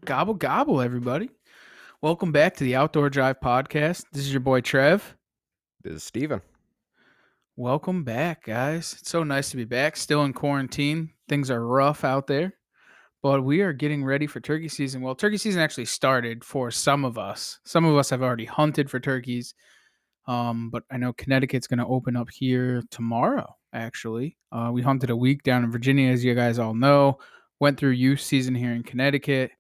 Gobble gobble, everybody. Welcome back to the Outdoor Drive podcast. This is your boy Trev. This is Steven. Welcome back, guys. It's so nice to be back. Still in quarantine. Things are rough out there, but we are getting ready for turkey season. Well, turkey season actually started for some of us. Some of us have already hunted for turkeys. But I know Connecticut's going to open up here tomorrow, actually. We hunted a week down in Virginia, as you guys all know. Went through youth season here in Connecticut.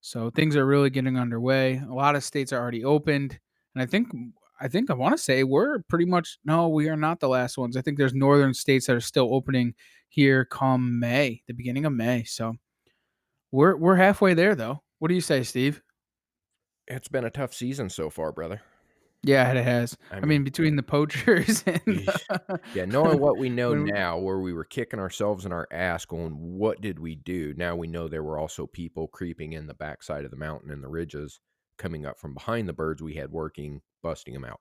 So things are really getting underway. A lot of states are already opened, and I want to say we're pretty much no, we are not the last ones. I think there's northern states that are still opening here come May, the beginning of May. So we're halfway there though. What do you say, Steve? It's been a tough season so far, brother. Yeah, it has. I I mean, mean, between the poachers and yeesh. Yeah, knowing what we know when now, where we were kicking ourselves in our ass going, what did we do? Now we know there were also people creeping in the backside of the mountain and the ridges, coming up from behind the birds we had working, busting them out.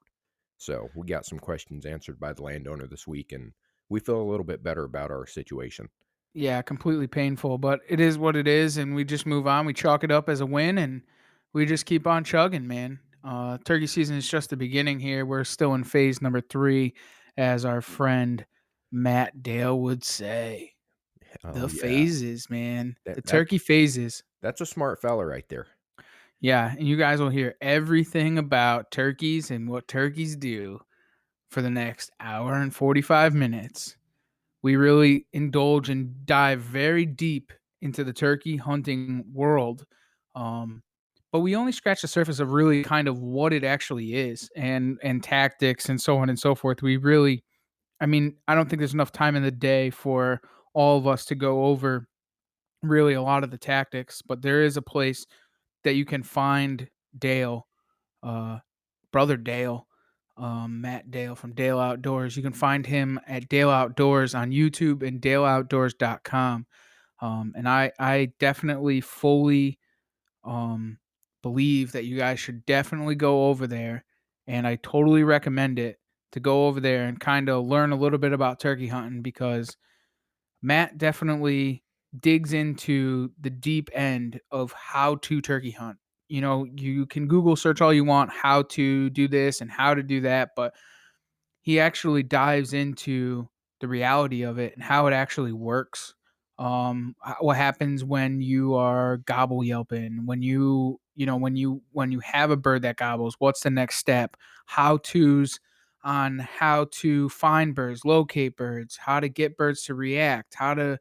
So we got some questions answered by the landowner this week, and we feel a little bit better about our situation. yeah, completely painful, but it is what it is, and we just move on. We chalk it up as a win, and we just keep on chugging, man. Turkey season is just the beginning here. We're still in phase number 3, as our friend Matt Dale would say. Oh The yeah, phases, man. that The that's turkey phases. that's a smart fella right there. Yeah, and you guys will hear everything about turkeys and what turkeys do for the next hour and 45 minutes. We really indulge and dive very deep into the turkey hunting world. Um, but we only scratch the surface of really kind of what it actually is and tactics and so on and so forth. We really, I mean, I don't think there's enough time in the day for all of us to go over really a lot of the tactics, but there is a place that you can find Dale, uh, brother Dale, Matt Dale from Dale Outdoors. You can find him at Dale Outdoors on YouTube and DaleOutdoors.com. And I definitely fully um, believe that you guys should definitely go over there. And I totally recommend it to go over there and kind of learn a little bit about turkey hunting because Matt definitely digs into the deep end of how to turkey hunt. You know, you can Google search all you want how to do this and how to do that, but he actually dives into the reality of it and how it actually works. What happens when you are gobble yelping, when you have a bird that gobbles, what's the next step? How to's on how to find birds, locate birds, how to get birds to react, how to,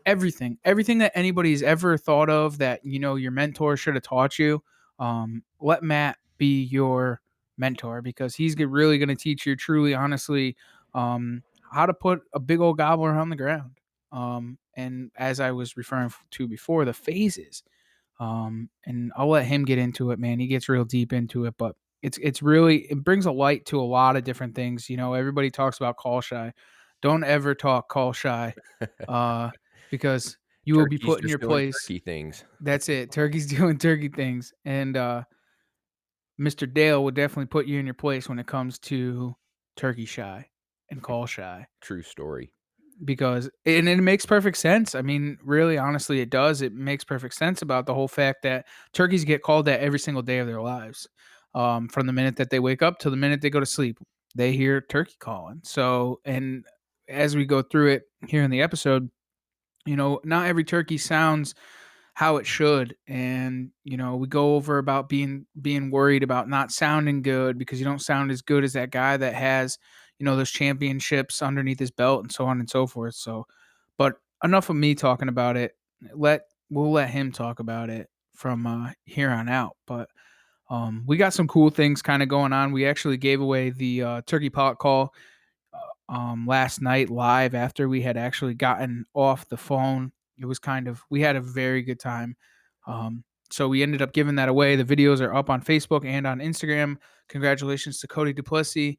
everything that anybody's ever thought of that your mentor should have taught you. Let Matt be your mentor because he's really going to teach you truly, honestly, how to put a big old gobbler on the ground. And as I was referring to before, the phases. And I'll let him get into it, man. He gets real deep into it, but it's really it brings a light to a lot of different things. You know, everybody talks about call shy. Don't ever talk call shy, uh, because you will be Turkey's put in your just doing place. turkey things. That's it. Turkey's doing turkey things, and Mr. Dale would definitely put you in your place when it comes to turkey shy and call shy True story. because and it makes perfect sense. I mean, really, honestly, it does. It makes perfect sense about the whole fact that turkeys get called that every single day of their lives. From the minute that they wake up to the minute they go to sleep, they hear turkey calling. So, and as we go through it here in the episode, not every turkey sounds how it should, and we go over about being worried about not sounding good because you don't sound as good as that guy that has those championships underneath his belt and so on and so forth. So, but enough of me talking about it. We'll let him talk about it from here on out. But we got some cool things kind of going on. We actually gave away the turkey pot call last night live after we had actually gotten off the phone. It was we had a very good time. So we ended up giving that away. The videos are up on Facebook and on Instagram. Congratulations to Cody Duplessis.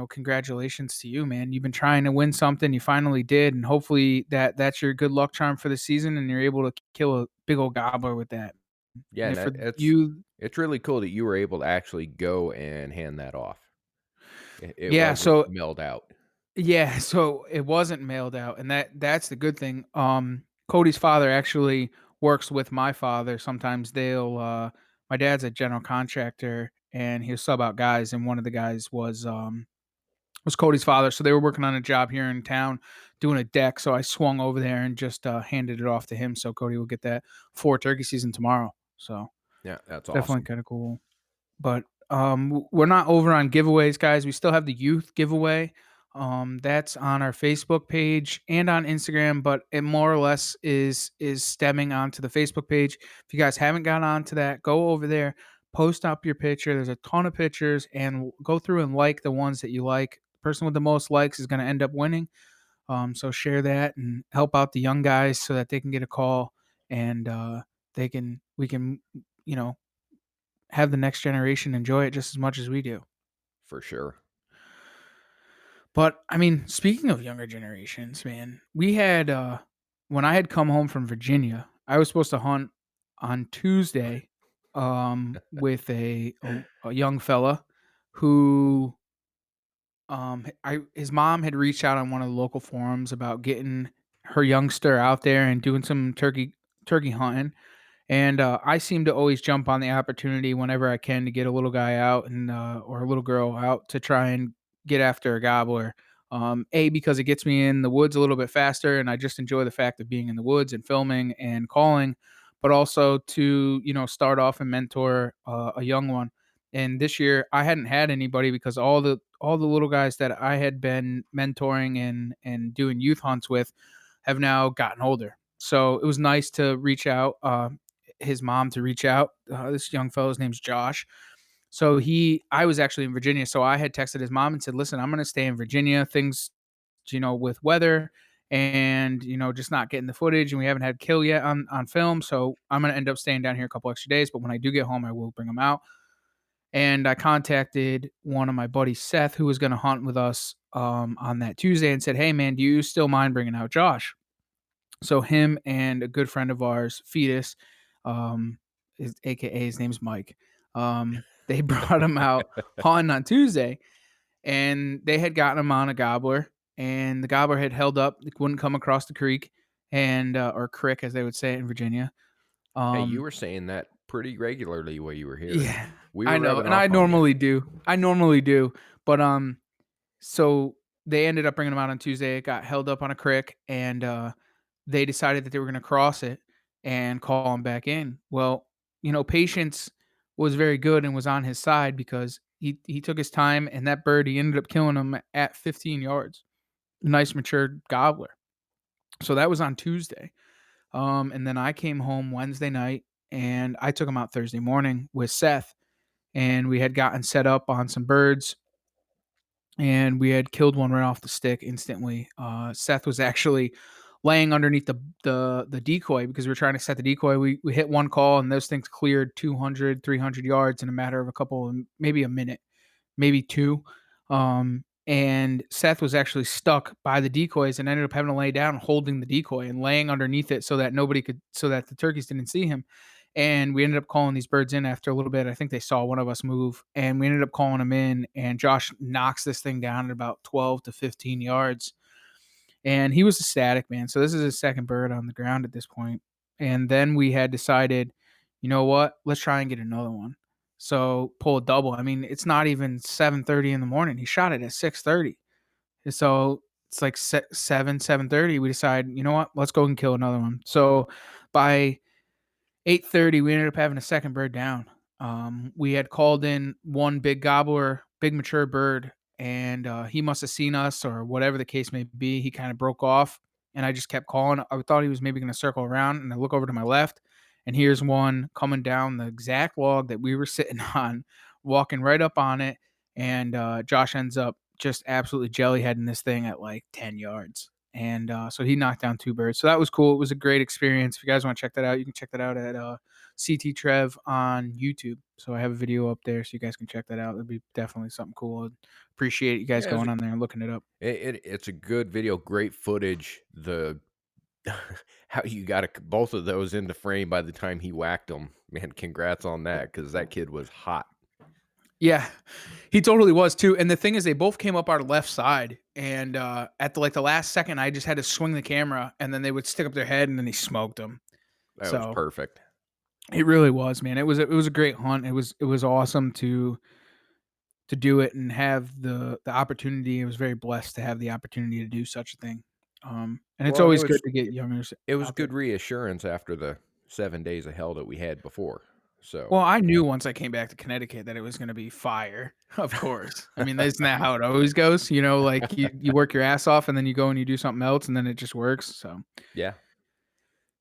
Congratulations to you, man. You've been trying to win something. You finally did. And hopefully that's your good luck charm for the season and you're able to kill a big old gobbler with that. Yeah, And and if for it's you, it's really cool that you were able to actually go and hand that off. It yeah, wasn't so mailed out. yeah, so it wasn't mailed out, and that's the good thing. Cody's father actually works with my father. Sometimes they'll my dad's a general contractor and he'll sub out guys, and one of the guys was Cody's father. So they were working on a job here in town doing a deck. So I swung over there and just handed it off to him. So Cody will get that for turkey season tomorrow. So Yeah, that's definitely awesome. kind of cool. But we're not over on giveaways, guys. We still have the youth giveaway. That's on our Facebook page and on Instagram, but it more or less is stemming onto the Facebook page. If you guys haven't got onto that, go over there, post up your picture. There's a ton of pictures, and go through and like the ones that you like. The person with the most likes is going to end up winning. So share that and help out the young guys so that they can get a call, and we can, you know, have the next generation enjoy it just as much as we do. For sure. But I mean, speaking of younger generations, man, we had when I had come home from Virginia, I was supposed to hunt on Tuesday with a young fella who I his mom had reached out on one of the local forums about getting her youngster out there and doing some turkey hunting. And I seem to always jump on the opportunity whenever I can to get a little guy out and or a little girl out to try and get after a gobbler. A, because it gets me in the woods a little bit faster, and I just enjoy the fact of being in the woods and filming and calling, but also to start off and mentor a young one. And this year I hadn't had anybody because all the little guys that I had been mentoring and doing youth hunts with have now gotten older. So it was nice to reach out. His mom to reach out. This young fellow's name's Josh. So I was actually in Virginia. So I had texted his mom and said, listen, I'm going to stay in Virginia. Things, with weather and, just not getting the footage. And we haven't had kill yet on film. So I'm going to end up staying down here a couple extra days. But when I do get home, I will bring them out. And I contacted one of my buddies, Seth, who was going to hunt with us on that Tuesday and said, hey, man, do you still mind bringing out Josh? So him and a good friend of ours, Fetus, AKA his name's Mike. They brought him out hunting on Tuesday, and they had gotten him on a gobbler, and the gobbler had held up, wouldn't come across the creek, and or crick as they would say it in Virginia. Hey, you Um, were saying that pretty regularly while you were here. yeah, We I were know, rubbing and off on you. I normally do, but so they ended up bringing him out on Tuesday. It got held up on a crick, and they decided that they were going to cross it and call him back in. Well, Patience was very good and was on his side because he took his time, and that bird he ended up killing him at 15 yards. Nice mature gobbler. So that was on Tuesday. And then I came home Wednesday night and I took him out Thursday morning with Seth, and we had gotten set up on some birds and we had killed one right off the stick instantly. Seth was actually laying underneath the decoy because we were trying to set the decoy. We hit one call and those things cleared 200, 300 yards in a matter of a couple of maybe a minute, maybe two. And Seth was actually stuck by the decoys and ended up having to lay down holding the decoy and laying underneath it so that the turkeys didn't see him. And we ended up calling these birds in after a little bit. I think they saw one of us move, and we ended up calling them in. And Josh knocks this thing down at about 12 to 15 yards. And he was ecstatic, man. So this is his second bird on the ground at this point. And then we had decided, you know what? Let's try and get another one. So pull a double. I mean, it's not even 7:30 in the morning. He shot it at 6:30. So it's like 7:30. We decide, you know what? Let's go and kill another one. So by 8:30, we ended up having a second bird down. We had called in one big gobbler, big mature bird, and he must have seen us or whatever the case may be. He kind of broke off, and I just kept calling. I thought he was maybe going to circle around, and I look over to my left, and here's one coming down the exact log that we were sitting on, walking right up on it, and Josh ends up just absolutely jellyheading this thing at like 10 yards. And so he knocked down two birds. So that was cool. It was a great experience. If you guys want to check that out, you can check that out at CT Trev on YouTube. So I have a video up there, so you guys can check that out. It'd be definitely something cool. I'd appreciate you guys Yeah, going on there and looking it up. it's a good video, great footage. The how you got both of those into frame by the time he whacked them. Man, congrats on that because that kid was hot. Yeah, he totally was too. And the thing is, they both came up our left side, and at the last second, I just had to swing the camera, and then they would stick up their head, and then he smoked them. That was So perfect. it really was, man. It was a great hunt. It was awesome to do it and have the opportunity. I was very blessed to have the opportunity to do such a thing. And it's Well, and always good to get youngers it was out there. good reassurance after the 7 days of hell that we had before. So Well, I knew once I came back to Connecticut that it was gonna be fire, of course. I mean, isn't that how it always goes? Like, you work your ass off, and then you go and you do something else, and then it just works, so yeah.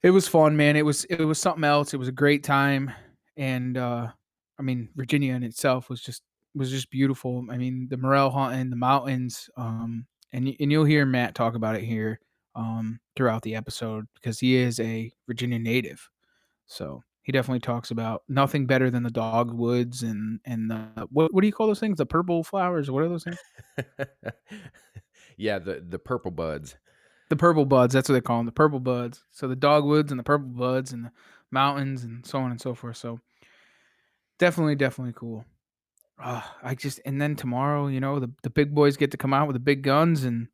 it was fun, man. It was something else. It was a great time, and, I mean, Virginia in itself was just beautiful. I mean, the morel hunt in the mountains, and you'll hear Matt talk about it here, throughout the episode because he is a Virginia native. So he definitely talks about nothing better than the dogwoods and the what do you call those things? The purple flowers? What are those things? Yeah, the purple buds. The purple buds. That's what they call them. The purple buds. So the dogwoods and the purple buds and the mountains and so on and so forth. So definitely cool. I just and then tomorrow, the big boys get to come out with the big guns and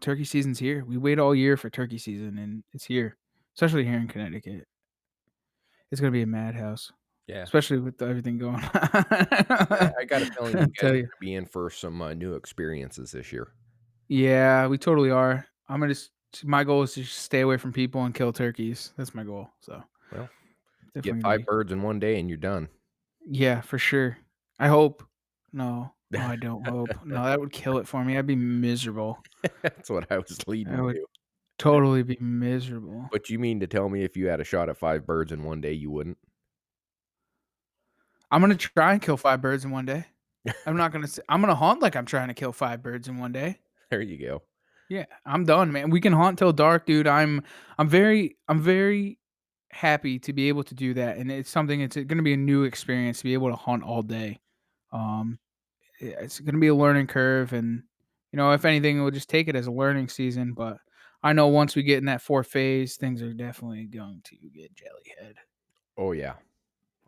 turkey season's here. We wait all year for turkey season and it's here, especially here in Connecticut. It's gonna be a madhouse, Yeah. especially with everything going on. Yeah, I got a feeling I you guys tell are you. gonna be in for some, new experiences this year. Yeah, we totally are. I'm gonna just my goal is to just stay away from people and kill turkeys. That's my goal. So Well, get definitely gonna 5 be. birds in one day and you're done. Yeah, for sure. I hope. No, no, I don't hope. No, that would kill it for me. I'd be miserable. That's what I was I leading would to. totally be miserable. But you mean to tell me if you had a shot at 5 birds in one day, you wouldn't? I'm gonna try and kill 5 birds in one day. I'm not gonna. I'm gonna hunt like I'm trying to kill 5 birds in one day. There you go. Yeah, I'm done, man. We can hunt till dark, dude. I'm very happy to be able to do that, and it's something. It's gonna be a new experience to be able to hunt all day. Um, it's gonna be a learning curve, and if anything, we'll just take it as a learning season. But I know once we get in that fourth phase, things are definitely going to get jellyhead. Oh, yeah.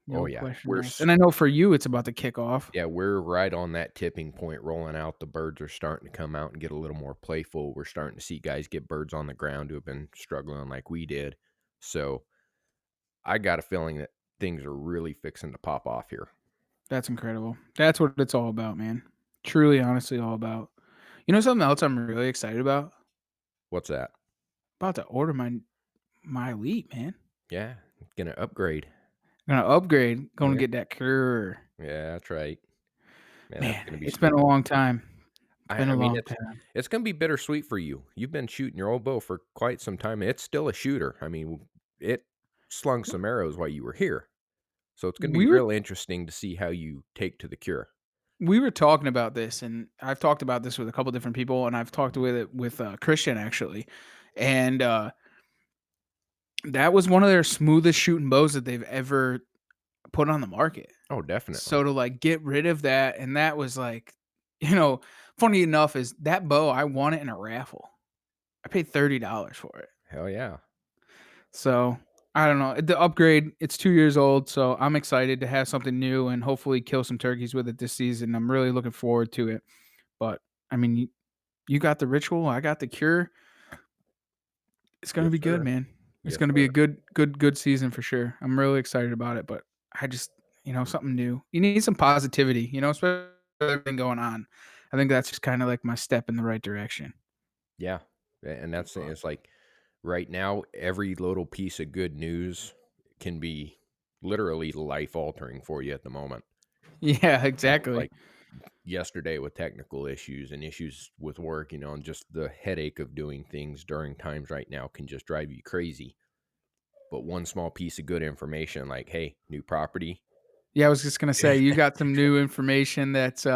Oh, No yeah. question asked. And I know for you, it's about to kick off. Yeah, we're right on that tipping point rolling out. The birds are starting to come out and get a little more playful. We're starting to see guys get birds on the ground who have been struggling like we did. So I got a feeling that things are really fixing to pop off here. That's incredible. That's what it's all about, man. Truly, honestly, all about. Something else I'm really excited about? What's that? About to order my Elite, man. Yeah, gonna upgrade. Gonna upgrade, gonna Yeah, get that cure. yeah, that's right. Man, that's Man, gonna be it's been sweet. a long time. It's been I a mean, long it's time. it's gonna be bittersweet for you. You've been shooting your old bow for quite some time. It's still a shooter. I mean, it slung some arrows while you were here. So it's gonna be We were real interesting to see how you take to the cure. we were talking about this, and I've talked about this with a couple different people, and I've talked with it with Christian actually, and that was one of their smoothest shooting bows that they've ever put on the market. Oh, definitely. So to like get rid of that, and that was like, you know, funny enough is that bow I won it in a raffle. I paid $30 for it. Hell yeah. So, I don't know, the upgrade, it's 2 years old, so I'm excited to have something new and hopefully kill some turkeys with it this season. I'm really looking forward to it. But, I mean, you got the ritual, I got the cure. It's gonna Yes, be good, sir. man. It's Yes, gonna be sir. a good season for sure. I'm really excited about it, but I just, something new. You need some positivity, especially with everything going on. I think that's just kinda like my step in the right direction. Yeah. And that's But it's like right now, every little piece of good news can be literally life altering for you at the moment. yeah, You know, exactly. like yesterday with technical issues and issues with work, and just the headache of doing things during times right now can just drive you crazy. But one small piece of good information, like, hey, new property. Yeah, I was just gonna say, you got some new information that's,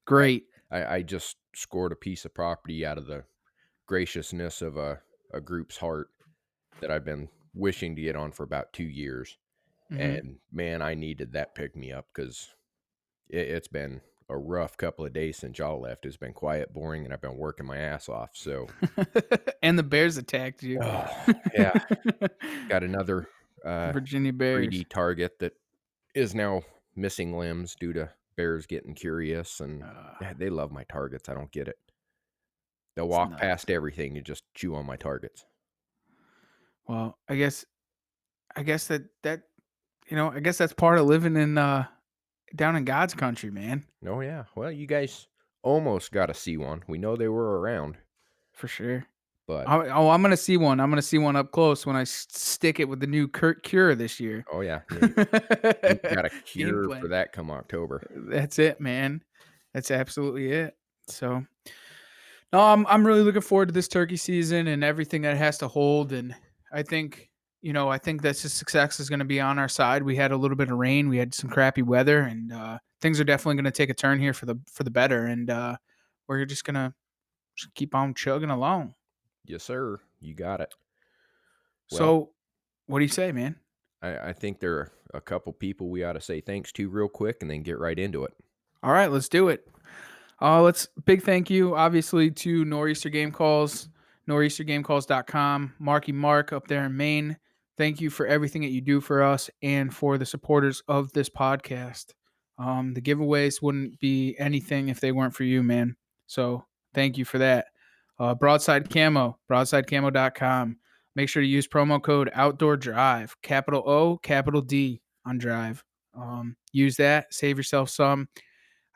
great. I just scored a piece of property out of the graciousness of a group's heart that I've been wishing to get on for about 2 years, Mhm. and, man, I needed that pick me up 'cause it's been a rough couple of days since y'all left. It's been quiet, boring, and I've been working my ass off, so And the bears attacked you. oh, yeah, got another, Virginia Bears. 3D target that is now missing limbs due to bears getting curious, and, they love my targets, I don't get it. They'll It's walk nuts. past everything and just chew on my targets. Well, I guess I guess I guess that's part of living in down in God's country, man, Oh, yeah. Well, you guys almost got to see one. We know they were around, for sure. but I'm gonna see one. I'm gonna see one up close when I stick it with the new Kurt Cure this year. oh, yeah. You got a Game cure for plan. that come October. That's it, man. That's absolutely it. So, no, I'm really looking forward to this turkey season and everything that it has to hold. And I think, I think that the success is going to be on our side. We had a little bit of rain, we had some crappy weather, and things are definitely going to take a turn here for the better. And we're just gonna just keep on chugging along. Yes, sir. You got it. Well, So, what do you say, man? I think there are a couple people we ought to say thanks to real quick and then get right into it. All right, let's do it. Let's big thank you, obviously, to Nor'easter Game Calls, nor'eastergamecalls.com, Marky Mark up there in Maine. Thank you for everything that you do for us and for the supporters of this podcast. The giveaways wouldn't be anything if they weren't for you, man. So thank you for that. Broadside Camo, broadsidecamo.com. Make sure to use promo code Outdoor Drive, capital O, capital D on Drive. Use that, save yourself some.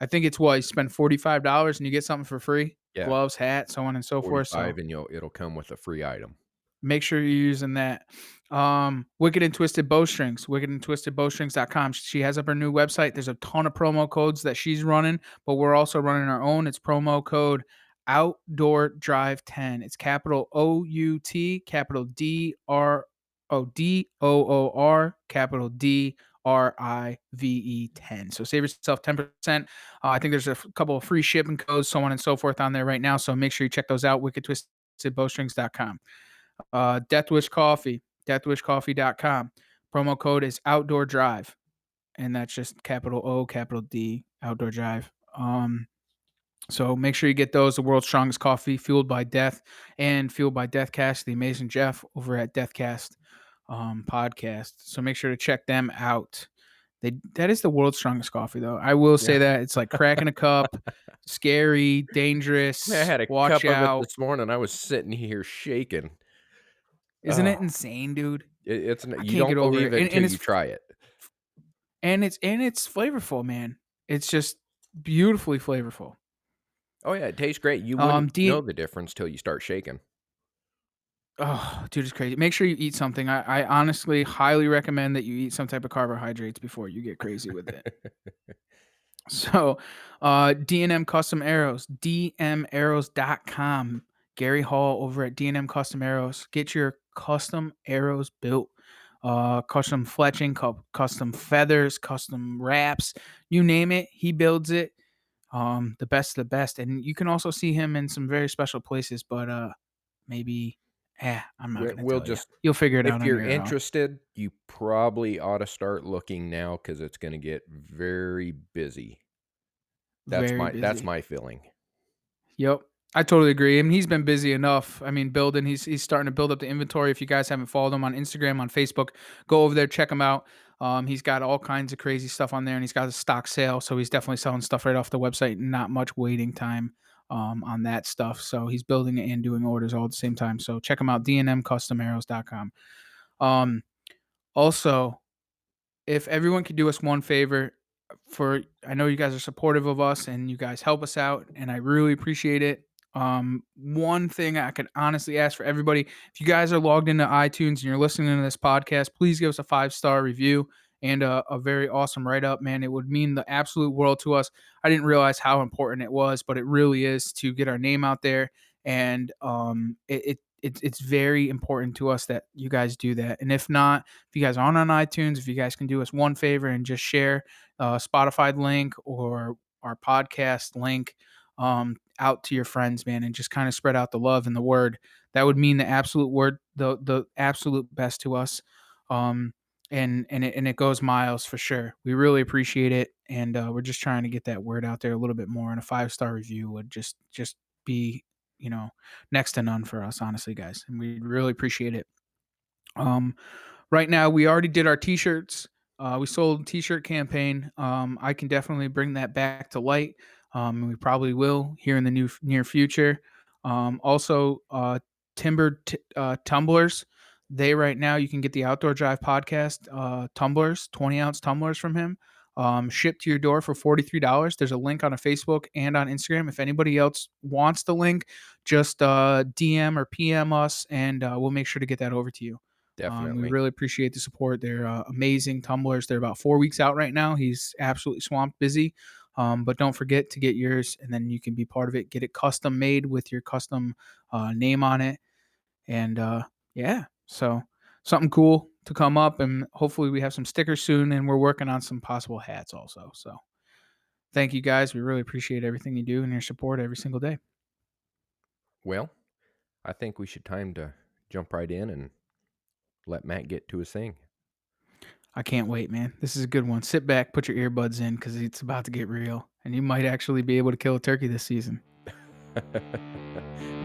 I think it's what you spend $45 and you get something for free, Yeah, gloves, hat, so on and so forth. So 45 and it'll come with a free item. make sure you're using that. Wicked and Twisted Bowstrings, wickedandtwistedbowstrings.com. She has up her new website. There's a ton of promo codes that she's running, but we're also running our own. It's promo code Outdoor Drive 10. It's capital OUT, capital DOOR, capital DRIVE 10. So save yourself 10%. I think there's a couple of free shipping codes, so on and so forth on there right now. So make sure you check those out. Wickedtwistedbowstrings.com. Death Wish Coffee, deathwishcoffee.com. Promo code is Outdoor Drive, and that's just capital O, capital D, Outdoor Drive. So make sure you get those. The world's strongest coffee, fueled by death and fueled by Deathcast, the amazing Jeff over at Deathcast podcast. So make sure to check them out. That is the world's strongest coffee, though. I will say Yeah. that it's like cracking a cup, scary, I dangerous. had a Watch cup of it out! this morning. I was sitting here shaking. Isn't Oh, it insane, dude? it's I you can't don't get over believe it, it and until it's you try it. it's flavorful, man. It's just beautifully flavorful. Oh, yeah, it tastes great. You wouldn't know D the difference till you start shaking. Oh, dude, it's crazy. Make sure you eat something. I honestly highly recommend that you eat some type of carbohydrates before you get crazy with it. So, D&M Custom Arrows, dmarrows.com. Gary Hall over at D&M Custom Arrows. Get your custom arrows built. Custom fletching, custom feathers, custom wraps, you name it, he builds it. The best of the best. And you can also see him in some very special places, but maybe I'm not gonna We'll tell you. just You'll figure it out if on you're your own. interested, you probably ought to start looking now because it's gonna get very busy. Very That's busy. my feeling. Yep. I totally agree. I mean, he's been busy enough. I mean, building. He's starting to build up the inventory. If you guys haven't followed him on Instagram, on Facebook, go over there, check him out. He's got all kinds of crazy stuff on there, and he's got a stock sale, so he's definitely selling stuff right off the website. Not much waiting time on that stuff. So he's building it and doing orders all at the same time. So check him out, dnmcustomarrows.com. Also, if everyone could do us one favor, I know you guys are supportive of us and you guys help us out, and I really appreciate it. One thing I could honestly ask for everybody: if you guys are logged into iTunes and you're listening to this podcast, please give us a 5-star review and a very awesome write up. Man, it would mean the absolute world to us. I didn't realize how important it was, but it really is to get our name out there, and it's very important to us that you guys do that. And if not, if you guys aren't on iTunes, if you guys can do us one favor and just share Spotify link or our podcast link out to your friends, man, and just kind of spread out the love and the word. That would mean the absolute word, the absolute best to us. Um, and it goes miles for sure. We really appreciate it, and we're just trying to get that word out there a little bit more. And a 5-star review would just be next to none for us, honestly, guys, and we really appreciate it. Um, right now, we already did our t-shirts. We sold a t-shirt campaign. I can definitely bring that back to light. We probably will here in the near future. Also, timber tumblers. Right now, you can get the Outdoor Drive podcast tumblers, 20-ounce tumblers from him, shipped to your door for $43. There's a link on a Facebook and on Instagram. If anybody else wants the link, just DM or PM us, and we'll make sure to get that over to you. We Definitely. really appreciate the support. They're amazing tumblers. They're about 4 weeks out right now. He's absolutely swamped busy. But don't forget to get yours, and then you can be part of it. Get it custom made with your custom name on it. And yeah, so something cool to come up. And hopefully we have some stickers soon. And we're working on some possible hats also. So thank you guys. We really appreciate everything you do and your support every single day. Well, I think we should time to jump right in and let Matt get to his thing. I can't wait, man. This is a good one. Sit back, put your earbuds in because it's about to get real. And you might actually be able to kill a turkey this season.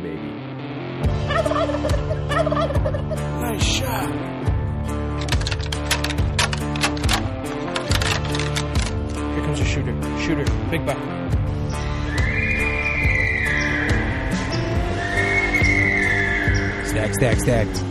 Maybe. Nice shot. Here comes your shooter. Shooter. Big buck. Stacked.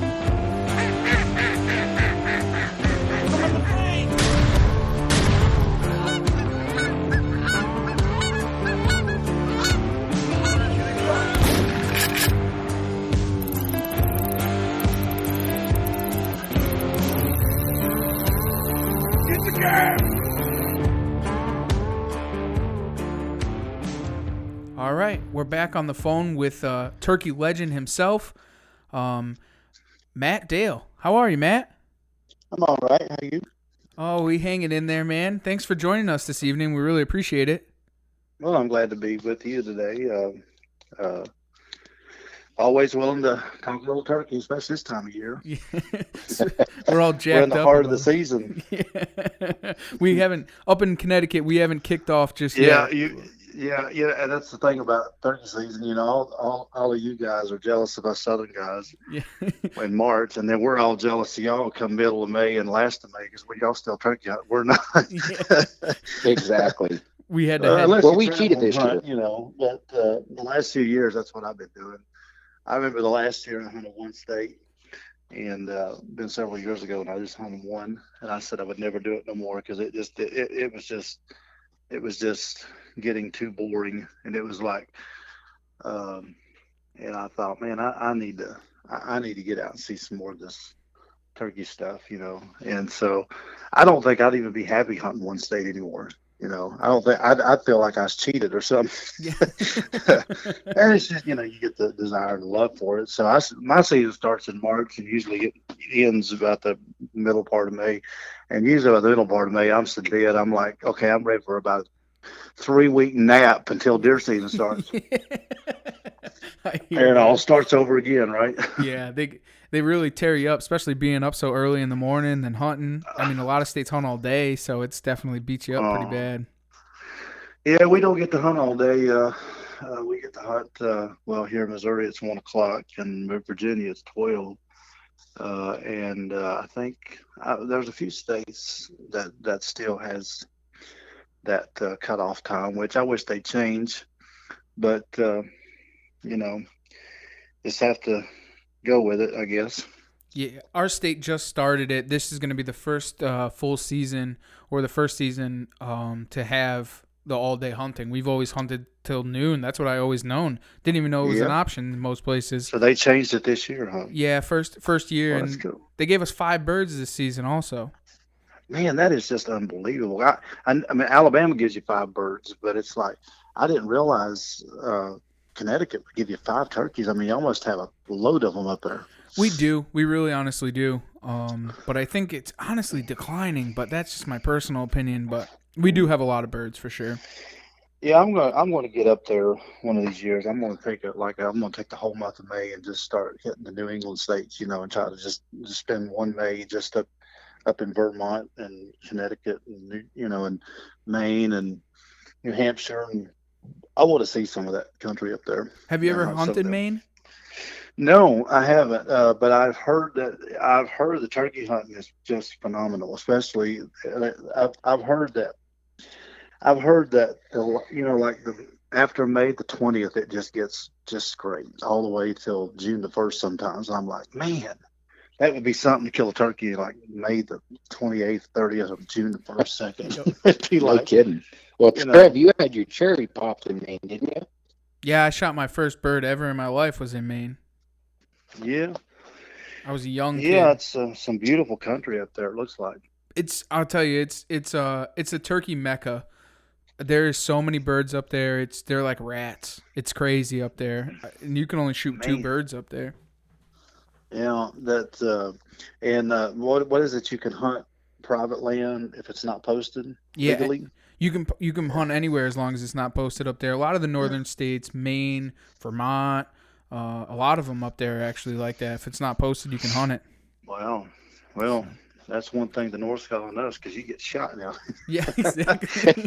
All right, we're back on the phone with turkey legend himself, Matt Dale. How are you, Matt? I'm all right. How are you? Oh, we hanging in there, man. Thanks for joining us this evening. We really appreciate it. Well, I'm glad to be with you today. Always willing to talk a little turkey, especially this time of year. We're all jacked up. We're in the heart of the about season. Yeah. We haven't, up in Connecticut, we haven't kicked off just yet. Yeah, and that's the thing about turkey season. You know, all of you guys are jealous of us Southern guys Yeah. in March, and then we're all jealous of y'all come middle of May and last of May because y'all still turkey hunt. We're not. Yeah. Exactly. We had to head. Unless Well, you we travel cheated this hunt, year. you know. But the last few years, that's what I've been doing. I remember the last year I hunted one state, and been several years ago, and I just hunted one, and I said I would never do it no more because it was just getting too boring, and it was like, and I thought, man, I need to get out and see some more of this turkey stuff, you know. And so I don't think I'd even be happy hunting one state anymore. You know, I don't think I'd feel like I was cheated or something. Yeah. And it's just, you know, you get the desire and the love for it. So my season starts in March and usually it ends about the middle part of May. And usually by the middle part of May, I'm so dead. I'm like, okay, I'm ready for about a 3-week nap until deer season starts. I And hear it all that. starts over again, right? Yeah, they really tear you up, especially being up so early in the morning and hunting. I mean, a lot of states hunt all day, so it's definitely beats you up pretty Oh. bad. Yeah, we don't get to hunt all day. We get to hunt. Well, here in Missouri, it's 1 o'clock, and in Virginia, it's 12. And I think there's a few states that still has that cutoff time, which I wish they'd change. But you know, just have to go with it, I guess. Yeah, our state just started it. This is going to be the first full season or the first season to have the all-day hunting. We've always hunted till noon. That's what I always known. Didn't even know it was an Yeah. option in most places. So they changed it this year, huh? Yeah, first year, Well, that's and cool. they gave us 5 birds this season also. Man, that is just unbelievable. I mean, Alabama gives you 5 birds, but it's like I didn't realize Connecticut would give you 5 turkeys. I mean, you almost have a load of them up there. We do. We really honestly do. But I think it's honestly declining, but that's just my personal opinion. But we do have a lot of birds for sure. Yeah, I'm gonna get up there one of these years. I'm gonna take the whole month of May and just start hitting the New England states, you know, and try to just spend one May just up in Vermont and Connecticut and and Maine and New Hampshire, and I want to see some of that country up there. Have you And ever hunt some of hunted them. Maine? No, I haven't. But I've heard the turkey hunting is just phenomenal. Especially, I've heard that. Like after May the 20th, it just gets just great all the way till June the 1st. Sometimes I'm like, man, That would be something to kill a turkey like May the 28th, 30th, of June the 1st, 2nd. Yep. It'd be No like, kidding. Well, you know, Trev, you had your cherry popped in Maine, didn't you? Yeah, I shot my first bird ever in my life was in Maine. yeah, I was a young yeah, kid. it's some beautiful country up there. It looks like. I'll tell you, it's a turkey mecca. There is so many birds up there. They're like rats. It's crazy up there, and you can only shoot two Man, birds up there. yeah, that and what is it? You can hunt private land if it's not posted Yeah, legally. you can hunt anywhere as long as it's not posted up there. A lot of the Yeah. northern states, Maine, Vermont, a lot of them up there are actually like that. If it's not posted, you can hunt it. Wow. Well, that's one thing the North's calling us because you get shot now. Yeah, exactly.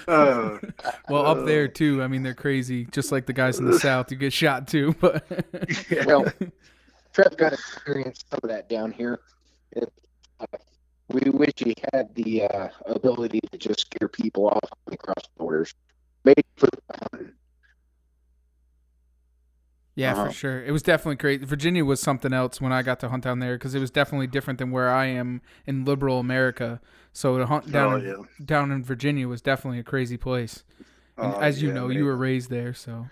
uh, Well, up there uh, too. I mean, they're crazy. Just like the guys in the south, you get shot too. But yeah. Well, Trev got experienced some of that down here. It, uh, we wish he had the ability to just scare people off across borders. Made for yeah, for Uh-huh. sure, it was definitely great. Virginia was something else when I got to hunt down there because it was definitely different than where I am in liberal America. So to hunt Oh yeah. down in Virginia was definitely a crazy place. And Oh as you yeah, know, you man. were raised there, so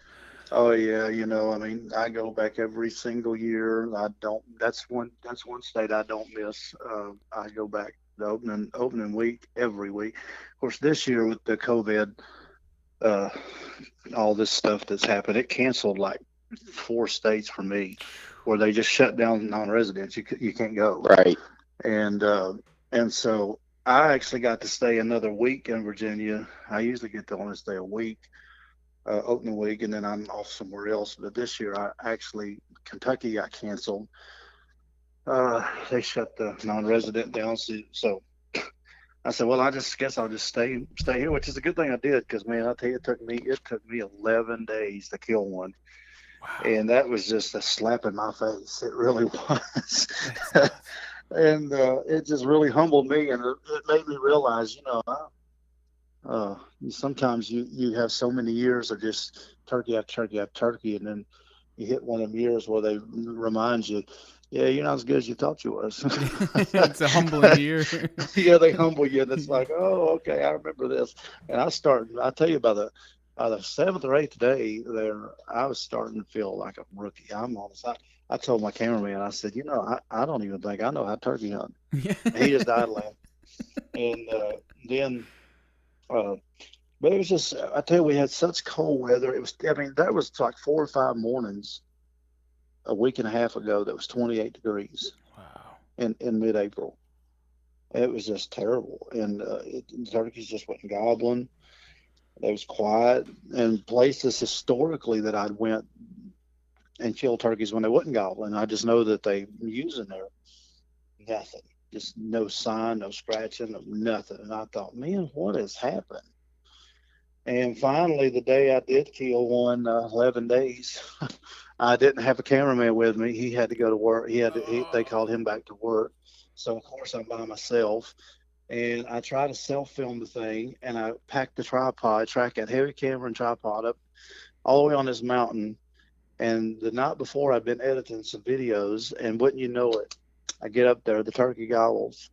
Oh yeah, I mean, I go back every single year. I don't. That's one state I don't miss. I go back the opening week every week. Of course, this year with the COVID, uh, all this stuff that's happened, it canceled like 4 states for me, where they just shut down non-residents. You can't go, right. and uh, and so I actually got to stay another week in Virginia. I usually get to only stay a week opening week, and then I'm off somewhere else. But this year, I actually Kentucky got canceled. They shut the non-resident down, so I said, well, I just guess I'll just stay here, which is a good thing I did because man, I tell you, it took me 11 days to kill one, wow, and that was just a slap in my face. It really was. that's nuts. And it just really humbled me, and it made me realize, uh, sometimes you have so many years of just turkey after turkey after turkey, and then you hit one of them years where they remind you, yeah, you're not as good as you thought you was. It's a humbling year. Yeah, they humble you, and it's like, oh, okay, I remember this. And I tell you, by the 7th or 8th day there, I was starting to feel like a rookie. I'm honest. I told my cameraman, I said, I don't even think I know how to turkey hunt. And he just died laughing. And then uh, but it was just, I tell you, we had such cold weather. I mean, that was like 4 or 5 mornings a week and a half ago that was 28 degrees Wow. in mid-April. It was just terrible. And the turkeys just went gobbling. They was quiet. And places historically that I'd went and killed turkeys when they wasn't gobbling, I just know that they using there. Nothing. Just no sign, no scratching, no nothing. And I thought, man, what has happened? And finally, the day I did kill one, 11 days, I didn't have a cameraman with me. He had to go to work. They called him back to work. So, of course, I'm by myself. And I tried to self film the thing, and I packed the tripod, tracked that heavy camera and tripod up all the way on this mountain. And the night before, I'd been editing some videos, and wouldn't you know it, I get up there, the turkey gobbles.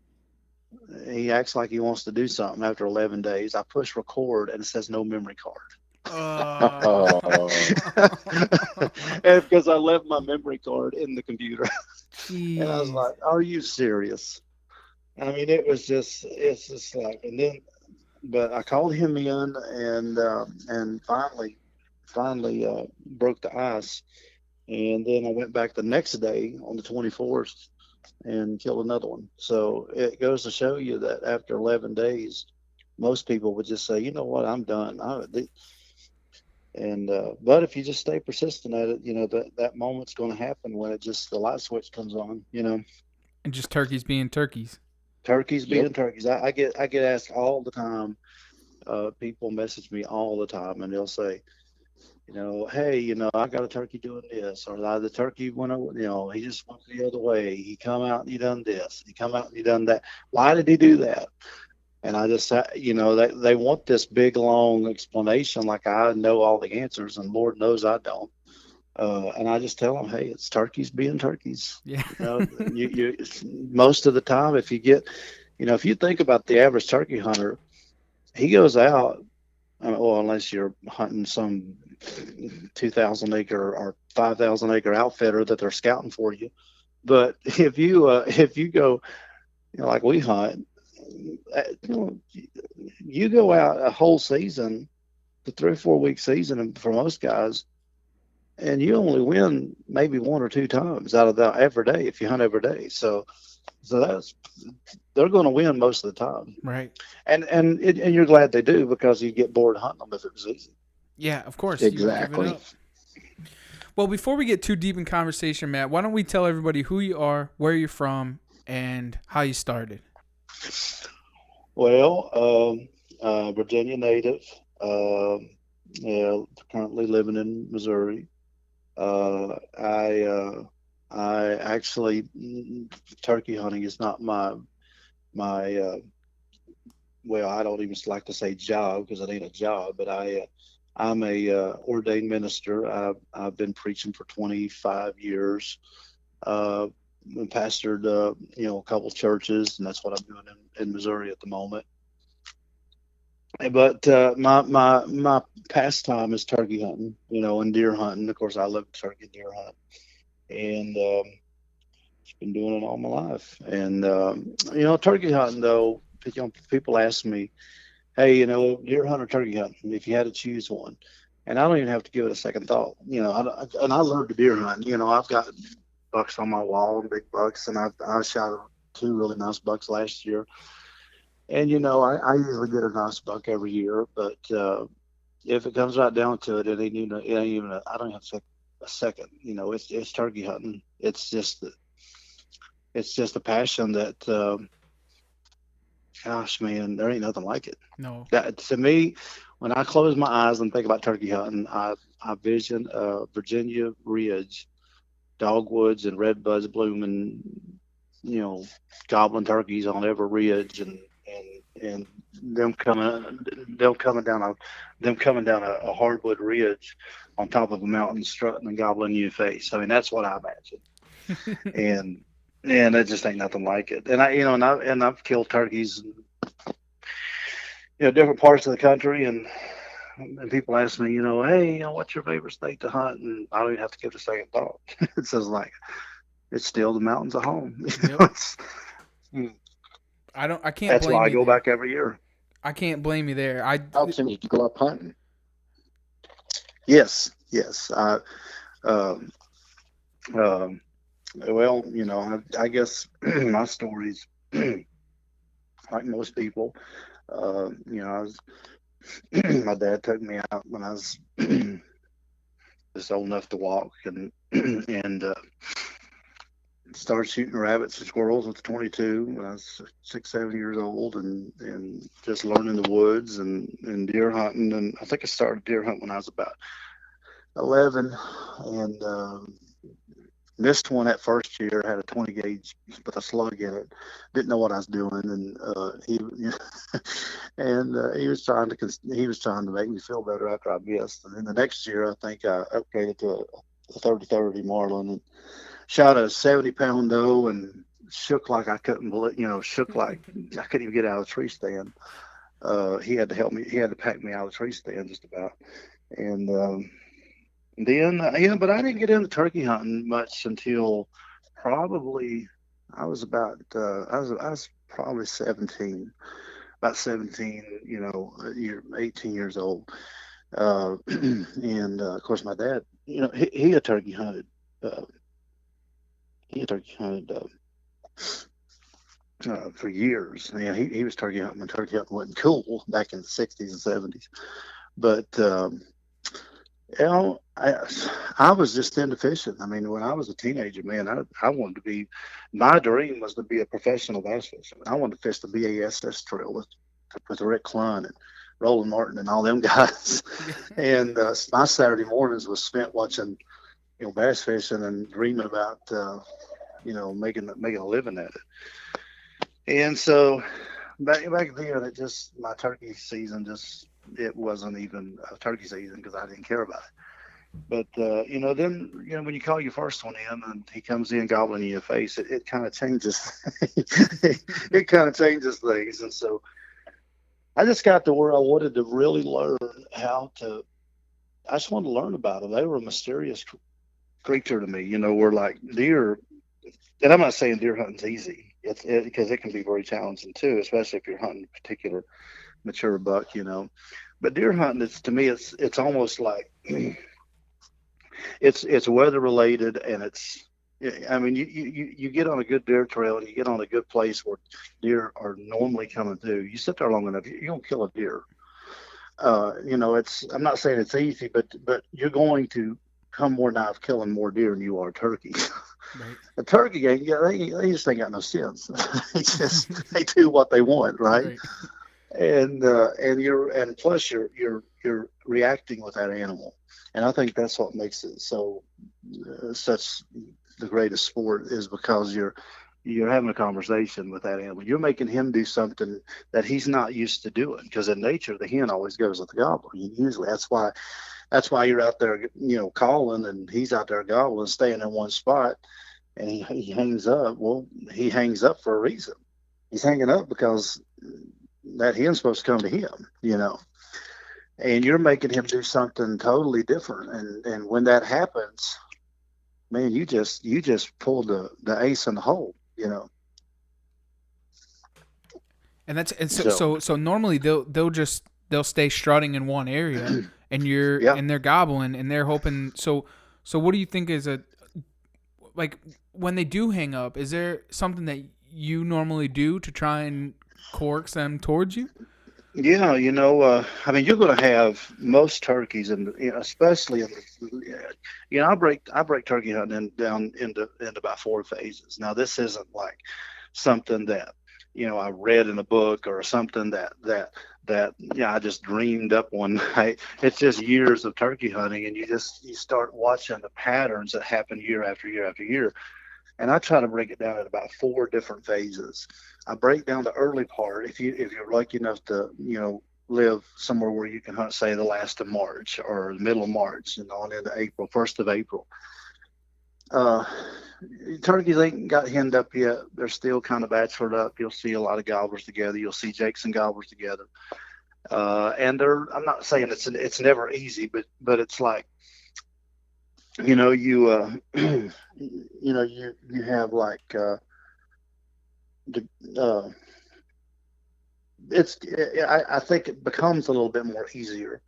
He acts like he wants to do something after 11 days. I push record, and it says no memory card. Oh. And because I left my memory card in the computer. And I was Jeez. like, are you serious? I mean, it's just like, and then, but I called him in, and finally broke the ice. And then I went back the next day on the 24th and killed another one. So it goes to show you that after 11 days, most people would just say, you know what, I'm done. And but if you just stay persistent at it, that moment's going to happen when the light switch comes on. And just turkeys being turkeys. Turkeys Yep. being turkeys. I get asked all the time. People message me all the time, and they'll say, hey, I got a turkey doing this, or the turkey went over, he just went the other way. He come out and he done this. He come out and he done that. Why did he do that? And I just, they want this big long explanation, like I know all the answers, and Lord knows I don't. And I just tell them, hey, it's turkeys being turkeys. Yeah. You know, most of the time, if you get, if you think about the average turkey hunter, he goes out, well, unless you're hunting some 2,000 acre or 5,000 acre outfitter that they're scouting for you. But if you go, like we hunt, you go out a whole season, the 3 or 4 week season, and for most guys, and you only win maybe 1 or 2 times out of that every day if you hunt every day. So that's they're going to win most of the time, Right. and you're glad they do because you get bored hunting them if it was easy. Yeah, of course. You would give it Exactly. up. Well, before we get too deep in conversation, Matt, why don't we tell everybody who you are, where you're from, and how you started? Well, Virginia native, yeah, currently living in Missouri. I actually turkey hunting is not my well, I don't even like to say job because it ain't a job, but I'm a ordained minister. I've been preaching for 25 years. Pastored a couple churches, and that's what I'm doing in Missouri at the moment. But my pastime is turkey hunting, and deer hunting. Of course, I love turkey and deer hunt, and been doing it all my life. And turkey hunting though, people ask me, hey, deer hunt or turkey hunting, if you had to choose one, and I don't even have to give it a second thought. And I love to deer hunt. I've got bucks on my wall, big bucks, and I shot 2 really nice bucks last year. And I usually get a nice buck every year, but if it comes right down to it, I don't have to take a second. It's turkey hunting. It's just a passion that, gosh, man, there ain't nothing like it. No. That to me, when I close my eyes and think about turkey hunting, I vision Virginia ridge, dogwoods and red buds blooming, you know, gobbling turkeys on every ridge, and them coming down a hardwood ridge on top of a mountain, strutting and gobbling you in the face. I mean, that's what I imagine, and it just ain't nothing like it. And I've killed turkeys in different parts of the country, and people ask me, hey, what's your favorite state to hunt? And I don't even have to give it a second thought. It says like, it's still the mountains of home. Yep. I can't That's blame why I you go there. back every year. I can't blame you there. Helps him to go up hunting. Yes, yes. Um, um, well, I guess my stories, like most people, I was, my dad took me out when I was just old enough to walk, and started shooting rabbits and squirrels with 22 when I was 6, 7 years old, and just learning the woods and deer hunting. And I think I started deer hunt when I was about 11, and missed one that first year. Had a 20 gauge with a slug in it. Didn't know what I was doing, and he was trying to make me feel better after I missed. And then the next year, I think I upgraded to a 30-30 Marlin and shot a 70-pound doe and shook like I couldn't believe, shook like I couldn't even get out of the tree stand. He had to help me. He had to pack me out of the tree stand just about. And then, but I didn't get into turkey hunting much until probably I was I was probably 17, about 17, 18 years old. And of course, my dad, he had turkey hunted. Uh, he had turkey hunted for years. He was turkey hunting when turkey hunting wasn't cool back in the 60s and 70s. But I was just into fishing. I mean, when I was a teenager, man, I wanted to be. My dream was to be a professional bass fisherman. I wanted to fish the BASS trail with Rick Clunn and Roland Martin and all them guys. And my Saturday mornings was spent watching, bass fishing and dreaming about, making a living at it. And so back then, my turkey season it wasn't even a turkey season because I didn't care about it. But then when you call your first one in and he comes in gobbling in your face, it kind of changes. It kind of changes things, and so I just got to where I wanted to really learn how to. I just wanted to learn about them. They were a mysterious creature to me. We're like deer, and I'm not saying deer hunting's easy. It's because it can be very challenging too, especially if you're hunting a particular mature buck. But deer hunting, to me, it's almost like it's weather related, and I mean, you get on a good deer trail and you get on a good place where deer are normally coming through. You sit there long enough, you're gonna kill a deer. I'm not saying it's easy, but you're going to come more knife killing more deer than you are turkey. Right. A turkey gang, yeah, they just ain't got no sense. They do what they want, right? Right. And plus you're reacting with that animal, and I think that's what makes it such the greatest sport, is because you're having a conversation with that animal. You're making him do something that he's not used to doing, because in nature the hen always goes with the gobbler. Usually that's why you're out there calling, and he's out there gobbling, staying in one spot, and he hangs up. Well, he hangs up for a reason. He's hanging up because that hen's supposed to come to him. And you're making him do something totally different. And when that happens, man, you just pulled the ace in the hole. And that's and so So so so normally they'll stay strutting in one area, and yeah. they're gobbling and they're hoping. So what do you think is like when they do hang up? Is there something that you normally do to try and coax them towards you? Yeah, I mean, you're going to have most turkeys, and especially in I break turkey hunting down into about 4 phases. Now, this isn't like something that I read in a book, or something that I just dreamed up one night. It's just years of turkey hunting, and you start watching the patterns that happen year after year after year. And I try to break it down in about 4 different phases. I break down the early part. If you're lucky enough to live somewhere where you can hunt, say, the last of March or the middle of March and on into April, 1st of April. Uh, Turkeys ain't got henned up yet. They're still kind of bachelored up. You'll see a lot of gobblers together. You'll see jakes and gobblers together. And I'm not saying it's never easy, but it's like, you have like the it's I think it becomes a little bit more easier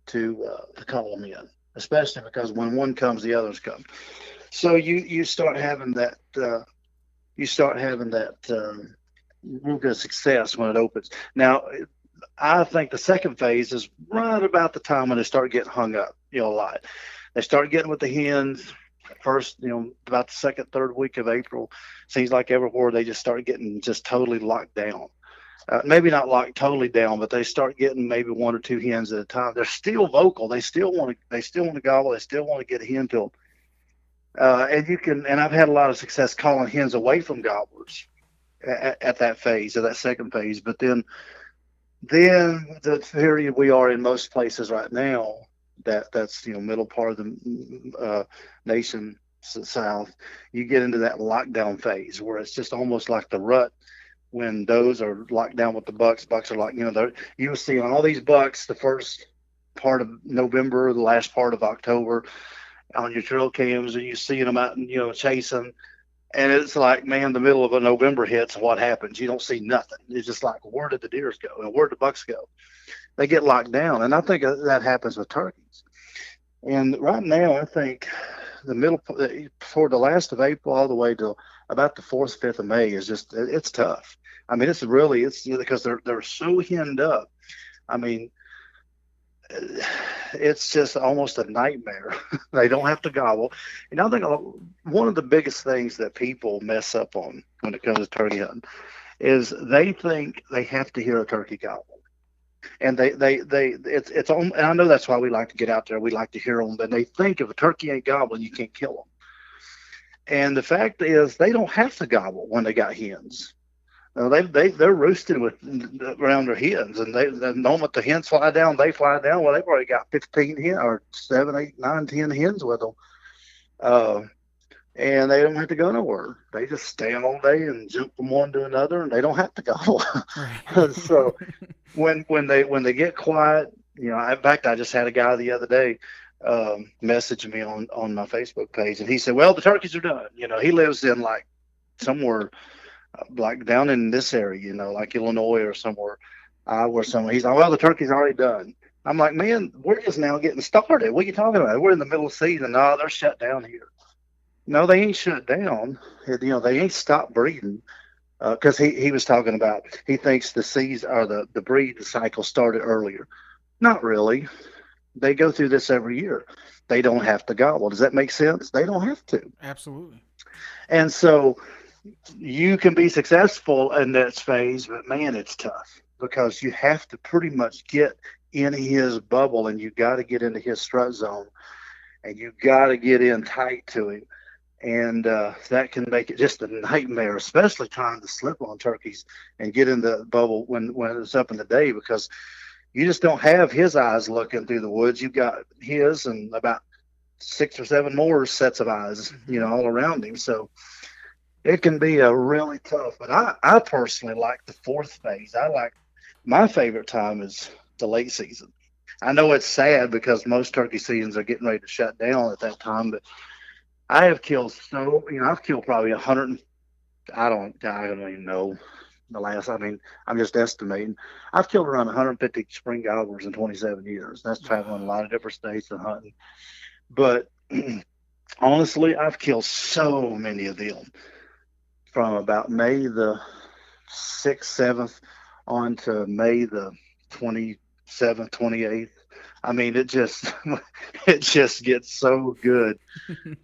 to call them in, especially because when one comes, the others come. So you start having that real good success when it opens. Now, I think the second phase is right about the time when they start getting hung up, a lot. They start getting with the hens first, about the second, third week of April. Seems like everywhere they just start getting just totally locked down. Maybe not locked totally down, but they start getting maybe 1 or 2 hens at a time. They're still vocal. They still want to. They still want to gobble. They still want to get a hen killed. And I've had a lot of success calling hens away from gobblers at that phase, of that second phase. But then the period we are in most places right now, that's middle part of the nation south, you get into that lockdown phase where it's just almost like the rut when does are locked down with the bucks are like, you will see on all these bucks the first part of November, the last part of October on your trail cams, and you see them out and chasing. And it's like, man, the middle of a November hits, and what happens? You don't see nothing. It's just like, where did the deers go and where did the bucks go? They get locked down, and I think that happens with turkeys. And right now, I think the middle, toward the last of April, all the way to about the 4th, 5th of May is it's tough. I mean, it's because they're so henned up. I mean, it's just almost a nightmare. They don't have to gobble. And I think one of the biggest things that people mess up on when it comes to turkey hunting is they think they have to hear a turkey gobble. And it's on. And I know that's why we like to get out there. We like to hear them. But they think if a turkey ain't gobbling, you can't kill them. And the fact is, they don't have to gobble when they got hens. They're roosting with around their hens, and the moment the hens fly down, they fly down. Well, they've already got 15 hen or 7, 8, 9, 10 hens with them, uh, and they don't have to go nowhere. They just stay all day and jump from one to another, and they don't have to go. Right. So when they get quiet, in fact, I just had a guy the other day message me on my Facebook page, and he said, "Well, the turkeys are done." He lives in like somewhere like down in this area, like Illinois or somewhere, where somewhere. He's like, "Well, the turkey's already done." I'm like, "Man, we're just now getting started. What are you talking about? We're in the middle of season. No, they're shut down here." No, they ain't shut down. They ain't stopped breeding. Because he was talking about, he thinks the season or the breeding cycle started earlier. Not really. They go through this every year. They don't have to gobble. Does that make sense? They don't have to. Absolutely. And so you can be successful in this phase, but man, it's tough because you have to pretty much get in his bubble, and you got to get into his strut zone, and you got to get in tight to him. And that can make it just a nightmare, especially trying to slip on turkeys and get in the bubble when it's up in the day, because you just don't have his eyes looking through the woods. You've got his and about 6 or 7 more sets of eyes, all around him. So it can be a really tough. But I personally like the fourth phase. My favorite time is the late season. I know it's sad because most turkey seasons are getting ready to shut down at that time, but I have killed I've killed probably 100. I don't even know the last. I mean, I'm just estimating. I've killed around 150 spring gobblers in 27 years. That's traveling a lot of different states and hunting. But honestly, I've killed so many of them from about May the 6th, 7th on to May the 27th, 28th. I mean, it just gets so good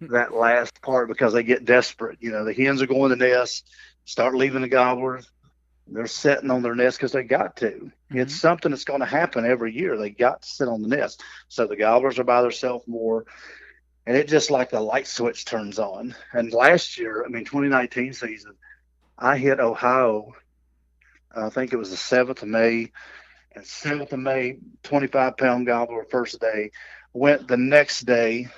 that last part because they get desperate. The hens are going to the nest, start leaving the gobblers. They're sitting on their nest because they got to. Mm-hmm. It's something that's going to happen every year. They got to sit on the nest. So the gobblers are by themselves more. And it just like the light switch turns on. And last year, 2019 season, I hit Ohio. I think it was the 7th of May. And 7th of May, 25-pound gobbler first day. Went the next day,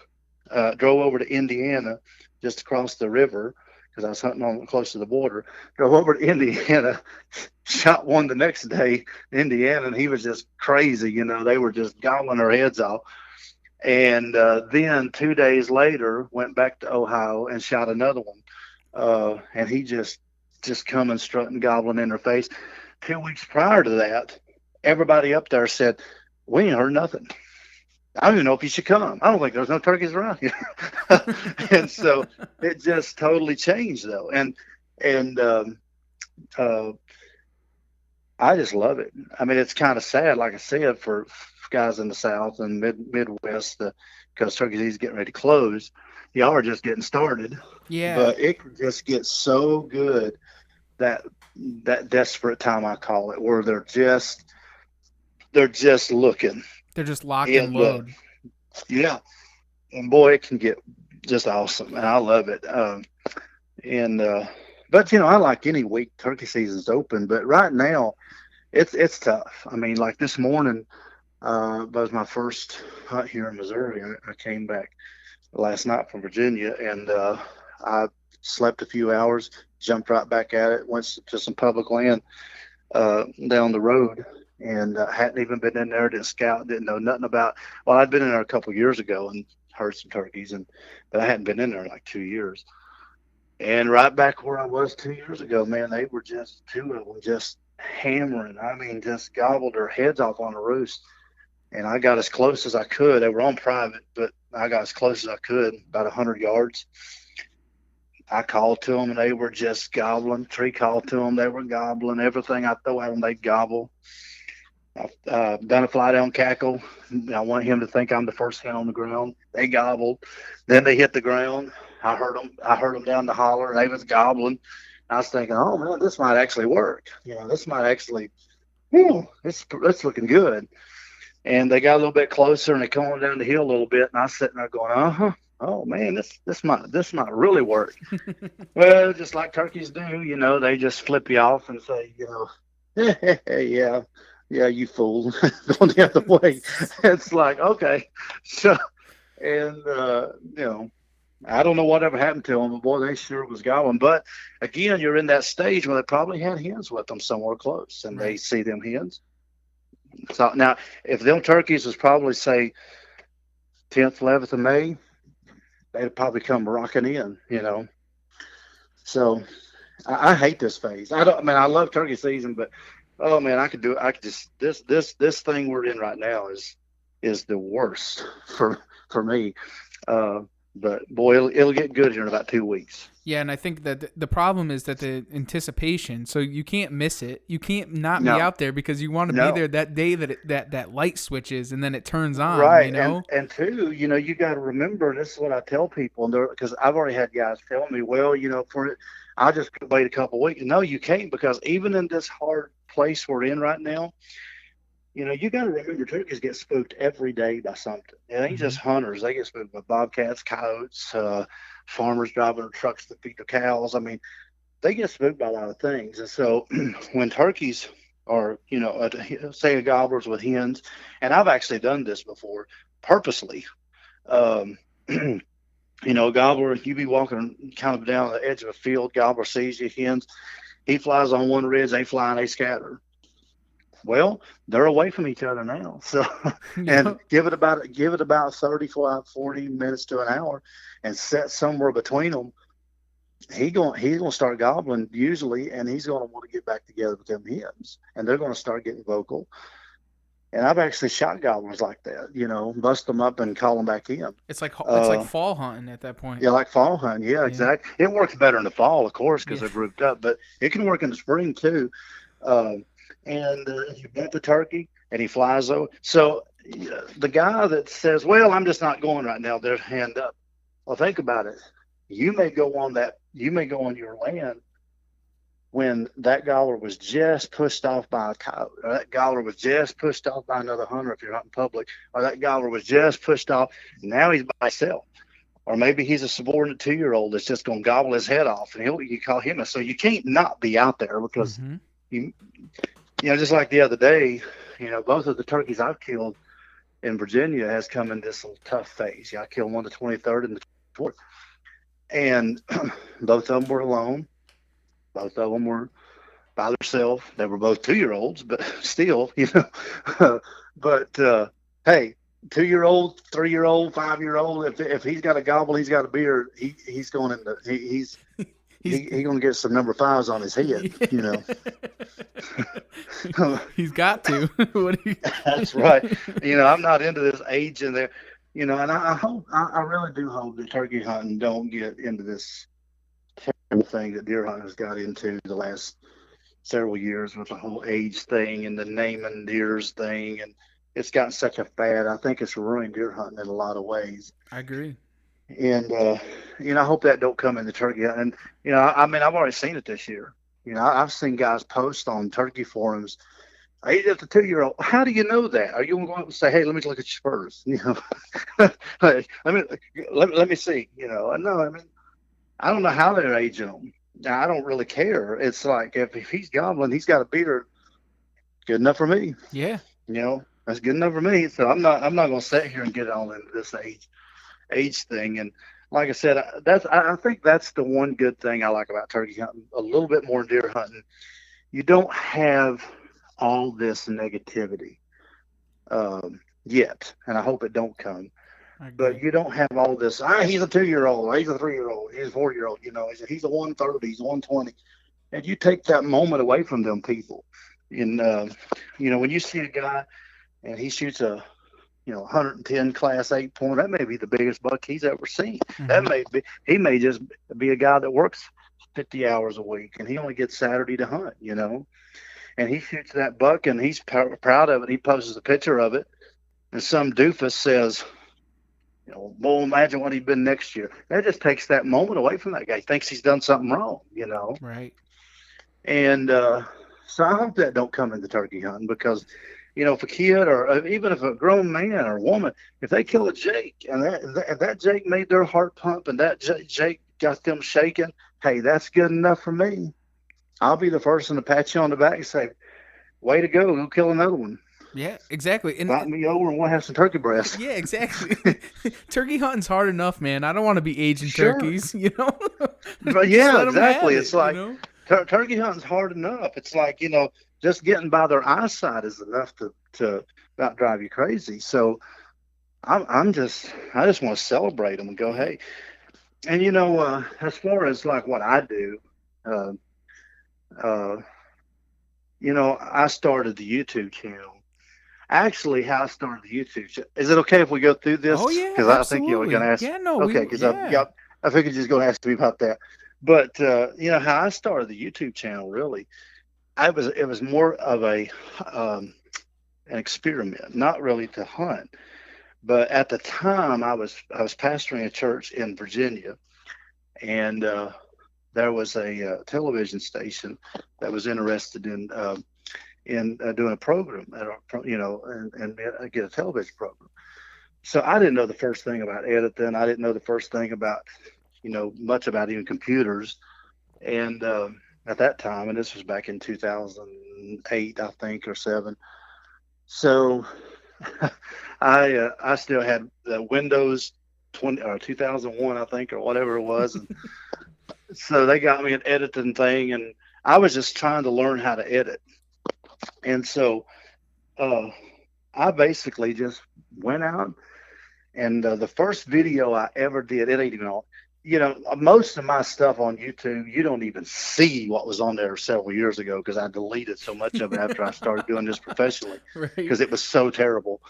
drove over to Indiana, just across the river, because I was hunting on close to the border. Drove over to Indiana, shot one the next day in Indiana, and he was just crazy. They were just gobbling their heads off. And then 2 days later, went back to Ohio and shot another one. And he just coming, strutting, gobbling in their face. 2 weeks prior to that, everybody up there said, "We ain't heard nothing. I don't even know if you should come. I don't think there's no turkeys around here." And so it just totally changed, though. And I just love it. It's kind of sad, like I said, for guys in the South and Midwest, because turkey season's getting ready to close. Y'all are just getting started. Yeah. But it can just get so good, that desperate time, I call it, where they're just looking. They're just locked and load. Yeah. And boy, it can get just awesome. And I love it. But I like any week turkey season's open, but right now it's tough. Like this morning, was my first hunt here in Missouri. I came back last night from Virginia, and I slept a few hours, jumped right back at it, went to some public land down the road, and hadn't even been in there, didn't scout, didn't know nothing about. Well, I'd been in there a couple of years ago and heard some turkeys, but I hadn't been in there in like 2 years. And right back where I was 2 years ago, man, they were just, 2 of them just hammering. Just gobbled their heads off on the roost. And I got as close as I could. They were on private, but I got as close as I could, about 100 yards. I called to them, and they were just gobbling. Tree called to them, they were gobbling. Everything I throw at them, they gobble. I've done a fly down cackle. I want him to think I'm the first hen on the ground. They gobbled. Then they hit the ground. I heard them down the holler, and they was gobbling. I was thinking, oh man, this might actually work. This might actually, it's looking good. And they got a little bit closer, and they come on down the hill a little bit, and I was sitting there going, oh man, this might really work. Well, just like turkeys do, they just flip you off and say, yeah, yeah, you fool, going the other way. It's like, okay, so, and I don't know whatever happened to them, but boy, they sure was going. But again, you're in that stage where they probably had hens with them somewhere close, and they Right. see them hens. So now, if them turkeys was probably say 10th, 11th of May, they'd probably come rocking in. So I hate this phase. I don't. I mean, I love turkey season, but oh man, I could do. I could just this thing we're in right now is the worst for me. Uh, but boy, it'll get good here in about 2 weeks. Yeah, and I think that the problem is that the anticipation. So you can't miss it. You can't not be No, out there because you want to be no. there that day that light switches and then it turns on. You Right, know. and two, you got to remember. This is what I tell people, and because I've already had guys tell me, well, I'll just wait a couple of weeks. No, you can't, because even in this hard place we're in right now, you got to remember turkeys get spooked every day by something. It ain't Hmm. just hunters; they get spooked by bobcats, coyotes, farmers driving their trucks to feed their cows. I mean, they get spooked by a lot of things, and so when turkeys are, say a gobblers with hens, and I've actually done this before purposely. Um, Gobbler, you be walking kind of down the edge of a field, gobbler sees you, hens, he flies on one ridge, they fly and they scatter. Well, they're away from each other now. So, and Yep. give it about 35, 40 minutes to an hour, and set somewhere between them. He's gonna start gobbling usually, and he's gonna want to get back together with them hens, and they're gonna start getting vocal. And I've actually shot gobblers like that, bust them up and call them back in. It's like Uh, fall hunting at that point. yeah, like fall hunting. Yeah, Yeah. exactly. It works better in the fall, of course, because Yeah. they're grouped up, but it can work in the spring too. Um, and if you bump the turkey and he flies over, so the guy that says, "Well, I'm just not going right now," their hand up. Well, think about it. You may go on that. You may go on your land when that gobbler was just pushed off by a coyote, or that gobbler was just pushed off by another hunter if you're hunting public, or that gobbler was just pushed off. Now he's by himself. Or maybe he's a subordinate 2-year-old that's just going to gobble his head off, and you call him. So you can't not be out there, because Hmm. you, just like the other day, both of the turkeys I've killed in Virginia has come in this little tough phase. I killed one the 23rd and the 24th, and both of them were alone. Both of them were by themselves. They were both 2-year-olds, but still, but hey, 2-year-old, 3-year-old, 5-year-old. If he's got a gobble, he's got a beard. He's going into he's He's he gonna get some number fives on his head. He's got to. What do you? That's right. I'm not into this age in there. And I hope I really do hope that turkey hunting don't get into this terrible thing that deer hunting has got into the last several years with the whole age thing and the naming deers thing, and it's gotten such a fad. I think it's ruined deer hunting in a lot of ways. I agree. And I hope that don't come in the turkey hunting. And I mean, I've already seen it this year. I've seen guys post on turkey forums. Hey, that's a 2-year-old. How do you know that? Are you going to go up and say, "Hey, let me look at your spurs"? Hey, let me see. No, I mean, I don't know how they're aging them. Now, I don't really care. It's like if he's gobbling, he's got a beater. Good enough for me. Yeah. That's good enough for me. So I'm not going to sit here and get on into this age thing. And like I said, I think that's the one good thing I like about turkey hunting a little bit more than deer hunting. You don't have all this negativity yet, and I hope it don't come. I agree. But you don't have all this. He's a 2-year-old. He's a 3-year-old. He's a 4-year-old. He's a 130. He's a 120. And you take that moment away from them people. And when you see a guy and he shoots a 110 class 8 point, that may be the biggest buck he's ever seen. Mhm. He may just be a guy that works 50 hours a week and he only gets Saturday to hunt. And he shoots that buck and he's proud of it. He posts a picture of it, and some doofus says, "Boy, imagine what he'd been next year." That just takes that moment away from that guy. He thinks he's done something wrong. Right. And so I hope that don't come into turkey hunting, because if a kid or even if a grown man or woman, if they kill a Jake and that Jake made their heart pump and that Jake got them shaking, hey, that's good enough for me. I'll be the first one to pat you on the back and say, way to go kill another one. Yeah, exactly. Invite me over and we'll have some turkey breast. Yeah, exactly. Turkey hunting's hard enough, man. I don't want to be aging Sure. turkeys, But yeah, exactly. It's like turkey hunting's hard enough. It's like, just getting by their eyesight is enough to about drive you crazy. So I just want to celebrate them and go, hey. And as far as like what I do, I started the YouTube channel. Actually, how I started the YouTube channel. Is it okay if we go through this? Oh yeah, because I think you were going to ask. Yeah, no. Okay, because I figured you was going to ask me about that. But how I started the YouTube channel, really, it was more of an experiment, not really to hunt. But at the time, I was pastoring a church in Virginia, and there was a television station that was interested in doing a program, and get a television program. So I didn't know the first thing about editing. I didn't know the first thing about, much about even computers. And at that time, and this was back in 2008, I think, or 7. So I still had the Windows 2001, I think, or whatever it was. And so they got me an editing thing, and I was just trying to learn how to edit. And so I basically just went out, and the first video I ever did, it ain't even on, most of my stuff on YouTube, you don't even see what was on there several years ago because I deleted so much of it after I started doing this professionally because it was so terrible.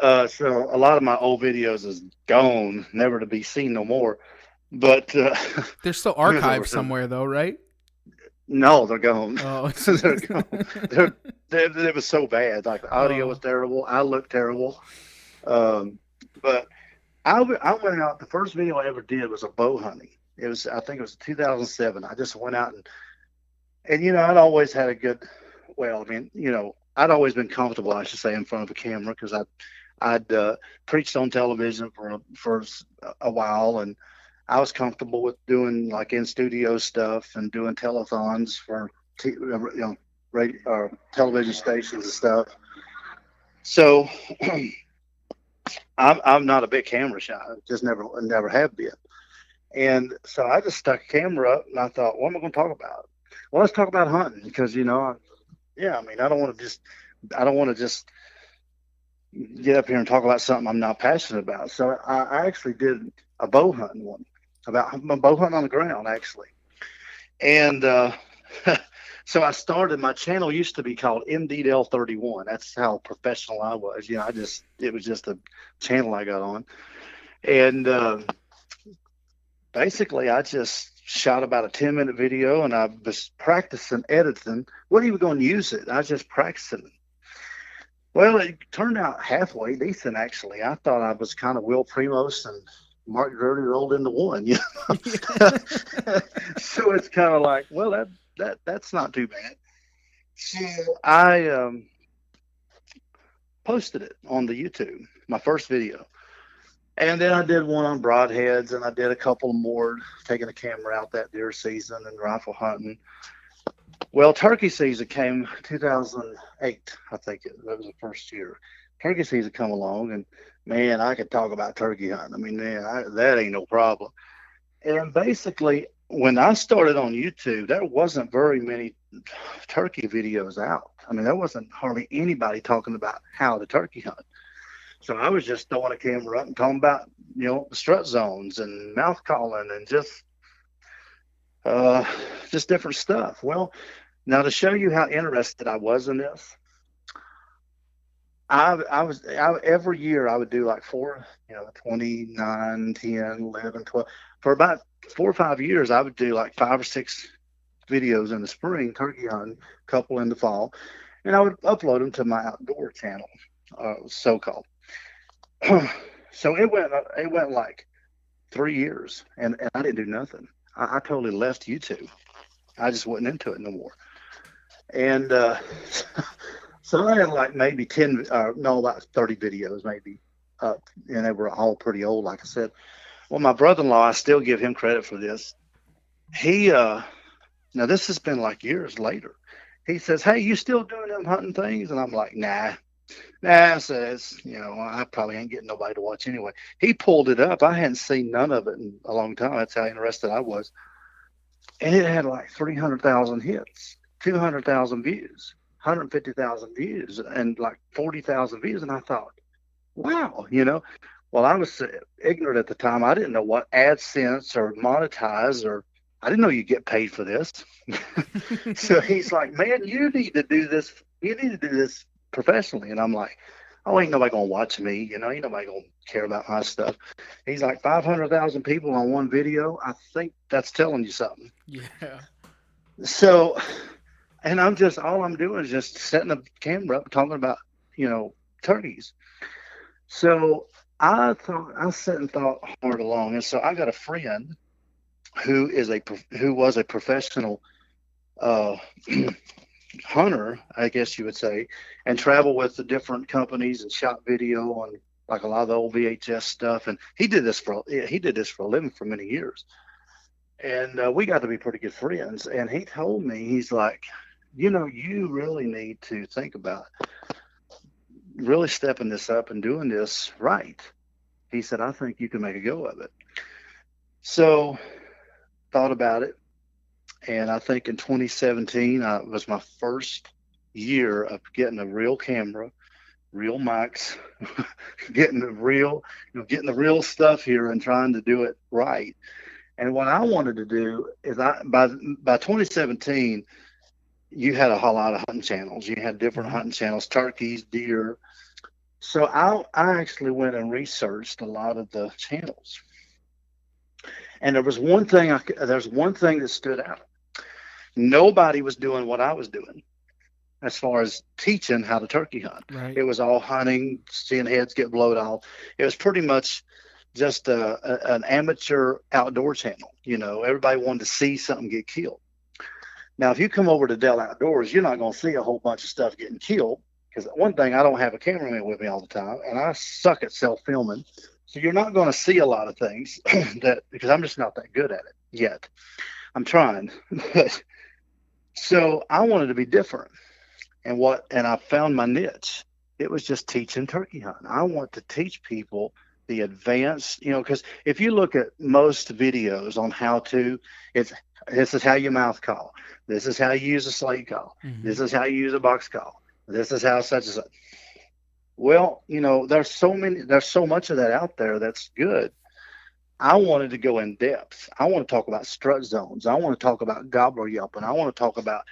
So a lot of my old videos is gone, never to be seen no more. But they're still archived somewhere, though, right? No, they're gone. Oh, they're gone. It was so bad. Like the audio was terrible. I looked terrible. But I went out. The first video I ever did was a bow hunting. I think it was 2007. I just went out and I'd always had a good. Well, I mean, I'd always been comfortable, I should say, in front of a camera because I'd preached on television for a while, and I was comfortable with doing like in studio stuff and doing telethons for radio or television stations and stuff. So I'm not a big camera shy, just never have been. And so I just stuck a camera up and I thought, what am I going to talk about? Well, let's talk about hunting because I don't want to just get up here and talk about something I'm not passionate about. So I actually did a bow hunting one. About bow hunting on the ground, actually. And so I started, my channel used to be called MDL31. That's how professional I was. It was just a channel I got on. And basically I just shot about a 10-minute video and I was practicing editing. Wasn't even going to use it. I was just practicing. Well, it turned out halfway decent, actually. I thought I was kind of Will Primos and Mark Girdie rolled into one, So it's kind of like, well, that's not too bad. So I posted it on the YouTube, my first video. And then I did one on broadheads, and I did a couple more taking the camera out that deer season and rifle hunting. Well, turkey season came 2008, I think that was the first year. Turkey season come along, and man, I could talk about turkey hunting. I mean, that ain't no problem. And basically, when I started on YouTube, there wasn't very many turkey videos out. I mean, there wasn't hardly anybody talking about how to turkey hunt. So I was just throwing a camera up and talking about, the strut zones and mouth calling and just different stuff. Well, now to show you how interested I was in this, every year I would do like 29, 10, 11, 12. For about 4 or 5 years, I would do like 5 or 6 videos in the spring, turkey hunting, a couple in the fall, and I would upload them to my outdoor channel, so-called. So it went like 3 years, and I didn't do nothing. I totally left YouTube. I just wasn't into it no more. And So I had like maybe 10, no, about 30 videos maybe up, and they were all pretty old, like I said. Well, my brother-in-law, I still give him credit for this. He, now this has been like years later. He says, "Hey, you still doing them hunting things?" And I'm like, nah. I says, I probably ain't getting nobody to watch anyway. He pulled it up. I hadn't seen none of it in a long time. That's how interested I was. And it had like 300,000 hits, 200,000 views, 150,000 views, and like 40,000 views. And I thought, wow. Well, I was ignorant at the time. I didn't know what AdSense or monetize, or I didn't know you get paid for this. So he's like, "Man, you need to do this. You need to do this professionally." And I'm like, "Oh, ain't nobody gonna watch me. Ain't nobody gonna care about my stuff." He's like, 500,000 people on one video. I think that's telling you something. Yeah. So, and all I'm doing is just setting the camera up, talking about, turkeys. So I sat and thought hard along, and so I got a friend who was a professional hunter, I guess you would say, and traveled with the different companies and shot video on like a lot of the old VHS stuff. And he did this for a living for many years. And we got to be pretty good friends. And he told me, he's like, you really need to think about really stepping this up and doing this right. He said, "I think you can make a go of it." So thought about it. And I think in 2017 was my first year of getting a real camera, real mics, getting the real stuff here and trying to do it right. And what I wanted to do is by 2017, you had a whole lot of hunting channels. You had different hunting channels, turkeys, deer. So I actually went and researched a lot of the channels. And there's one thing that stood out. Nobody was doing what I was doing as far as teaching how to turkey hunt. Right. It was all hunting, seeing heads get blowed off. It was pretty much just an amateur outdoor channel. Everybody wanted to see something get killed. Now, if you come over to Dell Outdoors, you're not going to see a whole bunch of stuff getting killed, because one thing, I don't have a cameraman with me all the time, and I suck at self-filming. So you're not going to see a lot of things because I'm just not that good at it yet. I'm trying. So I wanted to be different. And I found my niche. It was just teaching turkey hunting. I want to teach people the advanced, because if you look at most videos on how to, this is how you mouth call. This is how you use a slate call. Mm-hmm. This is how you use a box call. This is how such and such. Well, there's so much of that out there that's good. I wanted to go in depth. I want to talk about strut zones. I want to talk about gobbler yelping. I want to talk about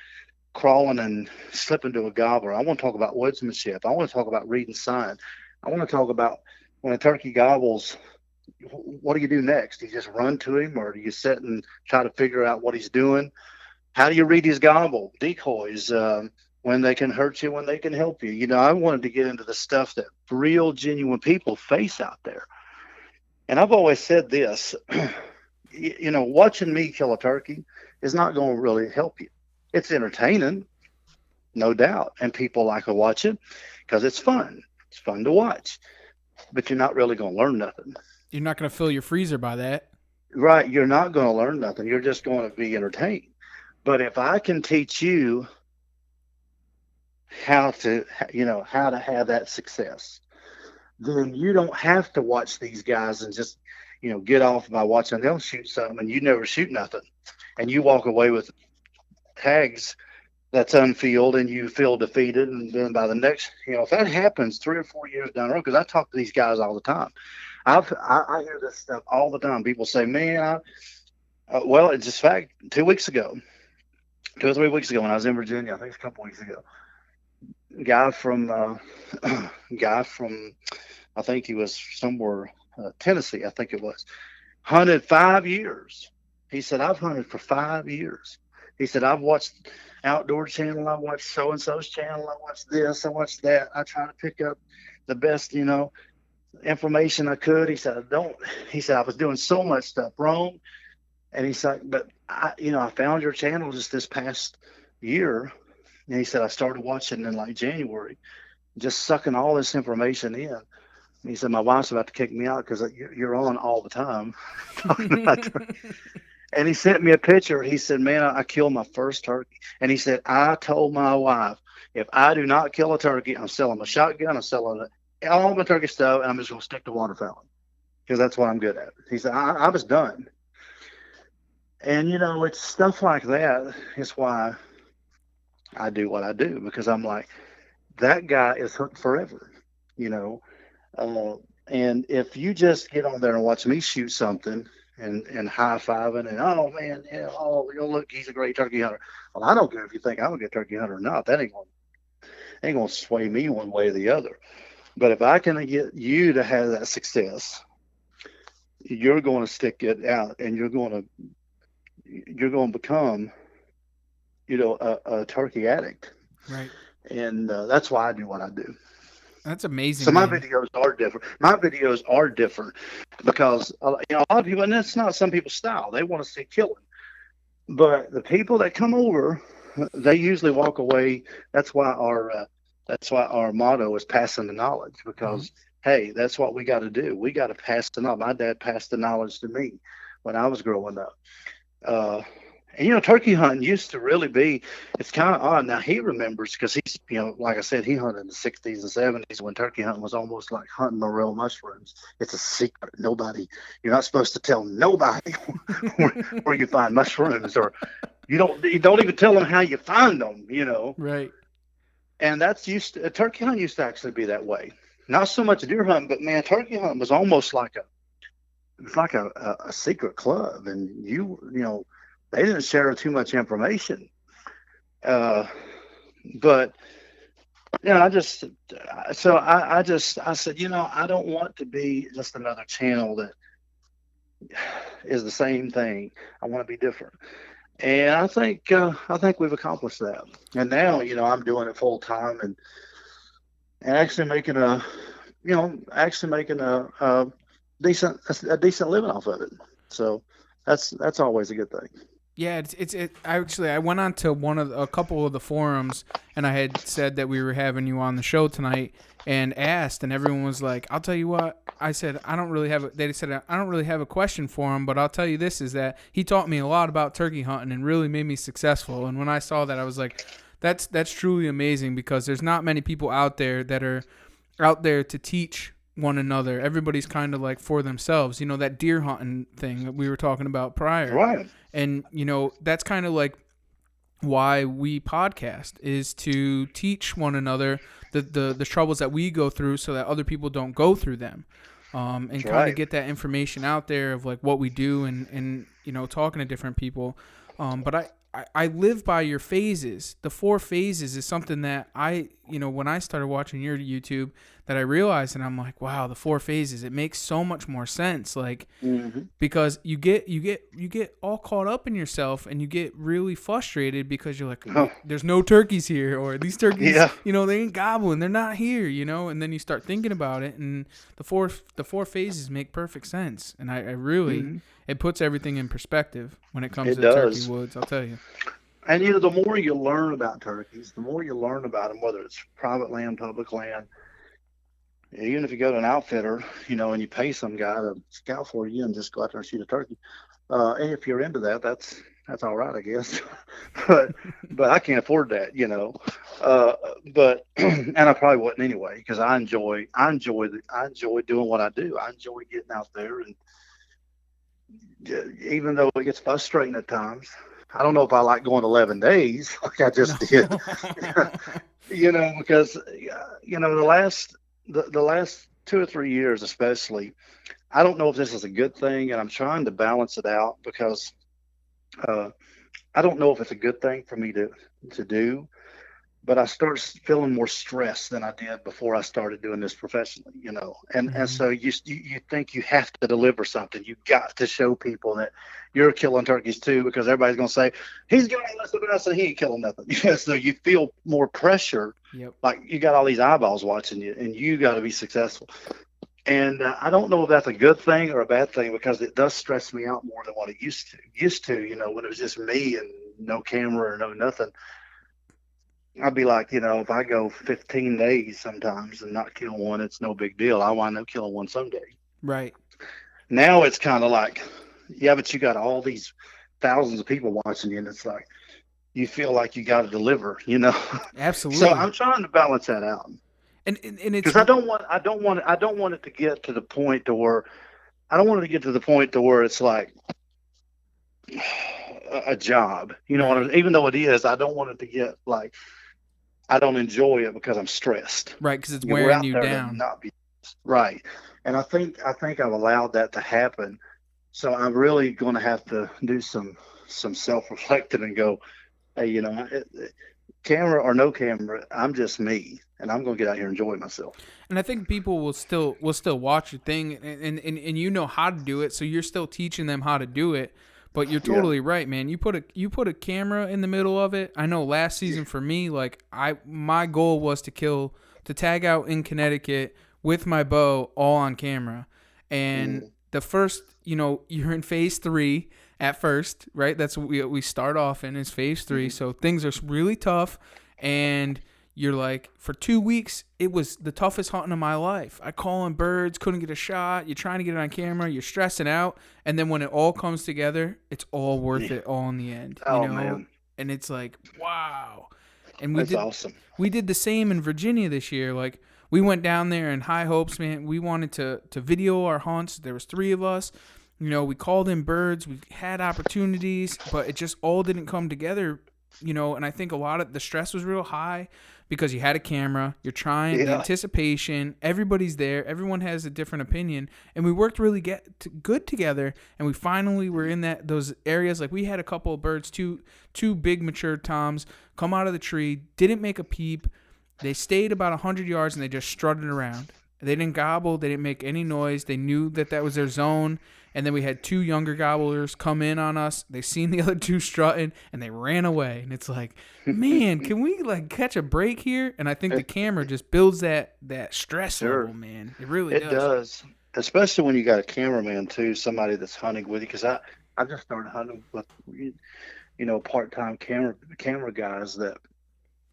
crawling and slipping to a gobbler. I want to talk about woodsmanship. I want to talk about reading sign. I want to talk about when a turkey gobbles, what do you do next? Do you just run to him, or do you sit and try to figure out what he's doing? How do you read his gobble? Decoys, when they can hurt you, when they can help you. I wanted to get into the stuff that real, genuine people face out there. And I've always said this, watching me kill a turkey is not going to really help you. It's entertaining, no doubt. And people like to watch it because it's fun. It's fun to watch. But you're not really going to learn nothing. You're not going to fill your freezer by that. Right. You're not going to learn nothing. You're just going to be entertained. But if I can teach you how to have that success, then you don't have to watch these guys and just, get off by watching them shoot something and you never shoot nothing. And you walk away with tags that's unfilled and you feel defeated. And then by the next, if that happens 3 or 4 years down the road, because I talk to these guys all the time. I hear this stuff all the time. People say, "Man, well, it's just fact. 2 or 3 weeks ago, when I was in Virginia, I think it's a couple weeks ago, guy from I think he was somewhere Tennessee, I think it was, hunted 5 years. He said, "I've hunted for 5 years." He said, "I've watched Outdoor Channel, I watched so and so's channel, I watched this, I watched that. I try to pick up the best information I could." He said, I was doing so much stuff wrong. And he's like, "But I found your channel just this past year, And he said, I started watching in like January, just sucking all this information in. And he said, my wife's about to kick me out because you're on all the time talking about turkey. And he sent me a picture. He said, man, I killed my first turkey. And he said, I told my wife, if I do not kill a turkey, I'm selling my shotgun, I'm selling all my turkey stuff, and I'm just going to stick to waterfowling because that's what I'm good at. He said, I was done. And, it's stuff like that is why I do what I do, because I'm like, that guy is hooked forever, and if you just get on there and watch me shoot something and high-fiving and, oh, man, look, he's a great turkey hunter. Well, I don't care if you think I'm a good turkey hunter or not. That ain't going to sway me one way or the other. But if I can get you to have that success, you're going to stick it out, and you're going to become, a turkey addict. Right. And that's why I do what I do. That's amazing. So my videos are different. My videos are different because, a lot of people, and that's not some people's style. They want to see killing. But the people that come over, they usually walk away. That's why our motto is passing the knowledge, because, hey, that's what we got to do. We got to pass the knowledge. My dad passed the knowledge to me when I was growing up. And, turkey hunting used to really be, it's kind of odd. Now, he remembers because he's, like I said, he hunted in the 60s and 70s when turkey hunting was almost like hunting morel mushrooms. It's a secret. You're not supposed to tell nobody where you find mushrooms, or you don't even tell them how you find them, Right. And turkey hunting used to actually be that way. Not so much deer hunting, but man, turkey hunting was almost like a secret club, and they didn't share too much information. But I said, I don't want to be just another channel that is the same thing. I want to be different. And I think we've accomplished that. And now, I'm doing it full time and actually making a decent living off of it. So that's always a good thing. Yeah, I went on to a couple of the forums, and I had said that we were having you on the show tonight, and asked, and everyone was like, "I'll tell you what." I said, "I don't really have." They said, "I don't really have a question for him, but I'll tell you this: is that he taught me a lot about turkey hunting and really made me successful." And when I saw that, I was like, "That's truly amazing," because there's not many people out there that are out there to teach one another. Everybody's kind of like for themselves. That deer hunting thing that we were talking about prior. Right. And, that's kind of like why we podcast, is to teach one another the troubles that we go through so that other people don't go through them. And kind of get that information out there of like what we do and talking to different people. But I live by your phases. The 4 phases is something that when I started watching your YouTube, that I realized, and I'm like, wow, the 4 phases, it makes so much more sense. Like, because you get all caught up in yourself, and you get really frustrated because you're like, there's no turkeys here, or these turkeys, they ain't gobbling, they're not here, and then you start thinking about it, and the four phases make perfect sense. And I really, it puts everything in perspective when it comes to turkey woods, I'll tell you. And the more you learn about turkeys, the more you learn about them, whether it's private land, public land. Even if you go to an outfitter, and you pay some guy to scout for you and just go out there and shoot a turkey. And if you're into that, that's all right, I guess. but I can't afford that, But and I probably wouldn't anyway, because I enjoy doing what I do. I enjoy getting out there, and even though it gets frustrating at times, I don't know if I like going 11 days like I just did. Because the last 2 or 3 years, especially, I don't know if this is a good thing, and I'm trying to balance it out, because I don't know if it's a good thing for me to do, but I start feeling more stressed than I did before I started doing this professionally, and so you think you have to deliver something. You got to show people that you're killing turkeys too, because everybody's going to say, he's killing less than us, and he ain't killing nothing. So you feel more pressure. Yep. Like you got all these eyeballs watching you, and you got to be successful. And I don't know if that's a good thing or a bad thing, because it does stress me out more than what it used to. When it was just me and no camera or no nothing. I'd be like, if I go 15 days sometimes and not kill one, it's no big deal. I wind up killing one someday. Right. Now it's kind of like, yeah, but you got all these thousands of people watching you, and it's like you feel like you got to deliver, Absolutely. So I'm trying to balance that out, and it's because I don't want it to get to the point to where it's like a job, Right. even though it is. I don't want it to get like I don't enjoy it because I'm stressed. Right, because it's We're wearing out you there to down. not be right, and I think I've allowed that to happen. So I'm really going to have to do some self-reflecting and go, hey, camera or no camera, I'm just me, and I'm going to get out here and enjoy myself. And I think people will still watch your thing, and you know how to do it, so you're still teaching them how to do it. But you're Yeah. totally right, man. You put a camera in the middle of it. I know last season for me, like my goal was to tag out in Connecticut with my bow all on camera. And the first, you're in phase 3 at first, right? That's what we start off in is phase 3. So things are really tough, and you're like, for 2 weeks, it was the toughest hunting of my life. I calling birds, couldn't get a shot. You're trying to get it on camera. You're stressing out. And then when it all comes together, it's all worth it all in the end. Oh, man. And it's like, wow. And That's awesome. we did the same in Virginia this year. Like, we went down there in high hopes, man. We wanted to video our hunts. There was 3 of us. We called in birds. We had opportunities, but it just all didn't come together. And I think a lot of the stress was real high because you had a camera, you're trying, the anticipation, everybody's there, everyone has a different opinion, and we worked really good together, and we finally were in those areas. Like, we had a couple of birds, two big mature toms, come out of the tree, didn't make a peep, they stayed about 100 yards, and they just strutted around. They didn't gobble, they didn't make any noise, they knew that was their zone. And then we had 2 younger gobblers come in on us. They seen the other 2 strutting, and they ran away. And it's like, man, can we catch a break here? And I think the camera just builds that stress level, man. It really does. It does, especially when you got a cameraman too, somebody that's hunting with you. Because I just started hunting with part-time camera guys that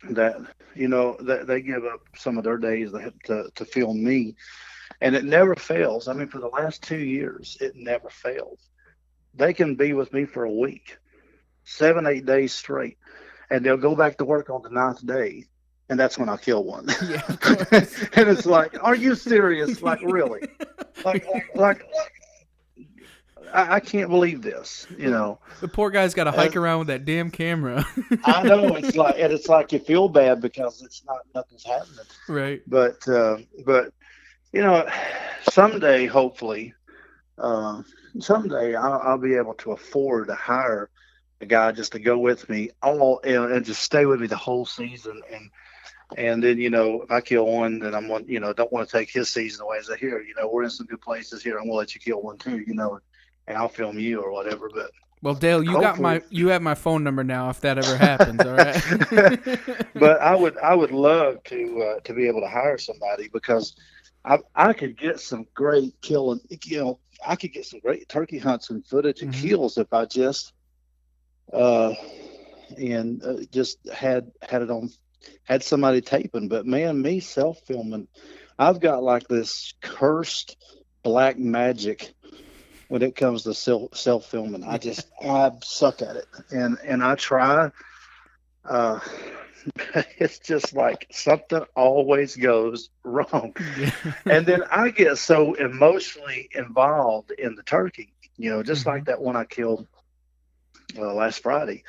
they give up some of their days to film me. And it never fails. I mean, for the last 2 years, it never fails. They can be with me for a week, 7, 8 days straight, and they'll go back to work on the 9th day, and that's when I kill one. Yeah, and it's like, are you serious? Like, really? like I can't believe this. The poor guy's got to hike around with that damn camera. I know, it's like you feel bad because nothing's happening. Right. But someday, hopefully, someday I'll be able to afford to hire a guy just to go with me and just stay with me the whole season. And then, if I kill one, then don't want to take his season away. I say, here, we're in some good places here. I'm going to let you kill one too, and I'll film you or whatever. But well, Dale, you have my phone number now if that ever happens, all right? But I would love to be able to hire somebody, because I could get some great killing, I could get some great turkey hunts and footage and kills if I just just had it on, had somebody taping. But man, me self-filming, I've got like this cursed black magic when it comes to self-filming. I suck at it, and I try. It's just like something always goes wrong. And then I get so emotionally involved in the turkey, just like that one I killed last Friday.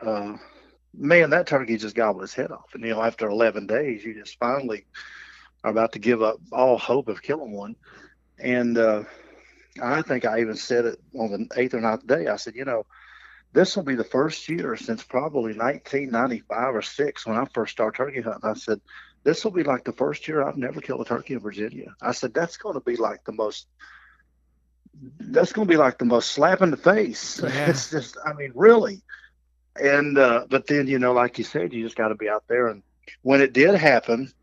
Man, that turkey just gobbled his head off. And after 11 days, you just finally are about to give up all hope of killing one. And I think I even said it on the 8th or 9th day. I said, this will be the first year since probably 1995 or 6 when I first started turkey hunting. I said, this will be like the first year I've never killed a turkey in Virginia. I said, that's going to be like the most slap in the face. Yeah. It's just, I mean, really. And, but then, like you said, you just got to be out there. And when it did happen,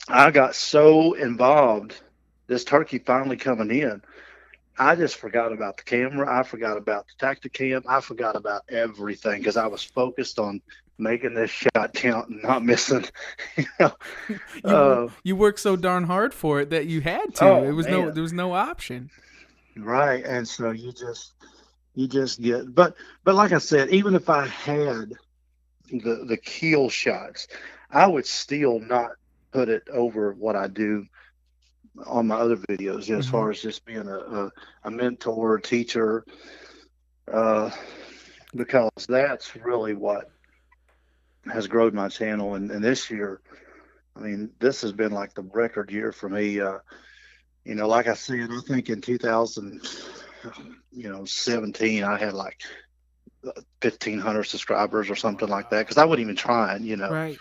I got so involved, this turkey finally coming in, I just forgot about the camera. I forgot about the Tacticam. I forgot about everything because I was focused on making this shot count and not missing. You know, You worked so darn hard for it that you had to. oh There man, was no option. right. And so you just get, but like I said, even if I had the kill shots, I would still not put it over what I do on my other videos as Mhm. far as just being a mentor, teacher, uh, because that's really what has grown my channel. And this year, I mean, this has been like the record year for me. You know, like I said, I think in 2017, I had like 1,500 subscribers or something like that because I wasn't even trying, you know. Right.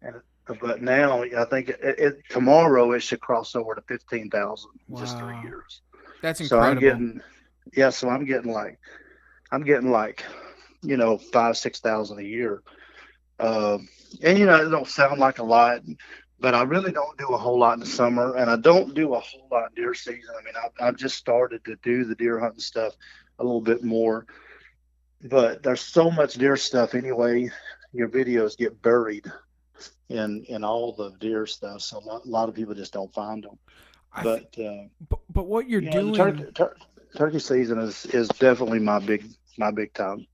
And, but now I think tomorrow it should cross over to 15,000 in just 3 Wow. years. That's So I'm incredible. getting, yeah, so I'm getting like, 5,000-6,000 a year. And it don't sound like a lot, but I really don't do a whole lot in the summer, and I don't do a whole lot in deer season. I mean, I've just started to do the deer hunting stuff a little bit more, but there's so much deer stuff anyway. Your videos get buried in all the deer stuff, so a lot of people just don't find them. I think, But but what you're the doing, turkey season is definitely my big time.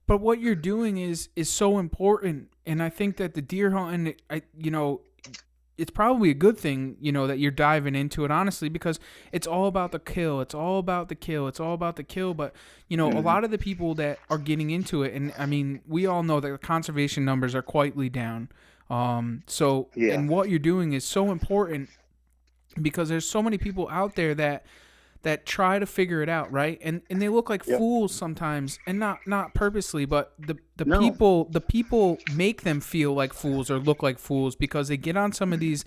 but what you're doing is so important, and I think that the deer hunting, it's probably a good thing, that you're diving into it honestly because it's all about the kill. It's all about the kill. It's all about the kill. But a Hmm. lot of the people that are getting into it, and I mean, we all know that the conservation numbers are quietly down. So Yeah, and what you're doing is so important because there's so many people out there that try to figure it out, right? And they look like yep. fools sometimes, and not purposely, but No, the people make them feel like fools or look like fools because they get on some of these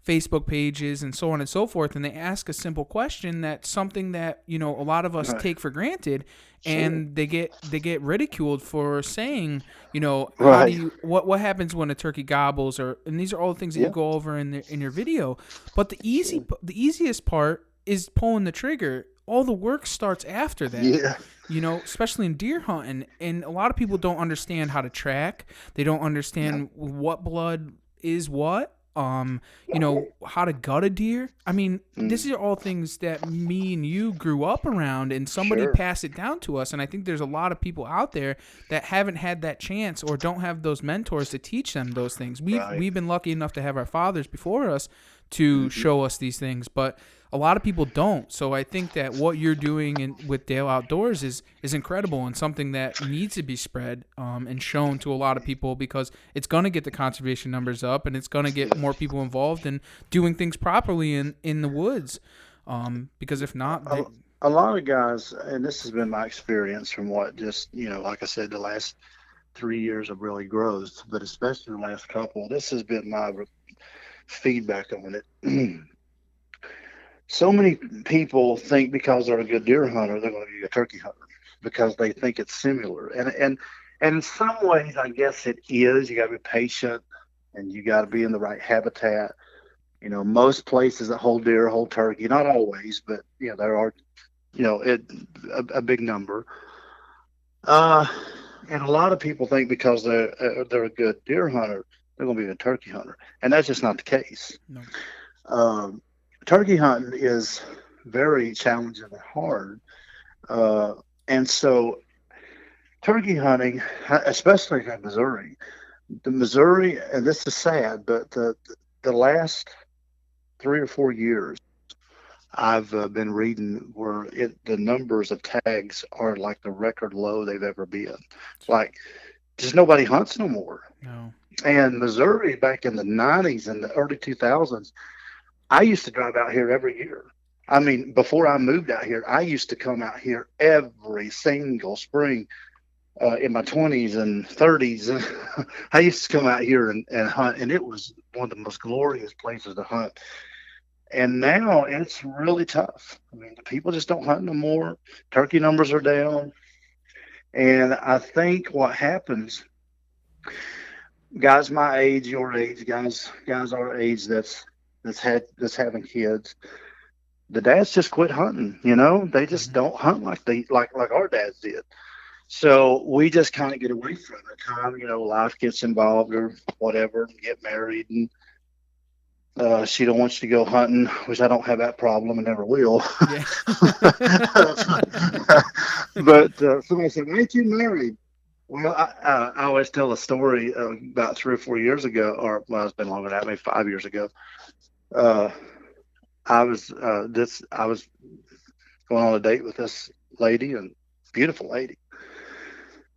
Facebook pages and so on and so forth, and they ask a simple question that's something that a lot of us right, take for granted, sure, and they get ridiculed for saying, how do right, you what happens when a turkey gobbles, or and these are all the things that you yeah, go over in your video, but sure, the easiest part is pulling the trigger. All the work starts after that. yeah, Especially in deer hunting. And a lot of people don't understand how to track. They don't yeah, understand what blood is what. How to gut a deer. I mean, this mm, are all things that me and you grew up around, and somebody sure, passed it down to us. And I think there's a lot of people out there that haven't had that chance or don't have those mentors to teach them those things. right, We've been lucky enough to have our fathers before us to hmm, show us these things, but a lot of people don't. So I think that what you're doing with Dale Outdoors is incredible and something that needs to be spread and shown to a lot of people because it's going to get the conservation numbers up and it's going to get yeah. more people involved in doing things properly in the woods. Because if not, A, a lot of guys, and this has been my experience from what just like I said, the last 3 years of really growth, but especially the last couple. This has been my feedback on it. So many people think because they're a good deer hunter, they're going to be a turkey hunter because they think it's similar. And in some ways, I guess it is. You got to be patient and you got to be in the right habitat. Most places that hold deer hold turkey. Not always, but there are a big number. Uh, and a lot of people think because they're a good deer hunter, they're going to be a turkey hunter, and that's just not the case. no. Um, Turkey hunting is very challenging and hard. Uh, and so turkey hunting, especially in Missouri, and this is sad, but the last 3 or 4 years, I've been reading where the numbers of tags are like the record low they've ever been. Like, just nobody hunts no more. No. And Missouri, back in the 90s and the early 2000s, I used to drive out here every year. I mean, before I moved out here, I used to come out here every single spring in my 20s and 30s. I used to come out here and hunt, and it was one of the most glorious places to hunt. And now it's really tough. I mean, the people just don't hunt no more. Turkey numbers are down. And I think what happens, guys my age, your age, guys our age that's having kids, the dads just quit hunting. They just don't hunt like our dads did. So we just kind of get away from it. Time, life gets involved or whatever, and get married, and she don't want you to go hunting, which I don't have that problem and never will. Yeah. But somebody said, "Why ain't you married?" Well, I always tell a story about 3 or 4 years ago, or well, it's been longer than that, maybe 5 years ago. Uh, I was going on a date with this lady, and beautiful lady,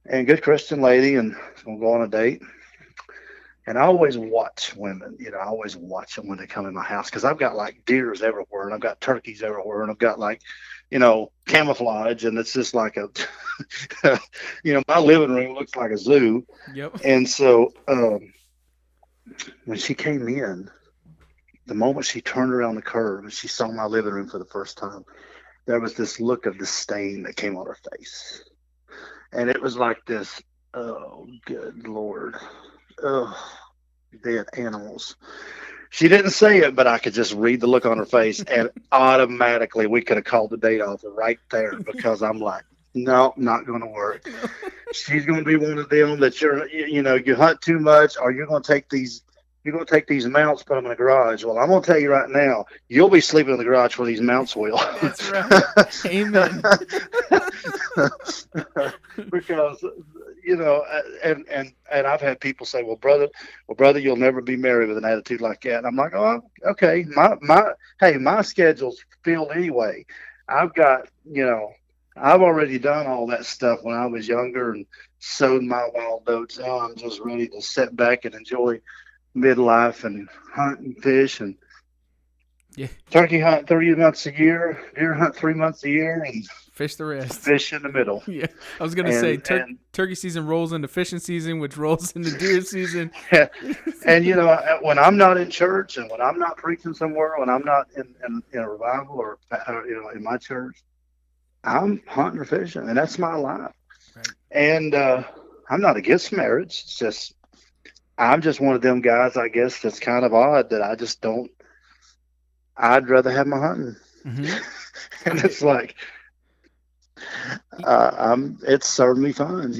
and good Christian lady, and gonna go on a date. And I always watch women, I always watch them when they come in my house because I've got like deers everywhere, and I've got turkeys everywhere, and I've got like, camouflage, and it's just like a, my living room looks like a zoo. Yep. And so when she came in, the moment she turned around the curve and she saw my living room for the first time, there was this look of disdain that came on her face. And it was like this, oh, good Lord. Oh, dead animals. She didn't say it, but I could just read the look on her face, and automatically we could have called the date off right there because I'm like, no, not going to work. She's going to be one of them that you hunt too much, or you're going to take these mounts, put them in the garage. Well, I'm going to tell you right now, you'll be sleeping in the garage where these mounts will. That's right. Amen. Because and I've had people say, well, brother, you'll never be married with an attitude like that. And I'm like, oh, okay. My schedule's filled anyway. I've got, I've already done all that stuff when I was younger and sowed my wild oats. Now I'm just ready to sit back and enjoy midlife and hunt and fish and turkey hunt 30 months a year, deer hunt 3 months a year, and fish the rest. Fish in the middle. Yeah, I was gonna say turkey season rolls into fishing season, which rolls into deer season. And when I'm not in church and when I'm not preaching somewhere, when I'm not in a revival or in my church, I'm hunting or fishing, and that's my life. Right. And I'm not against marriage. It's just I'm just one of them guys, I guess, that's kind of odd that I just don't. I'd rather have my hunting, and it's like. It's served me fun,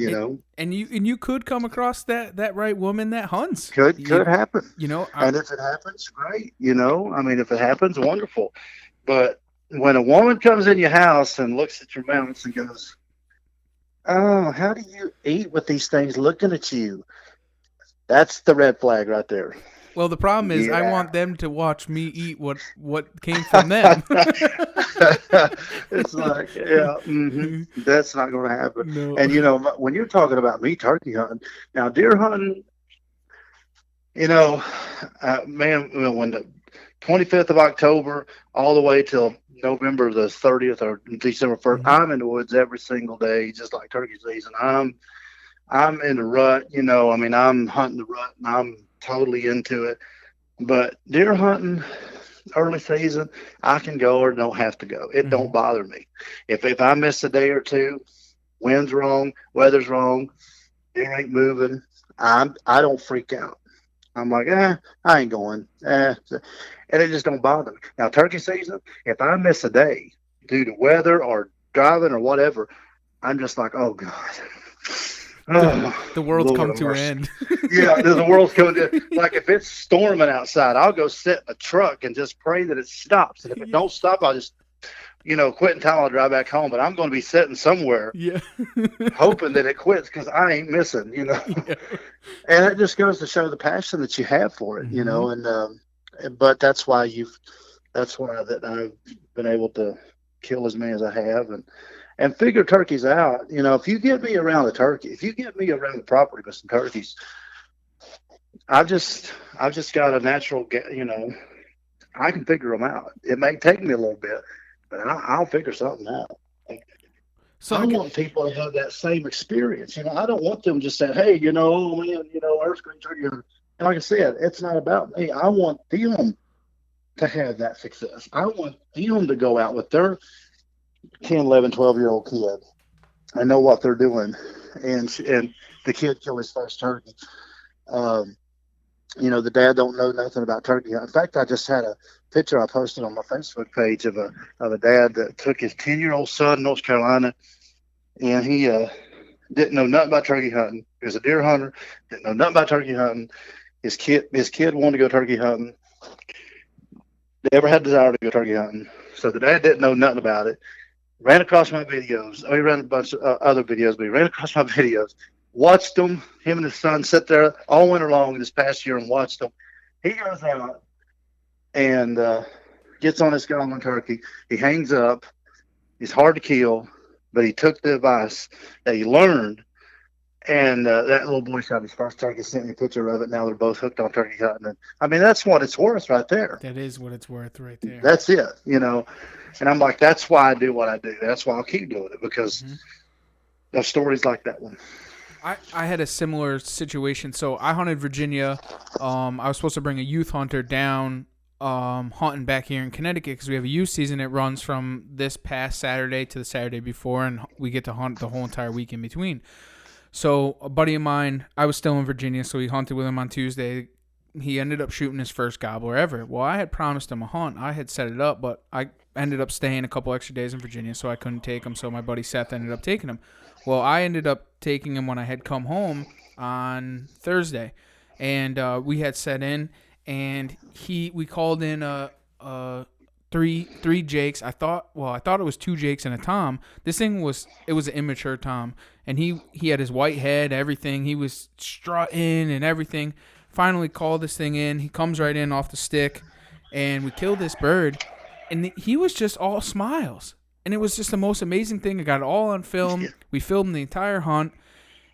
and you could come across that right woman that hunts. Could happen, and if it happens, great. If it happens, wonderful. But when a woman comes in your house and looks at your mounts and goes, "Oh, how do you eat with these things looking at you?" That's the red flag right there. Well, the problem is I want them to watch me eat what came from them. It's like, that's not going to happen. No. And, when you're talking about me turkey hunting, now deer hunting, when the 25th of October all the way till November the 30th or December 1st, I'm in the woods every single day, just like turkey season. I'm in the rut, I'm hunting the rut, and I'm totally into it. But deer hunting early season, I can go or don't have to go. It don't bother me. If I miss a day or two, wind's wrong, weather's wrong, deer ain't moving, I don't freak out. I'm like, I ain't going. And it just don't bother me. Now, turkey season, if I miss a day due to weather or driving or whatever, I'm just like, oh God. The world's Lord come to an end. Yeah, the world's coming to like if it's storming outside, I'll go sit in a truck and just pray that it stops. And if it don't stop, I'll just, quit in time. I'll drive back home. But I'm going to be sitting somewhere, hoping that it quits because I ain't missing, Yeah. And it just goes to show the passion that you have for it, And but that's why that I've been able to kill as many as I have and figure turkeys out. If you get me around a turkey, if you get me around the property with some turkeys, I've just got a natural, I can figure them out. It may take me a little bit, but I'll figure something out. So I want people to have that same experience. I don't want them just saying, hey, Earth's Green Turkey. And like I said, it's not about me. I want them to have that success. I want them to go out with their 10, 11, 12-year-old kid. I know what they're doing. And the kid killed his first turkey. the dad don't know nothing about turkey hunting. In fact, I just had a picture I posted on my Facebook page of a dad that took his 10-year-old son in North Carolina, and he didn't know nothing about turkey hunting. He was a deer hunter, didn't know nothing about turkey hunting. His kid wanted to go turkey hunting. Never had desire to go turkey hunting. So the dad didn't know nothing about it. Ran across my videos. He ran a bunch of other videos, but he ran across my videos. Watched them. Him and his son sit there all winter long this past year and watched them. He goes out and gets on his goblin turkey. He hangs up. He's hard to kill, but he took the advice that he learned. And that little boy shot his first turkey, sent me a picture of it. Now they're both hooked on turkey hunting. And, I mean, that's what it's worth right there. That is what it's worth right there. That's it, And I'm like, that's why I do what I do. That's why I'll keep doing it, because of stories like that one. I had a similar situation. So I hunted Virginia. I was supposed to bring a youth hunter down hunting back here in Connecticut because we have a youth season. It runs from this past Saturday to the Saturday before, and we get to hunt the whole entire week in between. So a buddy of mine, I was still in Virginia, so he hunted with him on Tuesday. He ended up shooting his first gobbler ever. Well, I had promised him a hunt. I had set it up, but I ended up staying a couple extra days in Virginia, so I couldn't take him. So my buddy Seth ended up taking him. Well, I ended up taking him when I had come home on Thursday, and we had set in, and we called in three Jakes. I thought it was 2 Jakes and a Tom. This thing was an immature Tom, and he had his white head, everything. He was strutting and everything. Finally called this thing in. He comes right in off the stick, and we killed this bird, and he was just all smiles. And it was just the most amazing thing. I got it all on film. We filmed the entire hunt.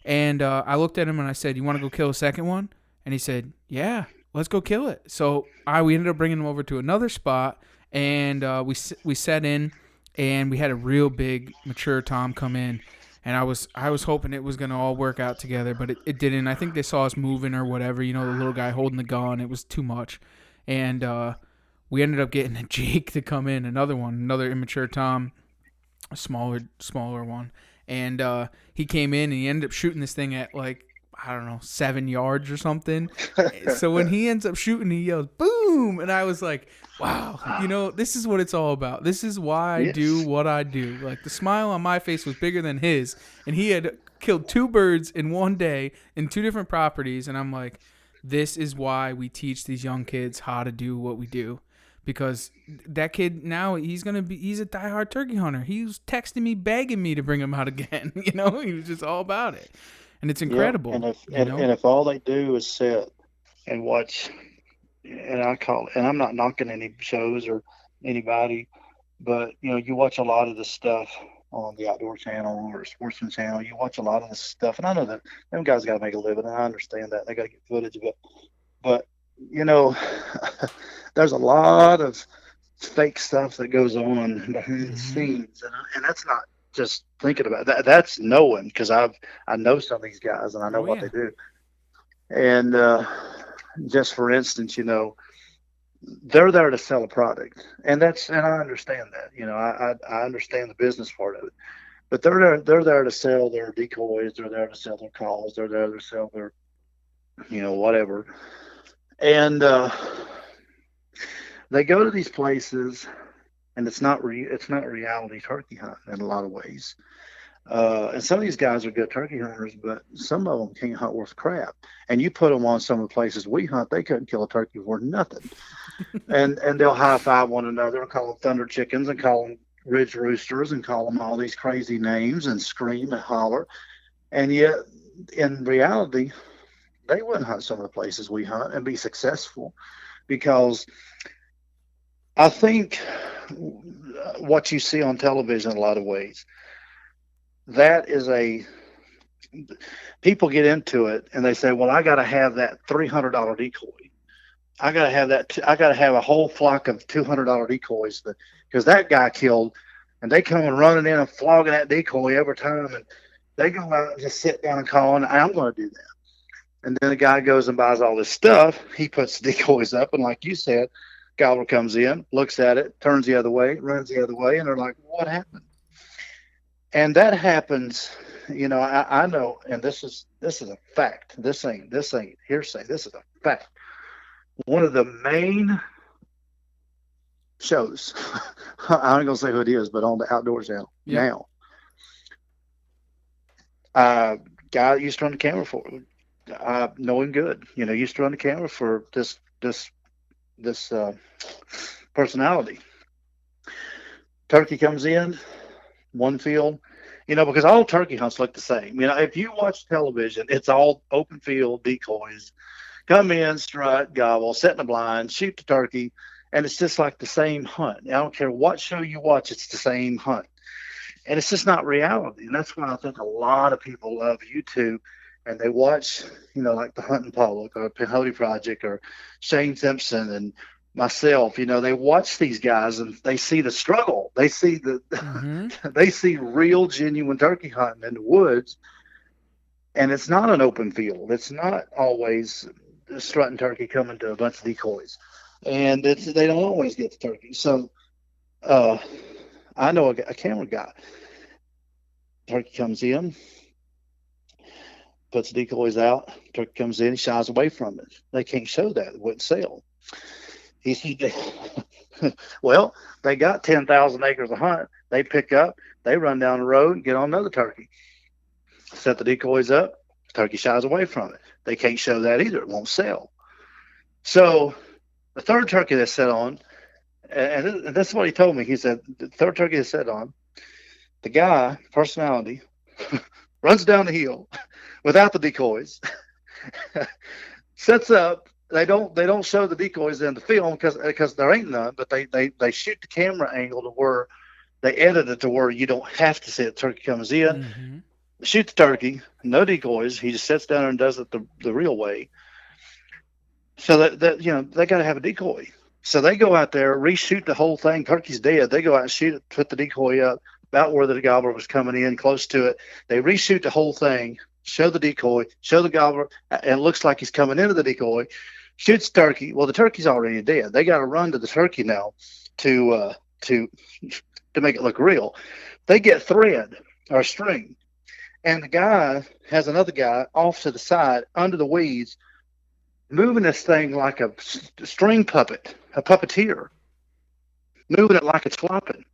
And I looked at him and I said, "You want to go kill a second one?" And he said, "Yeah, let's go kill it." So we ended up bringing him over to another spot. And we set in, and we had a real big mature Tom come in. And I was hoping it was going to all work out together, but it didn't. I think they saw us moving or whatever. The little guy holding the gun. It was too much. And we ended up getting a Jake to come in, another immature Tom. A smaller one, and he came in and he ended up shooting this thing at 7 yards or something. So when he ends up shooting, he yells "boom," and I was like, wow, this is what it's all about. This is why I do what I do. Like, the smile on my face was bigger than his, and he had killed 2 birds in one day in 2 different properties, and I'm like, this is why we teach these young kids how to do what we do. Because that kid now, he's a diehard turkey hunter. He was texting me, begging me to bring him out again. He was just all about it, and it's incredible. And if all they do is sit and watch, and I'm not knocking any shows or anybody, but you watch a lot of this stuff on the Outdoor Channel or Sportsman Channel. You watch a lot of this stuff, and I know that them guys got to make a living, and I understand that they got to get footage of it, but there's a lot of fake stuff that goes on behind the scenes, and that's not just thinking about that. That's knowing, because I know some of these guys and I know what they do. And just for instance, they're there to sell a product, and I understand that. I understand the business part of it, but they're there to sell their decoys. They're there to sell their calls. They're there to sell their, whatever. And they go to these places, and it's not reality turkey hunting in a lot of ways. And some of these guys are good turkey hunters, but some of them can't hunt worth crap. And you put them on some of the places we hunt, they couldn't kill a turkey for nothing. and they'll high five one another and call them thunder chickens and call them ridge roosters and call them all these crazy names and scream and holler. And yet, in reality, they wouldn't hunt some of the places we hunt and be successful, because I think what you see on television in a lot of ways, that is people get into it and they say, well, I got to have that $300 decoy. I got to have that. I got to have a whole flock of $200 decoys because that guy killed, and they come and running in and flogging that decoy every time. And they go out and just sit down and call, and I'm going to do that. And then the guy goes and buys all this stuff. He puts the decoys up, and like you said, gobbler comes in, looks at it, turns the other way, runs the other way, and they're like, what happened? And that happens, I know, and this is a fact. This ain't hearsay. This is a fact. one of the main shows. I ain't gonna say who it is, but on the Outdoor Channel Yep. now. Guy that used to run the camera for. I know him good. Used to run the camera for this personality. Turkey comes in, one field, because all turkey hunts look the same. If you watch television, it's all open field decoys. Come in, strut, gobble, set in the blind, shoot the turkey, and it's just like the same hunt. I don't care what show you watch, it's the same hunt. And it's just not reality. And that's why I think a lot of people love YouTube and they watch, like the Hunting Public or Peyote Project or Shane Simpson and myself. They watch these guys and they see the struggle. They see they see real, genuine turkey hunting in the woods. And it's not an open field. It's not always strutting turkey coming to a bunch of decoys. And they don't always get the turkey. So I know a camera guy. Turkey comes in, puts the decoys out. Turkey comes in, he shies away from it. They can't show that. It wouldn't sell. Well, they got 10,000 acres of hunt. They pick up, they run down the road and get on another turkey. Set the decoys up. Turkey shies away from it. They can't show that either. It won't sell. So the third turkey that's set on, and this is what he told me. He said, the third turkey that's set on, the guy, personality, runs down the hill without the decoys, sets up. They don't show the decoys in the film because there ain't none, but they shoot the camera angle to where they edit it to where you don't have to see it. Turkey comes in, shoot the turkey, no decoys. He just sits down and does it the real way. So that they got to have a decoy. So they go out there, reshoot the whole thing. Turkey's dead. They go out and shoot it, put the decoy up about where the gobbler was coming in, close to it. They reshoot the whole thing, show the decoy, show the gobbler, and it looks like he's coming into the decoy. Shoots turkey. Well, the turkey's already dead. They got to run to the turkey now to make it look real. They get thread or string, and the guy has another guy off to the side under the weeds, moving this thing like a string puppet, a puppeteer, moving it like it's flopping.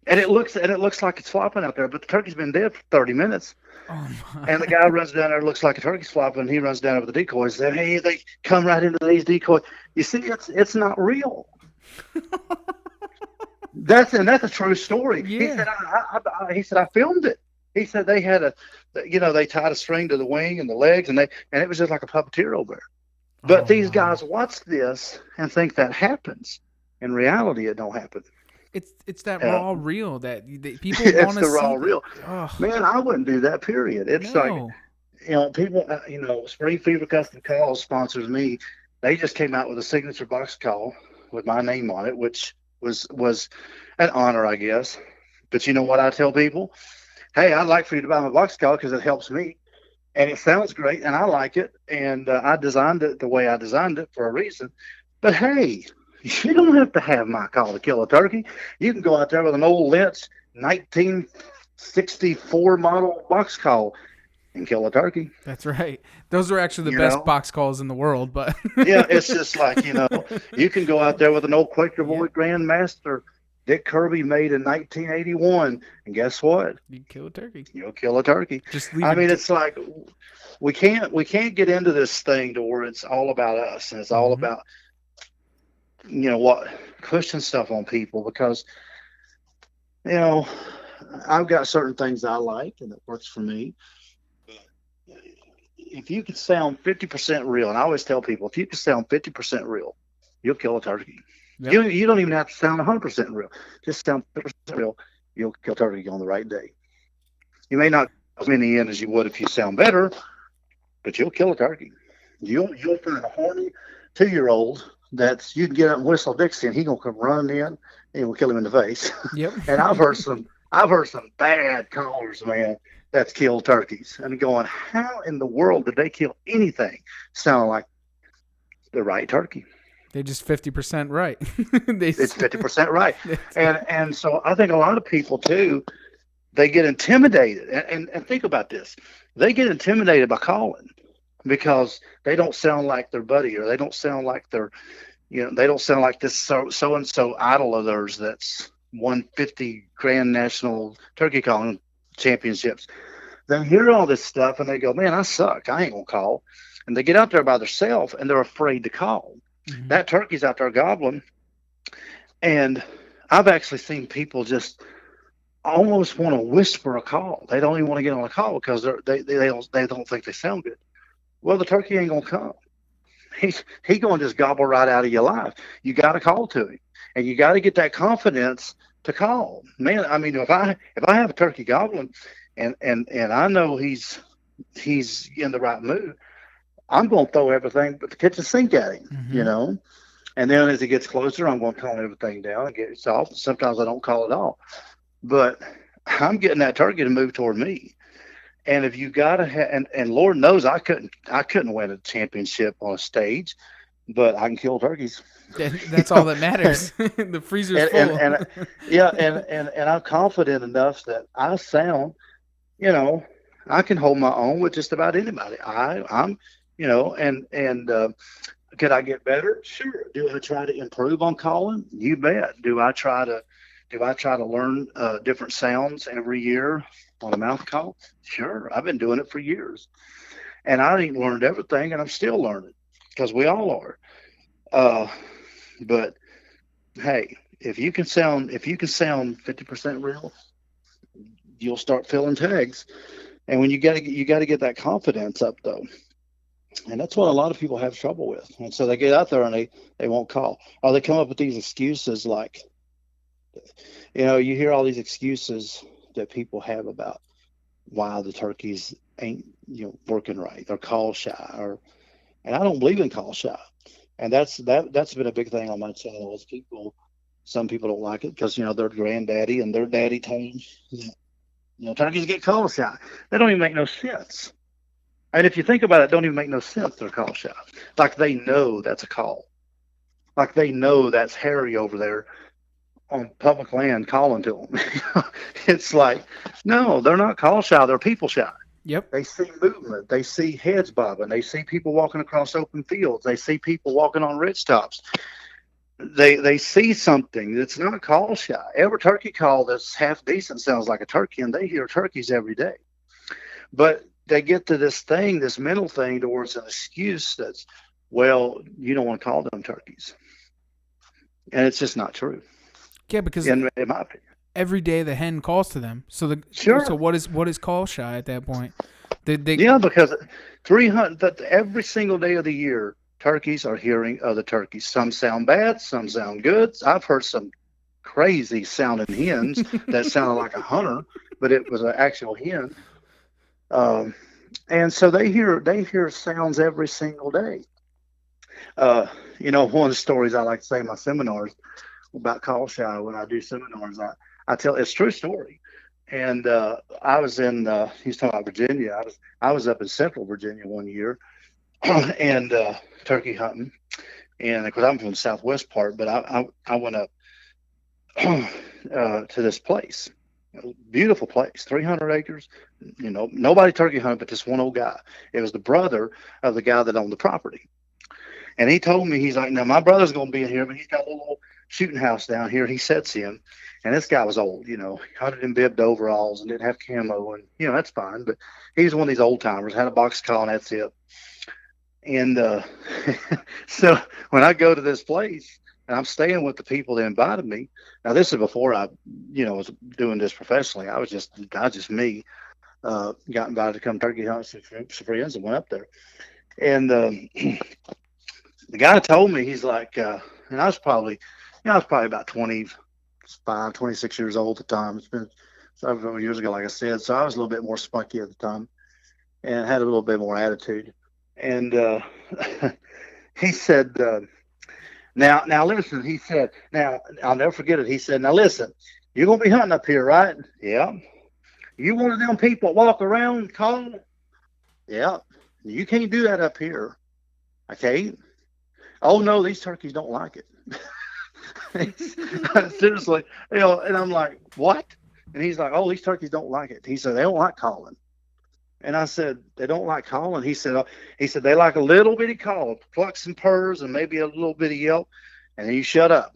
And it looks like it's flopping out there, but the turkey's been dead for 30 minutes. Oh and the guy runs down there, looks like a turkey's flopping, and he runs down over the decoys. And hey, they come right into these decoys. You see, it's not real. That's a true story. Yeah. He said I filmed it. He said they had they tied a string to the wing and the legs, and it was just like a puppeteer over there. But these guys watch this and think that happens. In reality, it don't happen. It's that raw real that people want to see. It's the raw real. Man, I wouldn't do that, period. It's like, people, Spring Fever Custom Calls sponsors me. They just came out with a signature box call with my name on it, which was an honor, I guess. But you know what I tell people? Hey, I'd like for you to buy my box call because it helps me. And it sounds great, and I like it. And I designed it the way I designed it for a reason. But hey, you don't have to have my call to kill a turkey. You can go out there with an old Lentz 1964 model box call and kill a turkey. That's right. Those are actually the best box calls in the world. But yeah, it's just like, you can go out there with an old Quaker Void Grandmaster Dick Kirby made in 1981, and guess what? You kill a turkey. You'll kill a turkey. Just it's like we can't get into this thing to where it's all about us and it's all about pushing stuff on people, because I've got certain things I like and it works for me. If you can sound 50% real, and I always tell people, if you can sound 50% real, you'll kill a turkey. Yep. You don't even have to sound 100% real. Just sound 50% real, you'll kill a turkey on the right day. You may not as many in as you would if you sound better, but you'll kill a turkey. You'll find a horny 2-year-old that's, you can get up and whistle Dixie and he gonna come running in and we'll kill him in the face. Yep. And I've heard some bad callers, man, that's killed turkeys. And going, how in the world did they kill anything sounding like the right turkey? They just 50% right. It's 50% right. And so I think a lot of people too, they get intimidated. And think about this. They get intimidated by calling. because they don't sound like their buddy, or they don't sound like their, they don't sound like this so and so idol of theirs that's won 50 grand national turkey calling championships. They hear all this stuff and they go, man, I suck. I ain't gonna call. And they get out there by themselves and they're afraid to call. Mhm. That turkey's out there gobbling. And I've actually seen people just almost want to whisper a call. They don't even want to get on a call because they don't think they sound good. Well, the turkey ain't gonna come. He gonna just gobble right out of your life. You got to call to him, and you got to get that confidence to call. Man, I mean, if I have a turkey gobbling, and I know he's in the right mood, I'm gonna throw everything but the kitchen sink at him. Mhm. And then as he gets closer, I'm gonna calm everything down and get it soft. Sometimes I don't call at all, but I'm getting that turkey to move toward me. And if you gotta and Lord knows I couldn't win a championship on a stage, but I can kill turkeys. That's all that matters. The freezer's and, full. and yeah, and I'm confident enough that I sound, I can hold my own with just about anybody. I'm, could I get better? Sure. Do I try to improve on calling? You bet. Do I try to learn different sounds every year on a mouth call? Sure. I've been doing it for years, and I ain't learned everything, and I'm still learning because we all are. But hey, if you can sound 50% real, you'll start filling tags. And when you got to get that confidence up though. And that's what a lot of people have trouble with. And so they get out there and they won't call. Or they come up with these excuses like, you hear all these excuses that people have about why the turkeys ain't, working right. They're call shy, and I don't believe in call shy. And that's been a big thing on my channel is some people don't like it because, their granddaddy and their daddy told them, turkeys get call shy. That don't even make no sense. And if you think about it, it don't even make no sense they're call shy. Like they know that's a call. Like they know that's Harry over there on public land calling to them. It's like, no, they're not call shy. They're people shy. Yep. They see movement. They see heads bobbing. They see people walking across open fields. They see people walking on ridge tops. They see something that's not call shy. Every turkey call that's half decent sounds like a turkey, and they hear turkeys every day. But they get to this mental thing towards an excuse that's, well, you don't want to call them turkeys. And it's just not true. Yeah, because in my opinion. Every day the hen calls to them. So Sure. So what is call shy at that point? Yeah, because 300 every single day of the year, turkeys are hearing other turkeys. Some sound bad, some sound good. I've heard some crazy sounding hens that sounded like a hunter, but it was an actual hen. And so they hear sounds every single day. One of the stories I like to say in my seminars about call shy when I do seminars, I tell it's a true story. And I was in he was talking about Virginia. I was up in Central Virginia one year and turkey hunting, and of course I'm from the southwest part, but I went up to this place. Beautiful place, 300 acres. Nobody turkey hunted but this one old guy. It was the brother of the guy that owned the property. And he told me, he's like, now my brother's going to be in here, but he's got a little shooting house down here. He sets in. And this guy was old, hunted in bibbed overalls and didn't have camo. And, that's fine. But he was one of these old timers, had a box call, and that's it. And so when I go to this place, and I'm staying with the people that invited me. Now, this is before I, was doing this professionally. I was just me. Got invited to come turkey hunt some friends and went up there. And the guy told me, he's like, and I was probably about 25, 26 years old at the time. It's been several years ago, like I said. So I was a little bit more spunky at the time and had a little bit more attitude. And he said, now listen, he said, now I'll never forget it. He said, now listen, you're going to be hunting up here, right? Yeah. You one of them people walk around calling? Yeah. You can't do that up here. Okay. Oh no, these turkeys don't like it. Seriously, and I'm like, what? And he's like, oh, these turkeys don't like it. He said, they don't like calling. And I said, they don't like calling. He said, they like a little bitty call, clucks and purrs, and maybe a little bitty yelp. And then you shut up.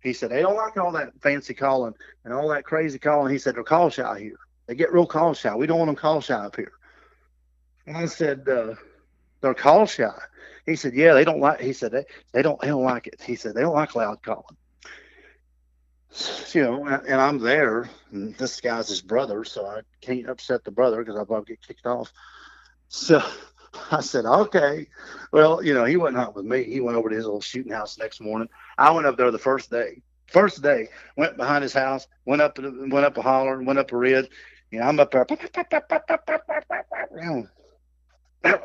He said, they don't like all that fancy calling and all that crazy calling. He said, they're call shy here. They get real call shy. We don't want them call shy up here. And I said, they're call shy. He said, yeah, they don't like, he said, they don't like it. He said, they don't like loud calling. You know, and I'm there, and this guy's his brother, so I can't upset the brother because I'll probably get kicked off. So I said, okay. Well, you know, he wasn't hunting with me. He went over to his little shooting house next morning. I went up there the first day. First day, went behind his house, went up a holler, went up a ridge. You know, I'm up there.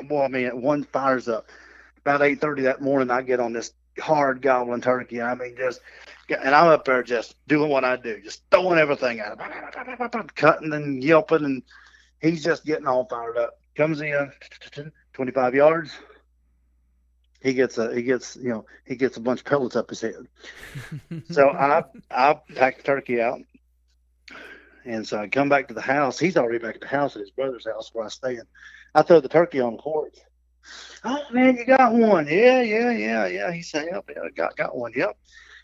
Boy, I mean, one fires up. About 8:30 that morning, I get on this hard gobbling turkey. I mean, and I'm up there just doing what I do, just throwing everything at him, cutting and yelping, and he's just getting all fired up. Comes in 25 yards. He gets a bunch of pellets up his head. So I pack the turkey out, and so I come back to the house. He's already back at the house at his brother's house where I stay in. I throw the turkey on the porch. Oh man, you got one? Yeah. He said, yep, yeah, got one. Yep.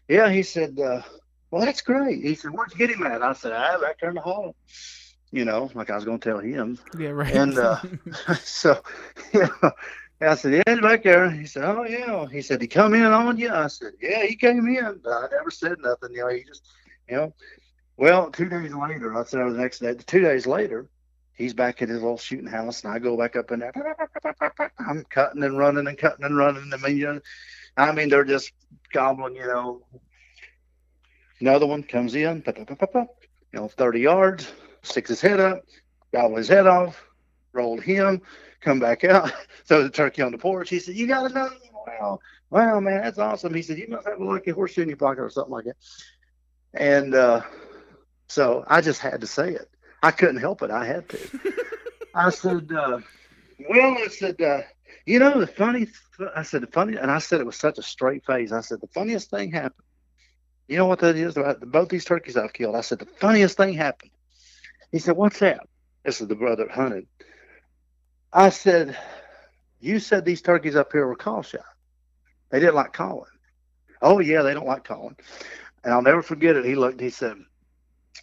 Yeah, he said, well, that's great. He said, where'd you get him at? I said, back there in the hall. You know, like I was going to tell him. Yeah, right. And so, yeah, I said, yeah, he's back there. He said, oh, yeah. He said, he come in on you? I said, yeah, he came in. But I never said nothing. You know, he just, you know. Well, 2 days later, I said, the next day, 2 days later, he's back at his little shooting house, and I go back up in there. I'm cutting and running and cutting and running. I mean, they're just gobbling, you know. Another one comes in, 30 yards, sticks his head up, gobble his head off, rolled him, come back out, throw the turkey on the porch. He said, you got another one? Wow, man, that's awesome. He said, you must have a lucky horseshoe in your pocket or something like that. And so I just had to say it. I couldn't help it. I had to. I said, you know, the funny, and I said it with such a straight face. I said, the funniest thing happened. You know what that is about both these turkeys I've killed? I said, the funniest thing happened. He said, what's that? This is the brother that hunted. I said, you said these turkeys up here were call shy. They didn't like calling. Oh, yeah, they don't like calling. And I'll never forget it. He looked, he said,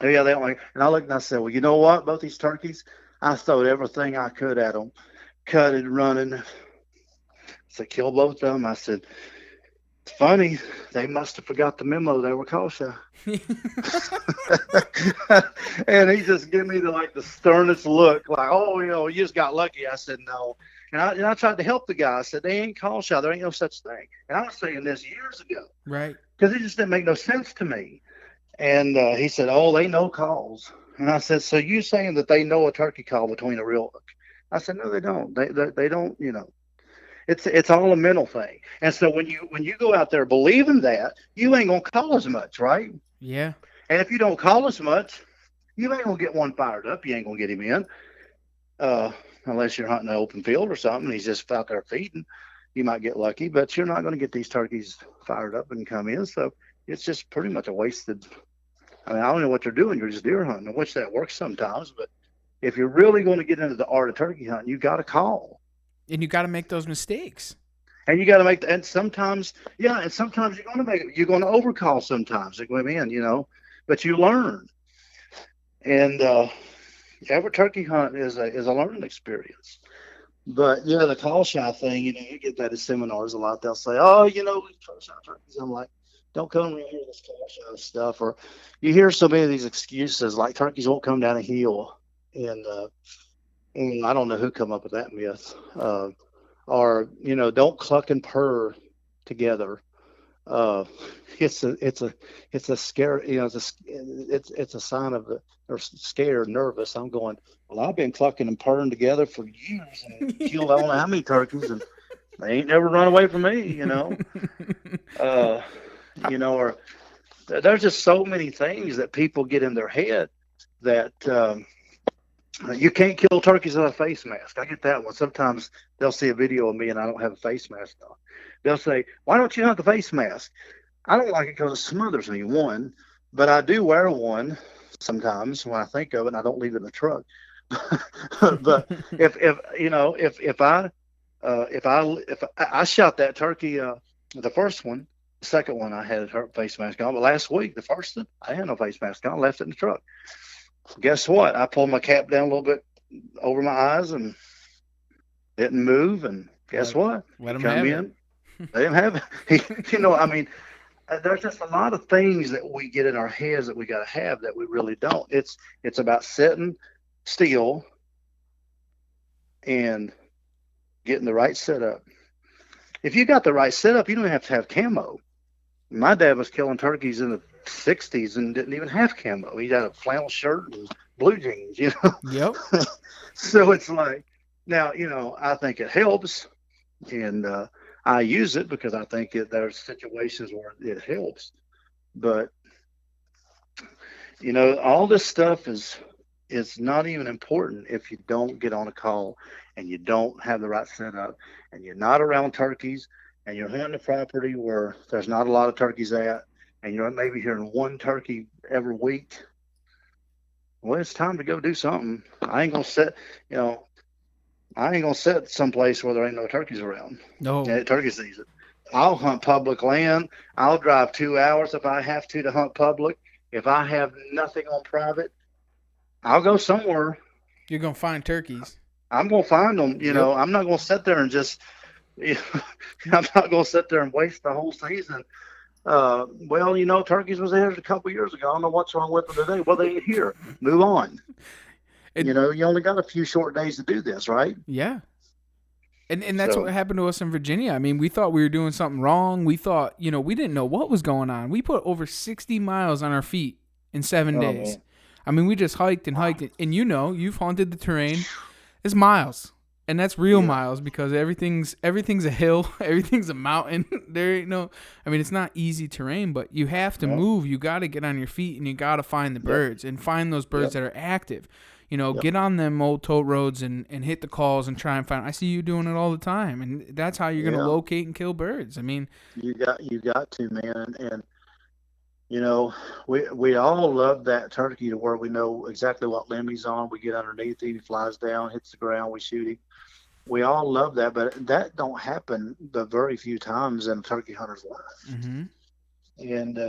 oh, yeah, they don't like. And I looked and I said, well, you know what? Both these turkeys, I throwed everything I could at them, cutted, running. So kill both of them. I said, it's funny. They must have forgot the memo. They were call shy. And he just gave me the sternest look, like, oh, you know, you just got lucky. I said, no. And I tried to help the guy. I said, they ain't call shy. There ain't no such thing. And I was saying this years ago. Right. Because it just didn't make no sense to me. And he said, oh, they know calls. And I said, so you saying that they know a turkey call between a real hook? I said, no, they don't. They don't, you know. It's all a mental thing. And so when you go out there believing that, you ain't going to call as much, right? Yeah. And if you don't call as much, you ain't going to get one fired up. You ain't going to get him in. Unless you're hunting an open field or something. He's just out there feeding. You might get lucky, but you're not going to get these turkeys fired up and come in. So it's just pretty much a wasted. I mean, I don't know what you're doing. You're just deer hunting. I wish that works sometimes, but if you're really going to get into the art of turkey hunting, you got to call. And you got to make those mistakes. And you got to make, and sometimes you're going to make it. You're going to overcall sometimes. I mean, you know, but you learn. And every turkey hunt is a learning experience. But yeah, the call shy thing, you know, you get that at seminars a lot. They'll say, oh, you know, we call shy turkeys. I'm like, don't come around here with this call shy stuff. Or you hear so many of these excuses, like turkeys won't come down a hill. And I don't know who come up with that myth. Or, you know, don't cluck and purr together. It's a scare, you know, it's a sign of or scared, nervous. I'm going, well, I've been clucking and purring together for years and killed I don't know how many turkeys, and they ain't never run away from me, you know. You know, or there's just so many things that people get in their head that you can't kill turkeys with a face mask. I get that one. Sometimes they'll see a video of me and I don't have a face mask on. They'll say, why don't you hunt the face mask? I don't like it because it smothers me, one, but I do wear one sometimes when I think of it, and I don't leave it in the truck. But if I shot that turkey, the first one, the second one I had a face mask on, but last week the first one I had no face mask on, left it in the truck. Guess what? I pulled my cap down a little bit over my eyes and didn't move, and guess what? Let him Come have in. it. They didn't have it. I mean, there's just a lot of things that we get in our heads that we got to have that we really don't. It's about sitting still and getting the right setup. If you got the right setup, you don't have to have camo. My dad was killing turkeys in the 60s and didn't even have camo. He had a flannel shirt and blue jeans, Yep. So it's like, now, I think it helps, and I use it because I think there's situations where it helps. But, all this stuff is not even important if you don't get on a call and you don't have the right setup and you're not around turkeys and you're hunting a property where there's not a lot of turkeys at, and you're maybe hearing one turkey every week. Well, it's time to go do something. I ain't gonna sit someplace where there ain't no turkeys around. No. Turkey season. I'll hunt public land. I'll drive 2 hours if I have to hunt public. If I have nothing on private, I'll go somewhere. You're gonna find turkeys. I'm gonna find them. Yep. I'm not gonna sit there and just. I'm not gonna sit there and waste the whole season. Turkeys was here a couple years ago. I don't know what's wrong with them today. Well, they ain't here. Move on. You only got a few short days to do this, right? Yeah. And that's what happened to us in Virginia. I mean, we thought we were doing something wrong. We thought, we didn't know what was going on. We put over 60 miles on our feet in 7 days. Man. I mean, we just hiked and hiked. And you've haunted the terrain. It's miles. And that's real miles because everything's a hill. Everything's a mountain. There ain't it's not easy terrain, but you have to move. You got to get on your feet and you got to find the birds and find those birds that are active. Get on them old tote roads and hit the calls and try and find. I see you doing it all the time, and that's how you're going to locate and kill birds. I mean, you got to, man, and we all love that turkey to where we know exactly what limb he's on. We get underneath him, he flies down, hits the ground, we shoot him. We all love that, but that don't happen the very few times in a turkey hunter's life. Mm-hmm. And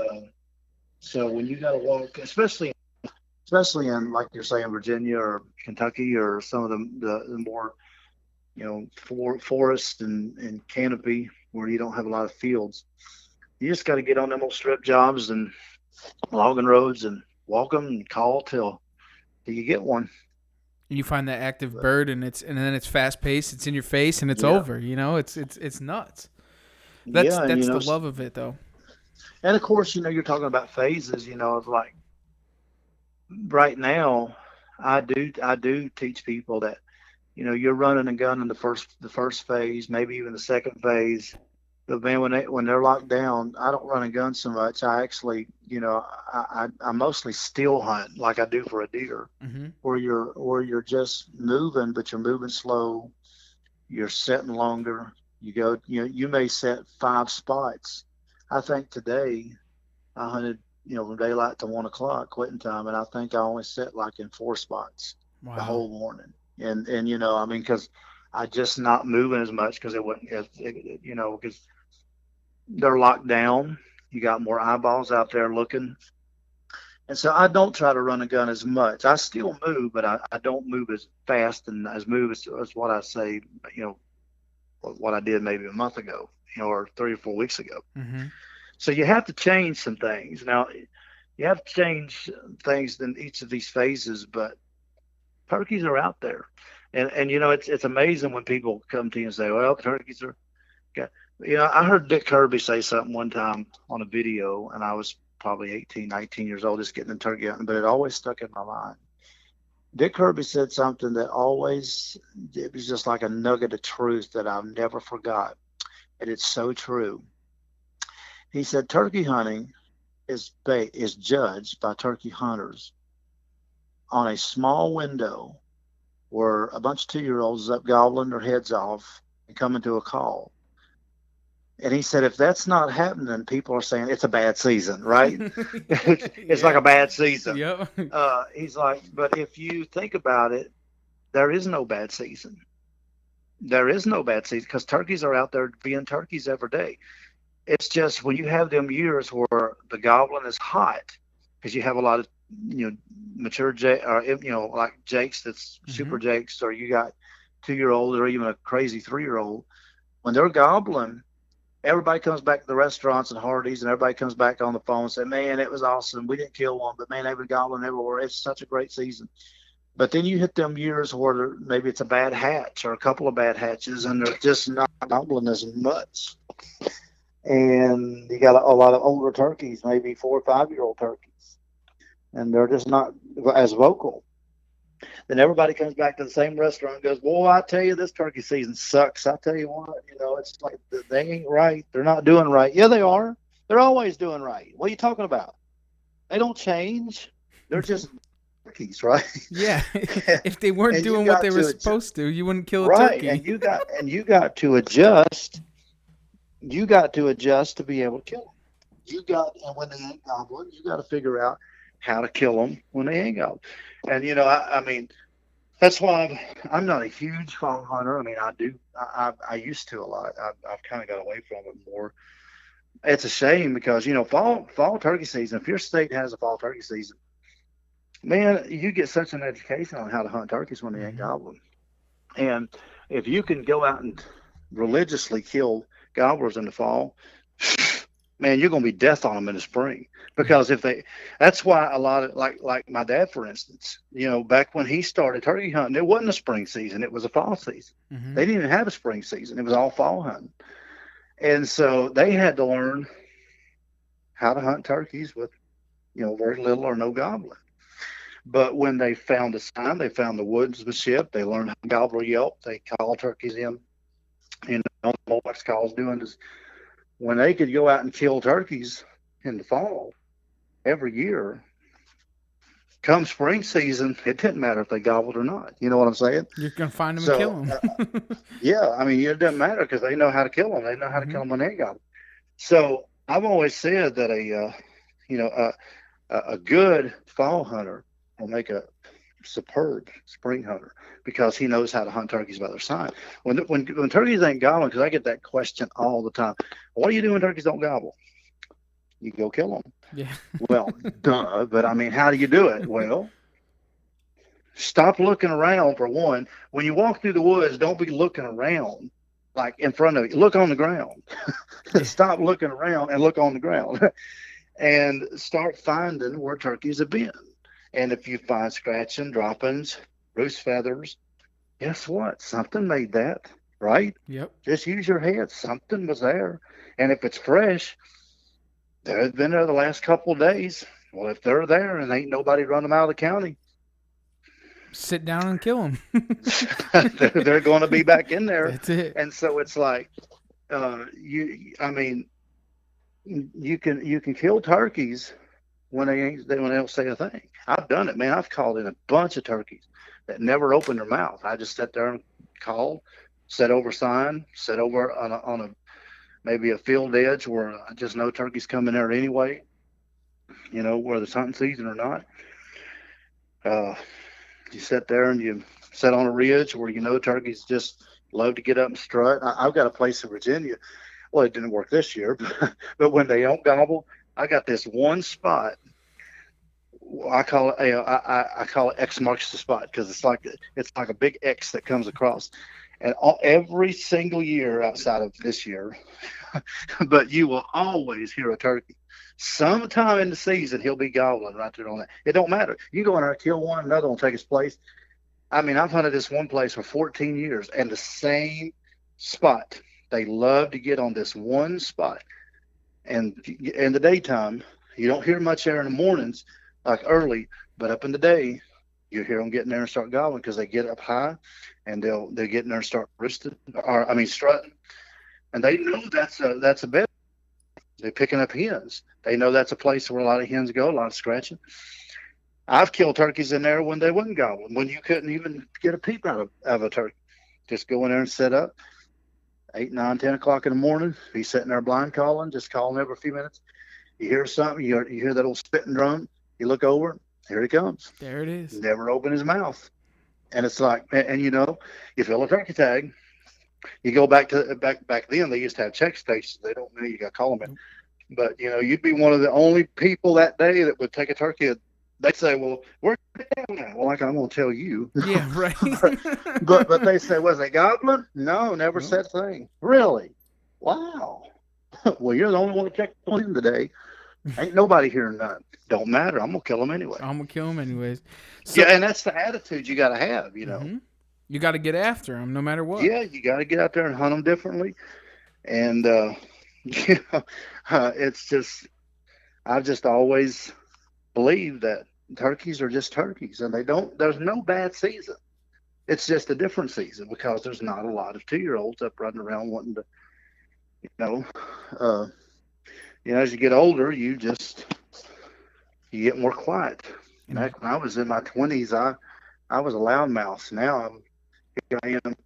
so when you got to walk, especially in, like you're saying, Virginia or Kentucky or some of the more, forest and canopy where you don't have a lot of fields, you just got to get on them old strip jobs and logging roads and walk them and call till you get one. You find that active bird and then it's fast paced, it's in your face and it's over. It's nuts. That's the love of it, though. And of course, you're talking about phases. It's like right now, I do teach people that you're running a gun in the first phase, maybe even the second phase. But man, when they're locked down, I don't run a gun so much. I actually, I mostly still hunt like I do for a deer, where you're just moving, but you're moving slow. You're setting longer. You go, you may set 5 spots. I think today I hunted, from daylight to 1 o'clock quitting time, and I think I only set like in 4 spots the whole morning. And because I just not moving as much because because they're locked down. You got more eyeballs out there looking. And so I don't try to run a gun as much. I still move, but I don't move as fast and as what I say, what I did maybe a month ago, or 3 or 4 weeks ago. Mm-hmm. So you have to change some things. Now, you have to change things in each of these phases, but turkeys are out there. And it's amazing when people come to you and say, well, turkeys are I heard Dick Kirby say something one time on a video, and I was probably 18, 19 years old, just getting in turkey hunting, but it always stuck in my mind. Dick Kirby said something that it was just like a nugget of truth that I've never forgot. And it's so true. He said, turkey hunting is judged by turkey hunters on a small window where a bunch of 2-year-olds is up gobbling their heads off and coming to a call. And he said, if that's not happening, people are saying it's a bad season, right? It's like a bad season. Yep. He's like, but if you think about it, there is no bad season. There is no bad season because turkeys are out there being turkeys every day. It's just when you have them years where the goblin is hot, because you have a lot of mature or like jakes that's super jakes, or you got 2-year old or even a crazy 3-year-old. When they're gobbling, everybody comes back to the restaurants and Hardee's, and everybody comes back on the phone and say, "Man, it was awesome. We didn't kill one, but man, they were gobbling everywhere. It's such a great season." But then you hit them years where maybe it's a bad hatch or a couple of bad hatches, and they're just not gobbling as much. And you got a lot of older turkeys, maybe 4 or 5-year-old turkeys, and they're just not as vocal. Then everybody comes back to the same restaurant and goes, "Boy, I tell you, this turkey season sucks. I tell you what, it's like they ain't right. They're not doing right." Yeah, they are. They're always doing right. What are you talking about? They don't change. They're just turkeys, right? Yeah. If they weren't doing what they were supposed to, you wouldn't kill a turkey. Right, and you got to adjust. You got to adjust to be able to kill them. And when they ain't gobbling, you got to figure out how to kill them when they ain't gobbling. And I mean, that's why I'm not a huge fall hunter. I mean, I used to a lot. I've kind of got away from it more. It's a shame because fall turkey season. If your state has a fall turkey season, man, you get such an education on how to hunt turkeys when they ain't gobbling. And if you can go out and religiously kill gobblers in the fall, man, you're going to be death on them in the spring. Because that's why a lot of like my dad, for instance, back when he started turkey hunting, it wasn't a spring season; it was a fall season. They didn't even have a spring season; it was all fall hunting. And so they had to learn how to hunt turkeys with, very little or no gobbling. But when they found the sign, they found the woodsmanship. They learned how to gobble or yelp. They call turkeys in. Molex calls doing this. When they could go out and kill turkeys in the fall every year, come spring season, it didn't matter if they gobbled or not. You know what I'm saying? You're going to find them and kill them. Yeah, I mean, it doesn't matter because they know how to kill them. They know how to kill them when they gobble. So I've always said that a good fall hunter will make a superb spring hunter because he knows how to hunt turkeys by their sign. When turkeys ain't gobbling, because I get that question all the time, what do you do when turkeys don't gobble? You go kill them. Yeah. Well, duh. But I mean, how do you do it? Well, stop looking around for one. When you walk through the woods, don't be looking around like in front of you. Look on the ground. Stop looking around and look on the ground, and start finding where turkeys have been. And if you find scratching, droppings, roost feathers, guess what? Something made that, right? Yep. Just use your head. Something was there. And if it's fresh, they've been there the last couple of days. Well, if they're there and ain't nobody run them out of the county, sit down and kill them. they're going to be back in there. That's it. And so it's like, you can kill turkeys when they don't say a thing. I've done it, man. I've called in a bunch of turkeys that never opened their mouth. I just sat there and called, set over sign, set over on a maybe a field edge where I just know turkeys coming there anyway, whether it's hunting season or not. You sit there and you sit on a ridge where turkeys just love to get up and strut. I've got a place in Virginia. Well, it didn't work this year, but when they don't gobble, I got this one spot. I call it I call it X marks the spot because it's like a big X that comes across, and every single year outside of this year, but you will always hear a turkey. Sometime in the season, he'll be gobbling right there on that. It don't matter. You go in there, kill one, another one will take his place. I mean, I've hunted this one place for 14 years, and the same spot. They love to get on this one spot. And in the daytime, you don't hear much there in the mornings, like early, but up in the day, you hear them getting there and start gobbling because they get up high, and they'll get in there and start strutting, and they know that's a bed. They're picking up hens. They know that's a place where a lot of hens go, a lot of scratching. I've killed turkeys in there when they wouldn't gobble, when you couldn't even get a peep out of a turkey. Just go in there and set up. 8, 9, 10 o'clock in the morning, be sitting there blind calling, just calling every few minutes. You hear something, you hear that old spitting drum. You look over, here he comes. There it is. Never open his mouth. And it's like, and you know, you fill a turkey tag. You go back to back then. They used to have check stations. They don't know you got to call them in. But you know, you'd be one of the only people that day that would take a turkey. They'd say, "Well, where's it down now?" Well, like I'm gonna tell you. Yeah, right. but they say, "Was it gobbler?" No, never No. said a thing. Really? Wow. Well, you're the only one to check on him today. Ain't nobody hearing nothing. Don't matter. I'm gonna kill him anyway. I'm gonna kill him anyways. So, Yeah, and that's the attitude you got to have. You know. mhm. You got to get after him no matter what. Yeah, you got to get out there and hunt them differently. And you know, it's just I've just always believed that turkeys are just turkeys, and they don't. There's no bad season. It's just a different season because there's not a lot of 2-year-olds up running around wanting to, you know, uh, as you get older, you get more quiet. Back when I was in my 20s, I was a loudmouth. Now here I am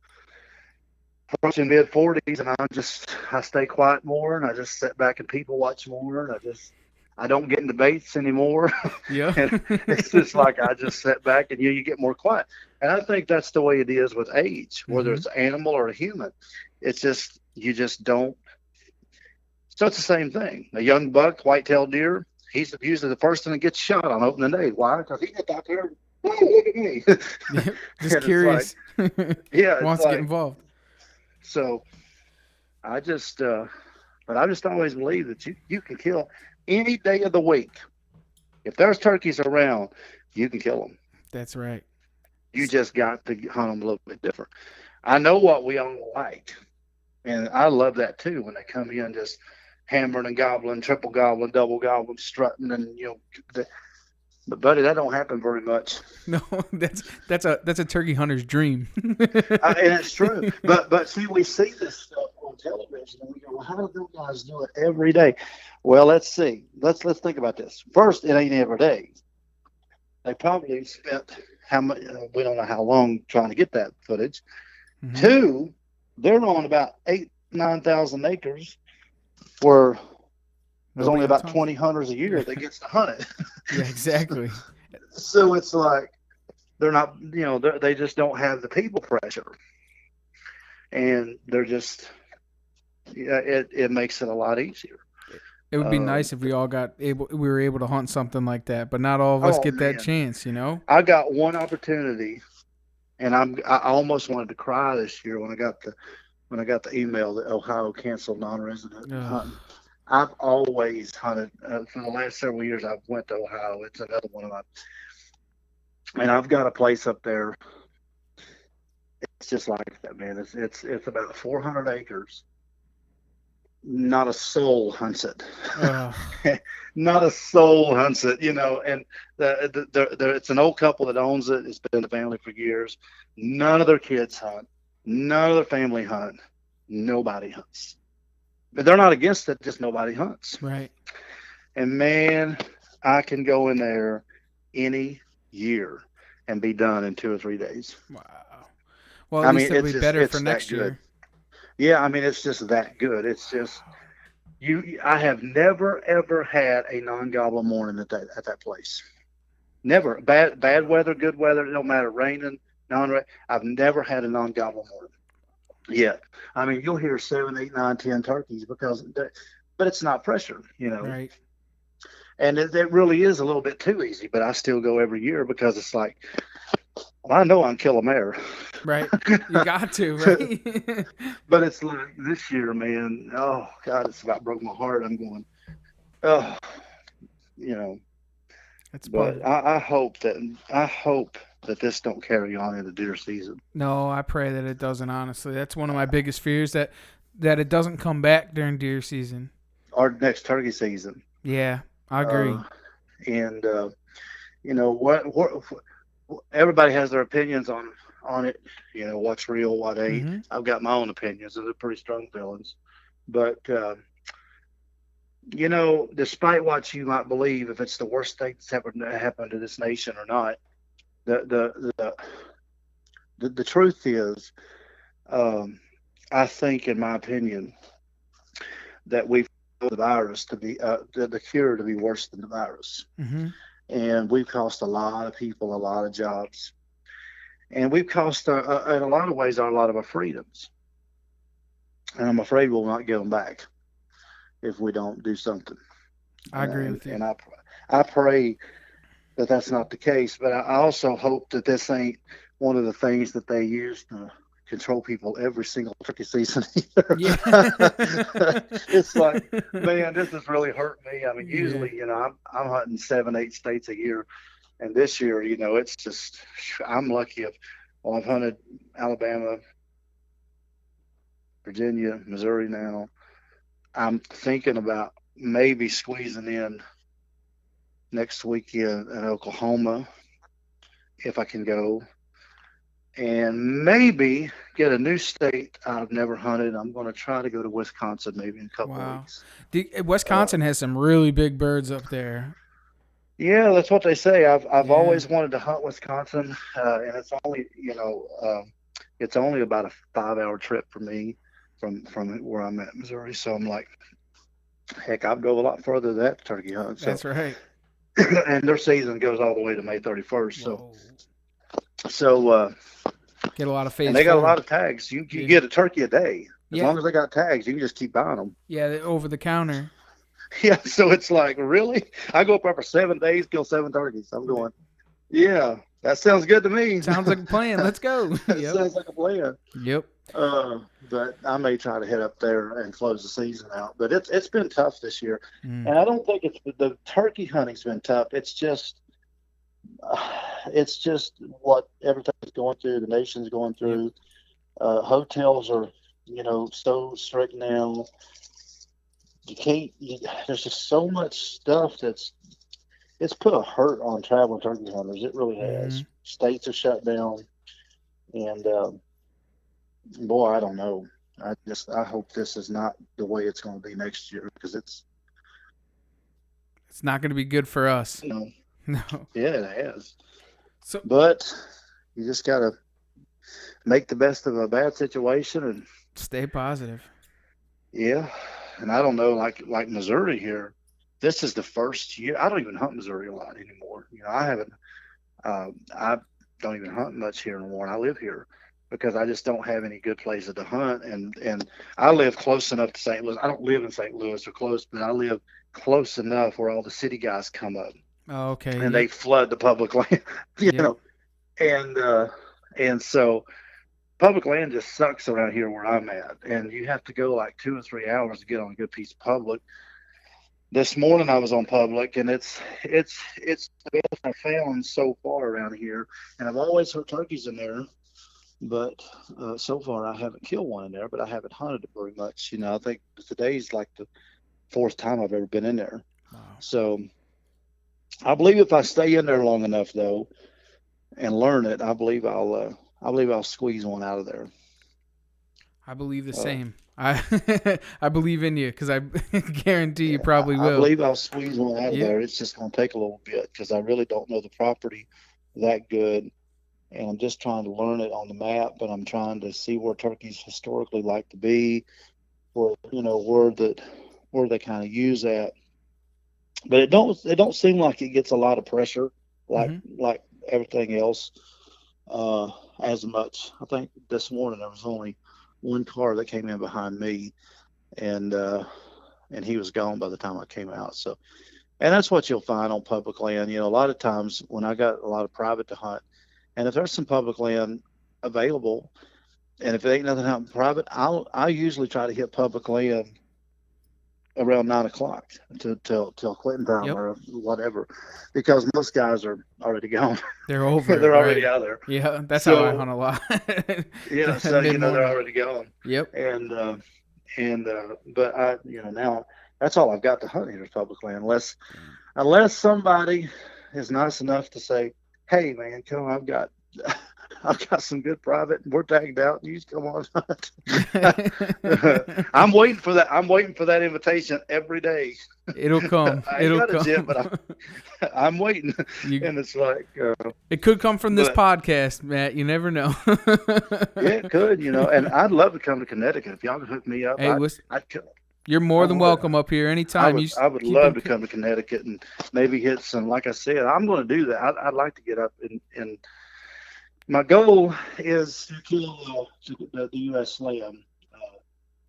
approaching mid 40s, and I stay quiet more, and I just sit back and people watch more, and I don't get in debates anymore. Yeah. And it's just like I just sit back and you get more quiet. And I think that's the way it is with age, whether Mhm. it's an animal or a human. It's just you just don't. So it's the same thing. A young buck, white-tailed deer, he's usually the first one that gets shot on opening day. Why? Because he gets out there. Hey, look at me. Yep, And just it's curious. Yeah, it's Wants to like, get involved. so I just, but I just always believe that you can kill any day of the week. If there's turkeys around, you can kill them. That's right. You just got to hunt them a little bit different. I know what we all like, and I love that too when they come in just hammering and gobbling, triple gobbling, double gobbling, strutting, and but buddy, that don't happen very much. No, that's a turkey hunter's dream. And it's true. But see, we see this stuff on television, and we go, well, how do those guys do it every day? Well, let's see. Let's think about this. First, it ain't every day. They probably spent how much? We don't know how long trying to get that footage. Mhm. Two, they're on about 9,000 acres where there's only Nobody about else hunts. 20 hunters a year that gets to hunt it. Yeah, exactly. So it's like they're not, they just don't have the people pressure, and they're just, it makes it a lot easier. It would be nice if we were able to hunt something like that, but not all of us get that Man. chance, you know? I got one opportunity, and I almost wanted to cry this year when I got the email that Ohio canceled non-resident hunting. I've always hunted for the last several years. I've went to Ohio. It's another one of my, and I've got a place up there. It's just like that, man. It's about 400 acres. Not a soul hunts it. Not a soul hunts it, and it's an old couple that owns it. It's been in the family for years. None of their kids hunt. None of their family hunt. Nobody hunts. But they're not against it, just nobody hunts. Right. And man, I can go in there any year and be done in 2 or 3 days. Wow. Well, at least it'll be better for that next good. year. Yeah, I mean, it's just that good. It's just I have never ever had a non-gobbler morning at that place. Never. Bad weather, good weather, it don't matter, raining, non-rain. I've never had a non-gobbler morning yet. I mean, you'll hear 7, 8, 9, 10 turkeys but it's not pressure, Right. And it really is a little bit too easy, but I still go every year because it's like, well, I know I can kill a mare. Right. You got to, right? But it's like this year, man, oh God, it's about broke my heart. I'm going, oh, That's but I hope that this don't carry on into deer season. No, I pray that it doesn't, honestly. That's one of my biggest fears, that it doesn't come back during deer season. Or next turkey season. Yeah, I agree. And what everybody has their opinions on it, what's real, what ain't. Mm-hmm. I've got my own opinions, and they're pretty strong feelings. But despite what you might believe, if it's the worst thing that's ever happened to this nation or not, the truth is, I think, in my opinion, that we've the virus to be the cure to be worse than the virus. Mm-hmm. And we've cost a lot of people a lot of jobs. and we've cost, in a lot of ways, a lot of our freedoms. And I'm afraid we'll not get them back if we don't do something. I agree with you. And I pray that that's not the case, but I also hope that this ain't one of the things that they use to control people every single turkey season either. Yeah. It's like, man, this has really hurt me. I mean, usually, I'm hunting 7-8 states a year, and this year, it's just, I'm lucky. I've hunted Alabama, Virginia, Missouri now. I'm thinking about maybe squeezing in next weekend in Oklahoma if I can go, and maybe get a new state I've never hunted. I'm going to try to go to Wisconsin maybe in a couple of weeks. Wisconsin has some really big birds up there. Yeah, that's what they say. I've always wanted to hunt Wisconsin, and it's only it's only about a 5-hour trip for me from where I'm at, Missouri. So I'm like, heck, I'd go a lot further than that to turkey hunt. So. That's right. And their season goes all the way to May 31st. So get a lot of phase. And they got a lot of tags. You get a turkey a day. As long as they got tags, you can just keep buying them. Yeah, over the counter. Yeah, so it's like, really? I go up there for 7 days, kill 7 turkeys. I'm going, yeah, that sounds good to me. Sounds like a plan. Let's go. Sounds like a plan. Yep. But I may try to head up there and close the season out. But it's been tough this year. And I don't think the turkey hunting's been tough. It's just what everything's going through, the nation's going through. Hotels are, so strict now. There's just so much stuff it's put a hurt on traveling turkey hunters. It really has. States are shut down, and boy, I don't know. I hope this is not the way it's going to be next year, because it's not going to be good for us. No. Yeah, it has. But you just got to make the best of a bad situation and stay positive. Yeah. And I don't know, like Missouri here, this is the first year. I don't even hunt Missouri a lot anymore. I don't even hunt much here anymore. And I live here because I just don't have any good places to hunt. And I live close enough to St. Louis. I don't live in St. Louis or close, but I live close enough where all the city guys come up. Oh, okay. And they flood the public land, you know. And so public land just sucks around here where I'm at, and you have to go like 2 or 3 hours to get on a good piece of public. This morning I was on public, and it's the best I found so far around here, and I've always heard turkeys in there, but so far I haven't killed one in there, but I haven't hunted it very much. I think today's like the 4th time I've ever been in there. Wow. So I believe if I stay in there long enough though and learn it, I believe I'll squeeze one out of there. I believe the same. I believe in you, because I guarantee you probably will. I believe I'll squeeze one out of there. It's just going to take a little bit because I really don't know the property that good, and I'm just trying to learn it on the map. But I'm trying to see where turkeys historically like to be, where they kind of use that. But it don't seem like it gets a lot of pressure like everything else. As much. I think this morning there was only one car that came in behind me, and he was gone by the time I came out. So, and that's what you'll find on public land. A lot of times when I got a lot of private to hunt, and if there's some public land available, and if it ain't nothing out in private, I usually try to hit public land around 9 o'clock till Clinton time or whatever, because most guys are already gone. They're over. They're already out there. Yeah, that's how I hunt a lot. Yeah, so they're already gone. Yep. But I now that's all I've got to hunt here is public land, unless somebody is nice enough to say, "Hey man, come on, I've got some good private, and we're tagged out, and you just come on hunt." I'm waiting for that. I'm waiting for that invitation every day. It'll come. It'll come. Yet, but I'm waiting. And it's like it could come from this podcast, Matt. You never know. Yeah, it could. And I'd love to come to Connecticut if y'all could hook me up. Hey, you're more than welcome up here anytime. I would love to come to Connecticut and maybe hit some. Like I said, I'm going to do that. I'd like to get up and My goal is to kill the U.S. lamb.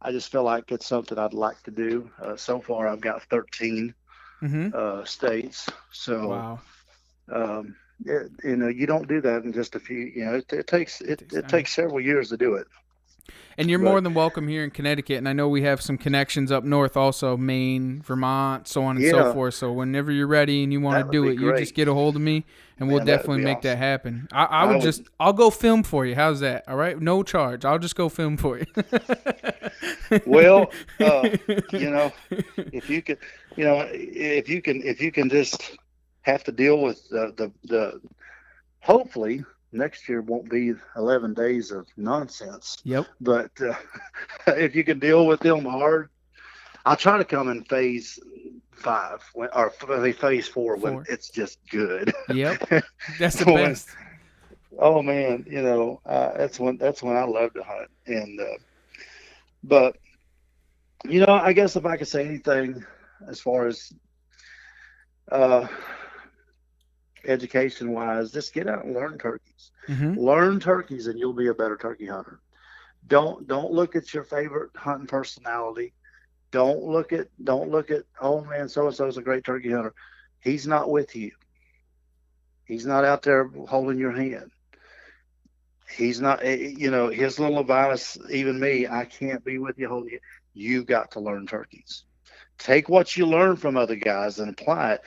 I just feel like it's something I'd like to do. So far, I've got 13 Mm-hmm. states. So, Wow. you don't do that in just a few. It takes it Time. takes several years to do it. And you're more But than welcome here in Connecticut, and I know we have some connections up north also, Maine, Vermont, so on and so yeah, forth. So whenever you're ready and you want to that would do be it, you just great, get a hold of me, and we'll man. That would definitely be make that awesome. happen. I I would would. I'll go film for you. How's that? All right, no charge. I'll just go film for you. Well, you know, if you could, if you can just have to deal with the hopefully next year won't be 11 days of nonsense, Yep. but if you can deal with them hard, I'll try to come in phase 5 or phase 4 when 4. it's just good. Yep. That's the when best. Oh man, that's when I love to hunt. And but I guess if I could say anything as far as uh, education wise, just get out and learn turkeys. Mm-hmm. Learn turkeys, and you'll be a better turkey hunter. Don't look at your favorite hunting personality. Don't look at oh man, so and so is a great turkey hunter. He's not with you. He's not out there holding your hand. He's not, his little advice, even me, I can't be with you holding you. You got to learn turkeys. Take what you learn from other guys and apply it.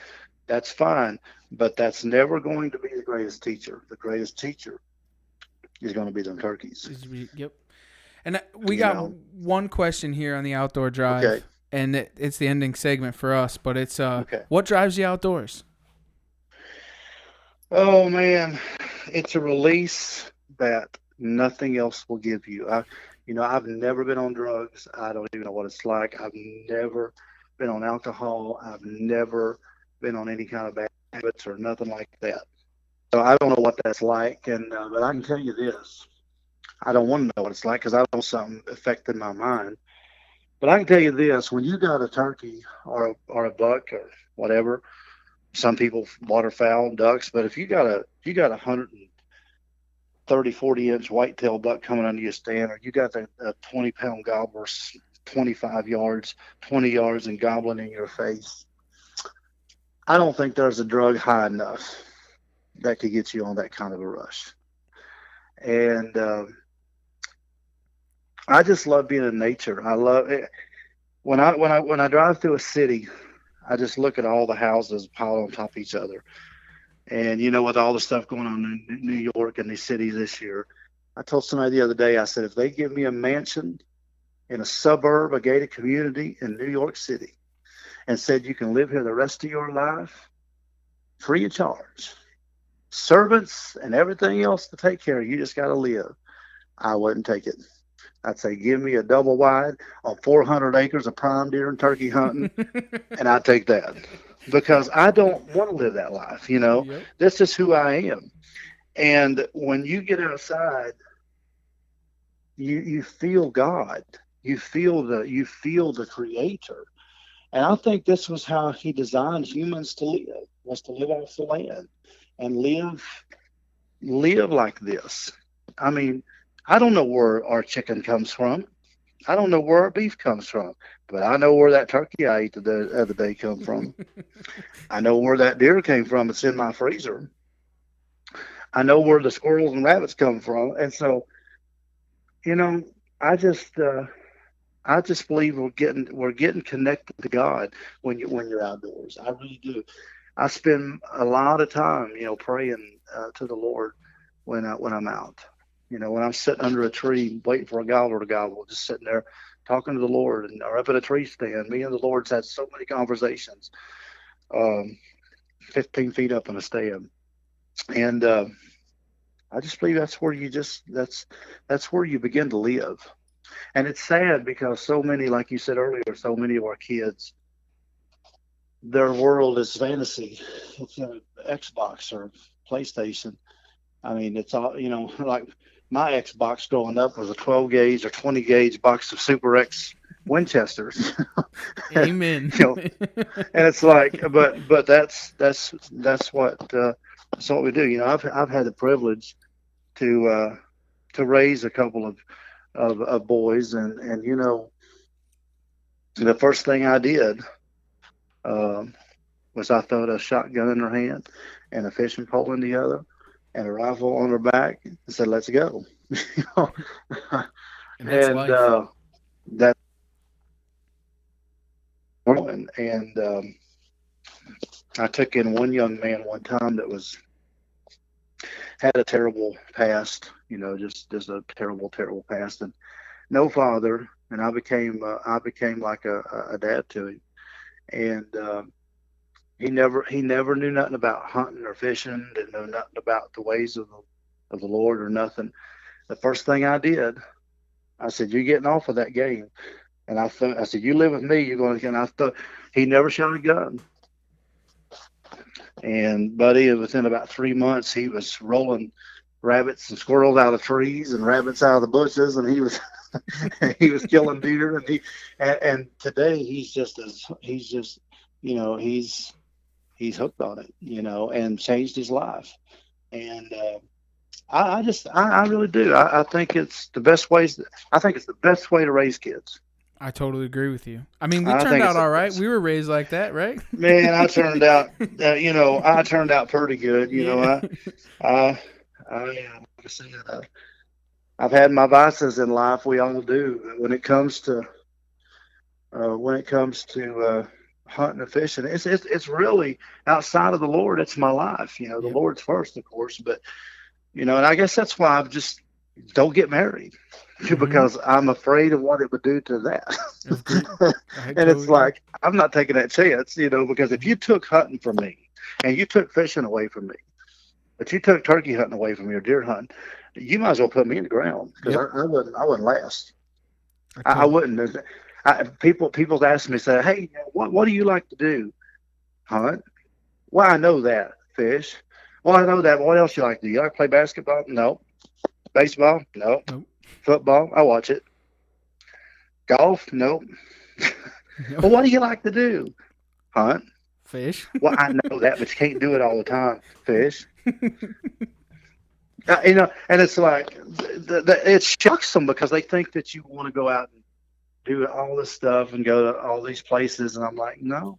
That's fine, but that's never going to be the greatest teacher. The greatest teacher is going to be them turkeys. Yep. And we You got know. one question here on the outdoor Okay. drive, and it's the ending segment for us. But it's Okay. what drives you outdoors? Oh man, it's a release that nothing else will give you. I've never been on drugs. I don't even know what it's like. I've never been on alcohol. I've never been on any kind of bad habits or nothing like that. So I don't know what that's like. And but I can tell you this: I don't want to know what it's like because I don't know something affected my mind. But I can tell you this: when you got a turkey or a buck or whatever, some people waterfowl, ducks, but if you got 130, 40-inch whitetail buck coming under your stand, or you got a 20-pound gobbler 25 yards, 20 yards and gobbling in your face, I don't think there's a drug high enough that could get you on that kind of a rush. And I just love being in nature. I love it. When I drive through a city, I just look at all the houses piled on top of each other. And with all the stuff going on in New York and these cities this year, I told somebody the other day, I said, if they give me a mansion in a suburb, a gated community in New York City, and said you can live here the rest of your life free of charge, servants and everything else to take care of, you just got to live, I wouldn't take it. I'd say, give me a double wide on 400 acres of prime deer and turkey hunting, and I'd take that because I don't want to live that life. Yep. This is who I am. And when you get outside, you feel God. You feel the Creator. And I think this was how He designed humans to live, was to live off the land and live like this. I mean, I don't know where our chicken comes from. I don't know where our beef comes from, but I know where that turkey I ate the other day come from. I know where that deer came from. It's in my freezer. I know where the squirrels and rabbits come from. And so, I just believe we're getting connected to God when you're outdoors. I really do. I spend a lot of time, praying to the Lord when I'm out. When I'm sitting under a tree waiting for a gobbler to gobble, just sitting there talking to the Lord, or up at a tree stand. Me and the Lord's had so many conversations, 15 feet up in a stand, and I just believe that's where that's where you begin to live. And it's sad because so many, like you said earlier, so many of our kids, their world is fantasy. It's an Xbox or PlayStation. I mean, it's all, like my Xbox growing up was a 12 gauge or 20 gauge box of Super X Winchesters. Amen. And it's like, but that's what we do. I've had the privilege to raise a couple of boys, and the first thing I did was I threw a shotgun in her hand and a fishing pole in the other and a rifle on her back and said, "Let's go." You know? And that's and life. that and I took in one young man one time that had a terrible past, just a terrible past, and no father, and I became like a dad to him, and he never knew nothing about hunting or fishing, didn't know nothing about the ways of the Lord or nothing. The first thing I did, I said, "You're getting off of that game," and I said, "You live with me, you're going to." And I thought he never shot a gun. And buddy, within about 3 months, he was rolling rabbits and squirrels out of trees and rabbits out of the bushes, and he was he was killing deer. And today he's he's hooked on it, and changed his life. And I really do. I think it's the best ways. I think it's the best way to raise kids. I totally agree with you. I mean, we I turned think out it's the all right. best. We were raised like that, right? Man, I turned out, I turned out pretty good. Yeah. Like I said, I've had my vices in life. We all do. When it comes to hunting and fishing, it's really outside of the Lord. It's my life. The Yep. Lord's first, of course, but and I guess that's why I've just don't get married because I'm afraid of what it would do to that. I And totally it's like, I'm not taking that chance, because if you took hunting from me and you took fishing away from me, but you took turkey hunting away from me or deer hunting, you might as well put me in the ground because Yep. I wouldn't last. I I totally- wouldn't. People ask me, say, "Hey, what do you like to do?" Hunt. Well, I know that. Fish. Well, I know that. But what else you like to do? You like to play basketball? No. Baseball? No. Nope. Football? I watch it. Golf? Nope. Nope. Well, what do you like to do? Hunt. Fish. Well, I know that, but you can't do it all the time. Fish. And it's like it shocks them because they think that you want to go out and do all this stuff and go to all these places, and I'm like, no.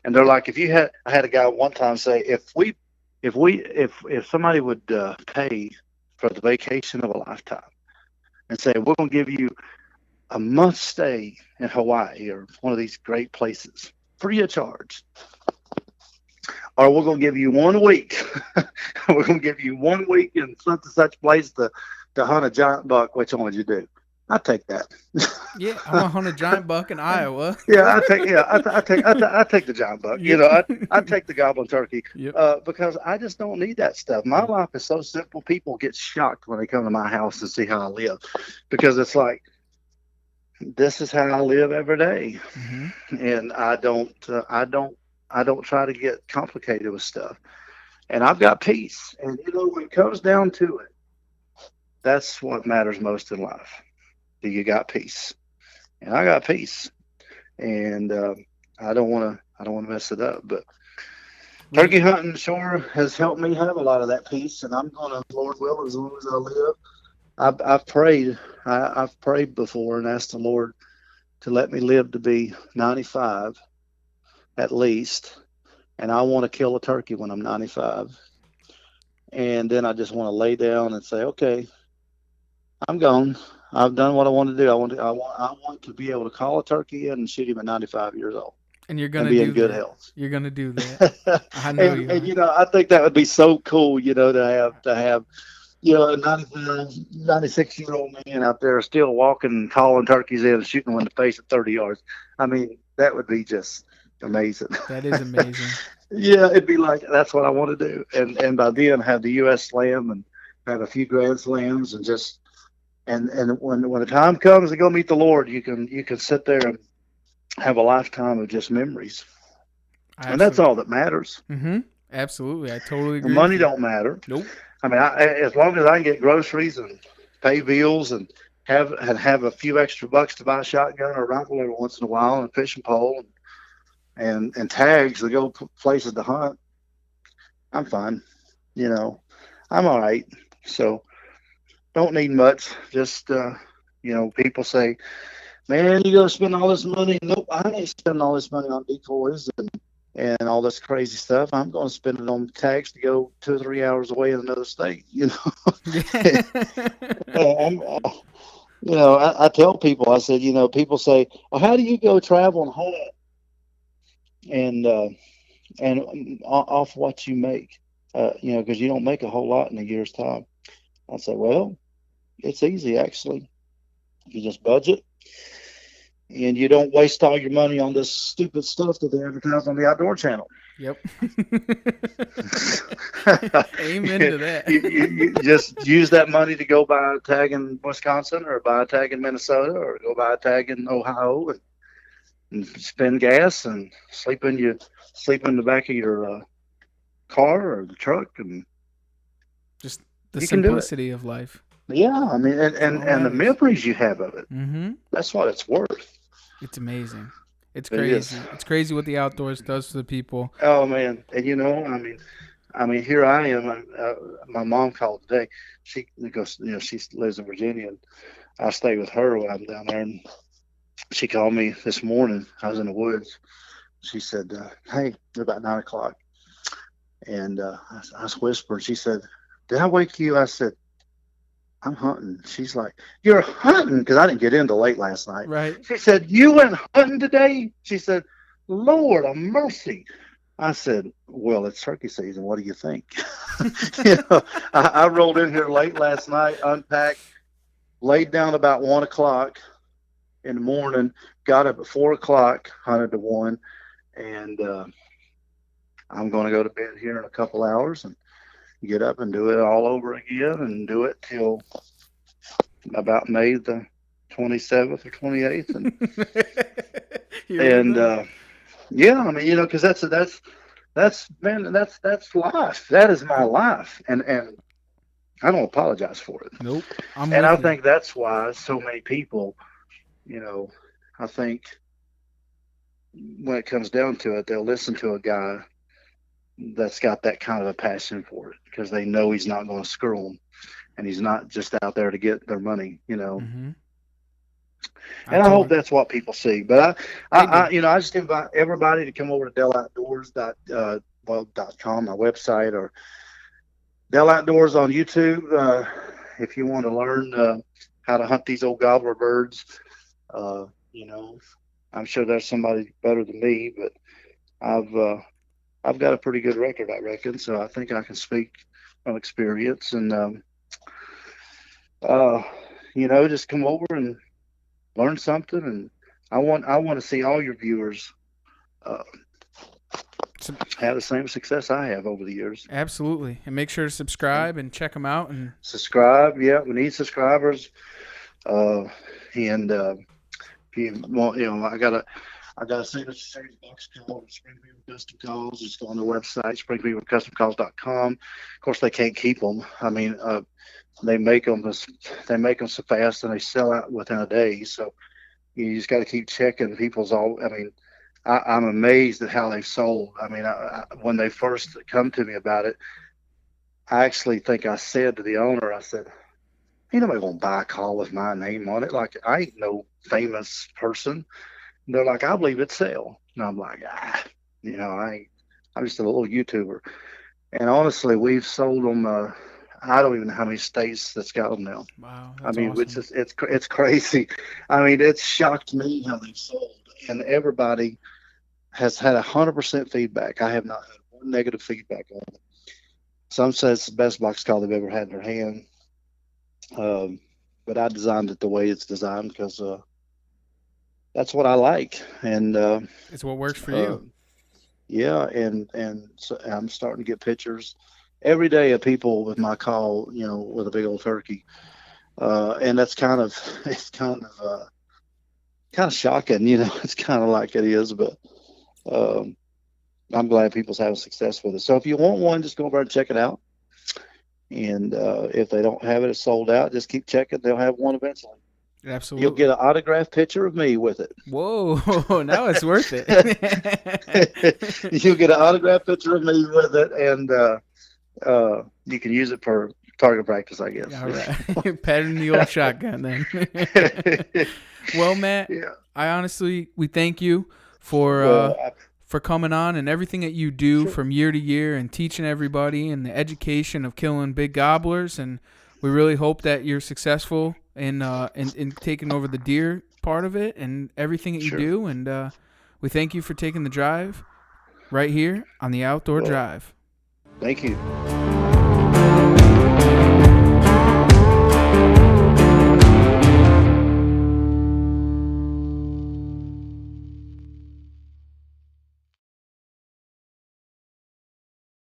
And they're like, I had a guy one time say, if somebody would pay for the vacation of a lifetime and say, we're going to give you a month stay in Hawaii or one of these great places free of charge, or we're going to give you 1 week, we're going to give you 1 week in such and such place to hunt a giant buck, which one would you do? I'd take that. Yeah, I want to hunt a giant buck in Iowa. Yeah, I take the giant buck. Yep. I take the goblin turkey. Yep. Because I just don't need that stuff. My life is so simple. People get shocked when they come to my house and see how I live, because it's like, this is how I live every day, and I don't try to get complicated with stuff, and I've got peace. And when it comes down to it, that's what matters most in life. Do you got peace? And I got peace, and I don't want to mess it up. But turkey hunting sure has helped me have a lot of that peace, and I'm gonna, Lord willing, as long as I live. I've prayed. I've prayed before and asked the Lord to let me live to be 95 at least, and I want to kill a turkey when I'm 95, and then I just want to lay down and say, okay, I'm gone. I've done what I want to do. I want to be able to call a turkey in and shoot him at 95 years old. And you're gonna be do in good that. health. You're gonna do that. I know you. And I think that would be so cool, to have a 96-year-old man out there still walking, calling turkeys in, and shooting them in the face at 30 yards. I mean, that would be just amazing. That is amazing. Yeah, it'd be like, that's what I want to do. And by then have the U.S. Slam and have a few Grand Slams and just and when the time comes to go meet the Lord, you can sit there and have a lifetime of just memories. And that's all that matters. Absolutely, I totally agree. The money don't matter. Nope. I mean, as long as I can get groceries and pay bills and have a few extra bucks to buy a shotgun or a rifle every once in a while and a fishing pole and tags to go places to hunt, I'm fine. I'm all right. So don't need much. Just people say, "Man, you gonna spend all this money?" Nope, I ain't spending all this money on decoys and all this crazy stuff. I'm going to spend it on tags to go 2 or 3 hours away in another state. I'm, I tell people, I said, people say, "Well, how do you go travel and hunt and off what you make?" Because you don't make a whole lot in a year's time. I say, well, it's easy actually. You just budget and you don't waste all your money on this stupid stuff that they advertise on the Outdoor Channel. Yep. Amen to that. You just use that money to go buy a tag in Wisconsin or buy a tag in Minnesota or go buy a tag in Ohio and spend gas and sleep in the back of your car or the truck, and just the simplicity of life. Yeah, I mean, and the memories you have of it. Mm-hmm. That's what it's worth. It's amazing. It's crazy. It's crazy what the outdoors does to the people. Oh man, and I mean, here I am. My mom called today. She lives in Virginia, and I stay with her when I'm down there. And she called me this morning. I was in the woods. She said, "Hey, it's about 9 o'clock," and I was whispering. She said, "Did I wake you?" I said, "I'm hunting." She's like, "You're hunting?" Because I didn't get in till late last night. Right. She said, "You went hunting today?" She said, "Lord of mercy." I said, "Well, it's turkey season. What do you think?" I rolled in here late last night, unpacked, laid down about 1 o'clock in the morning, got up at 4 o'clock, hunted to 1, and I'm going to go to bed here in a couple hours and get up and do it all over again and do it till about May the 27th or 28th. Yeah, I mean, because that's life. That is my life. And I don't apologize for it. Nope. I think that's why so many people, I think when it comes down to it, they'll listen to a guy that's got that kind of a passion for it because they know he's not going to screw them and he's not just out there to get their money, Mm-hmm. And I hope that's what people see. But I just invite everybody to come over to DellOutdoors.com, my website, or Dell Outdoors on YouTube. If you want to learn how to hunt these old gobbler birds, I'm sure there's somebody better than me, but I've got a pretty good record, I reckon. So I think I can speak from experience, and just come over and learn something. And I want to see all your viewers have the same success I have over the years. Absolutely, and make sure to subscribe and check them out. And subscribe, yeah, we need subscribers. And if you want, I got a signature series box call with Spring Beaver Custom Calls. Just go on the website, springbeavercustomcalls.com. Of course, they can't keep them. I mean, they make them so fast and they sell out within a day. So you just got to keep checking people's all. I mean, I'm amazed at how they've sold. I mean, when they first come to me about it, I actually think I said to the owner, I said, "Ain't nobody gonna buy a call with my name on it. Like, I ain't no famous person." And they're like, "I believe it sell." And I'm like, I'm just a little YouTuber. And honestly, we've sold them. I don't even know how many states that's got them now. Wow. I mean, awesome. it's crazy. I mean, it's shocked me how they've sold, and everybody has had 100% feedback. I have not had one negative feedback on it. Some say it's the best box call they've ever had in their hand. But I designed it the way it's designed because that's what I like, and it's what works for you. Yeah, and so I'm starting to get pictures every day of people with my call, with a big old turkey, and that's kind of shocking, It's kind of like it is, but I'm glad people's having success with it. So if you want one, just go over and check it out. And if they don't have it, it's sold out. Just keep checking. They'll have one eventually. Absolutely. You'll get an autographed picture of me with it. Whoa, now it's worth it. You'll get an autographed picture of me with it, and you can use it for target practice, I guess. All right. Patting the old shotgun then. Well, Matt, Yeah. we thank you for coming on and everything that you do Sure. from year to year and teaching everybody and the education of killing big gobblers. And we really hope that you're successful in taking over the deer part of it and everything that you Sure. do. And we thank you for taking the drive right here on the Outdoor Well, Drive. Thank you.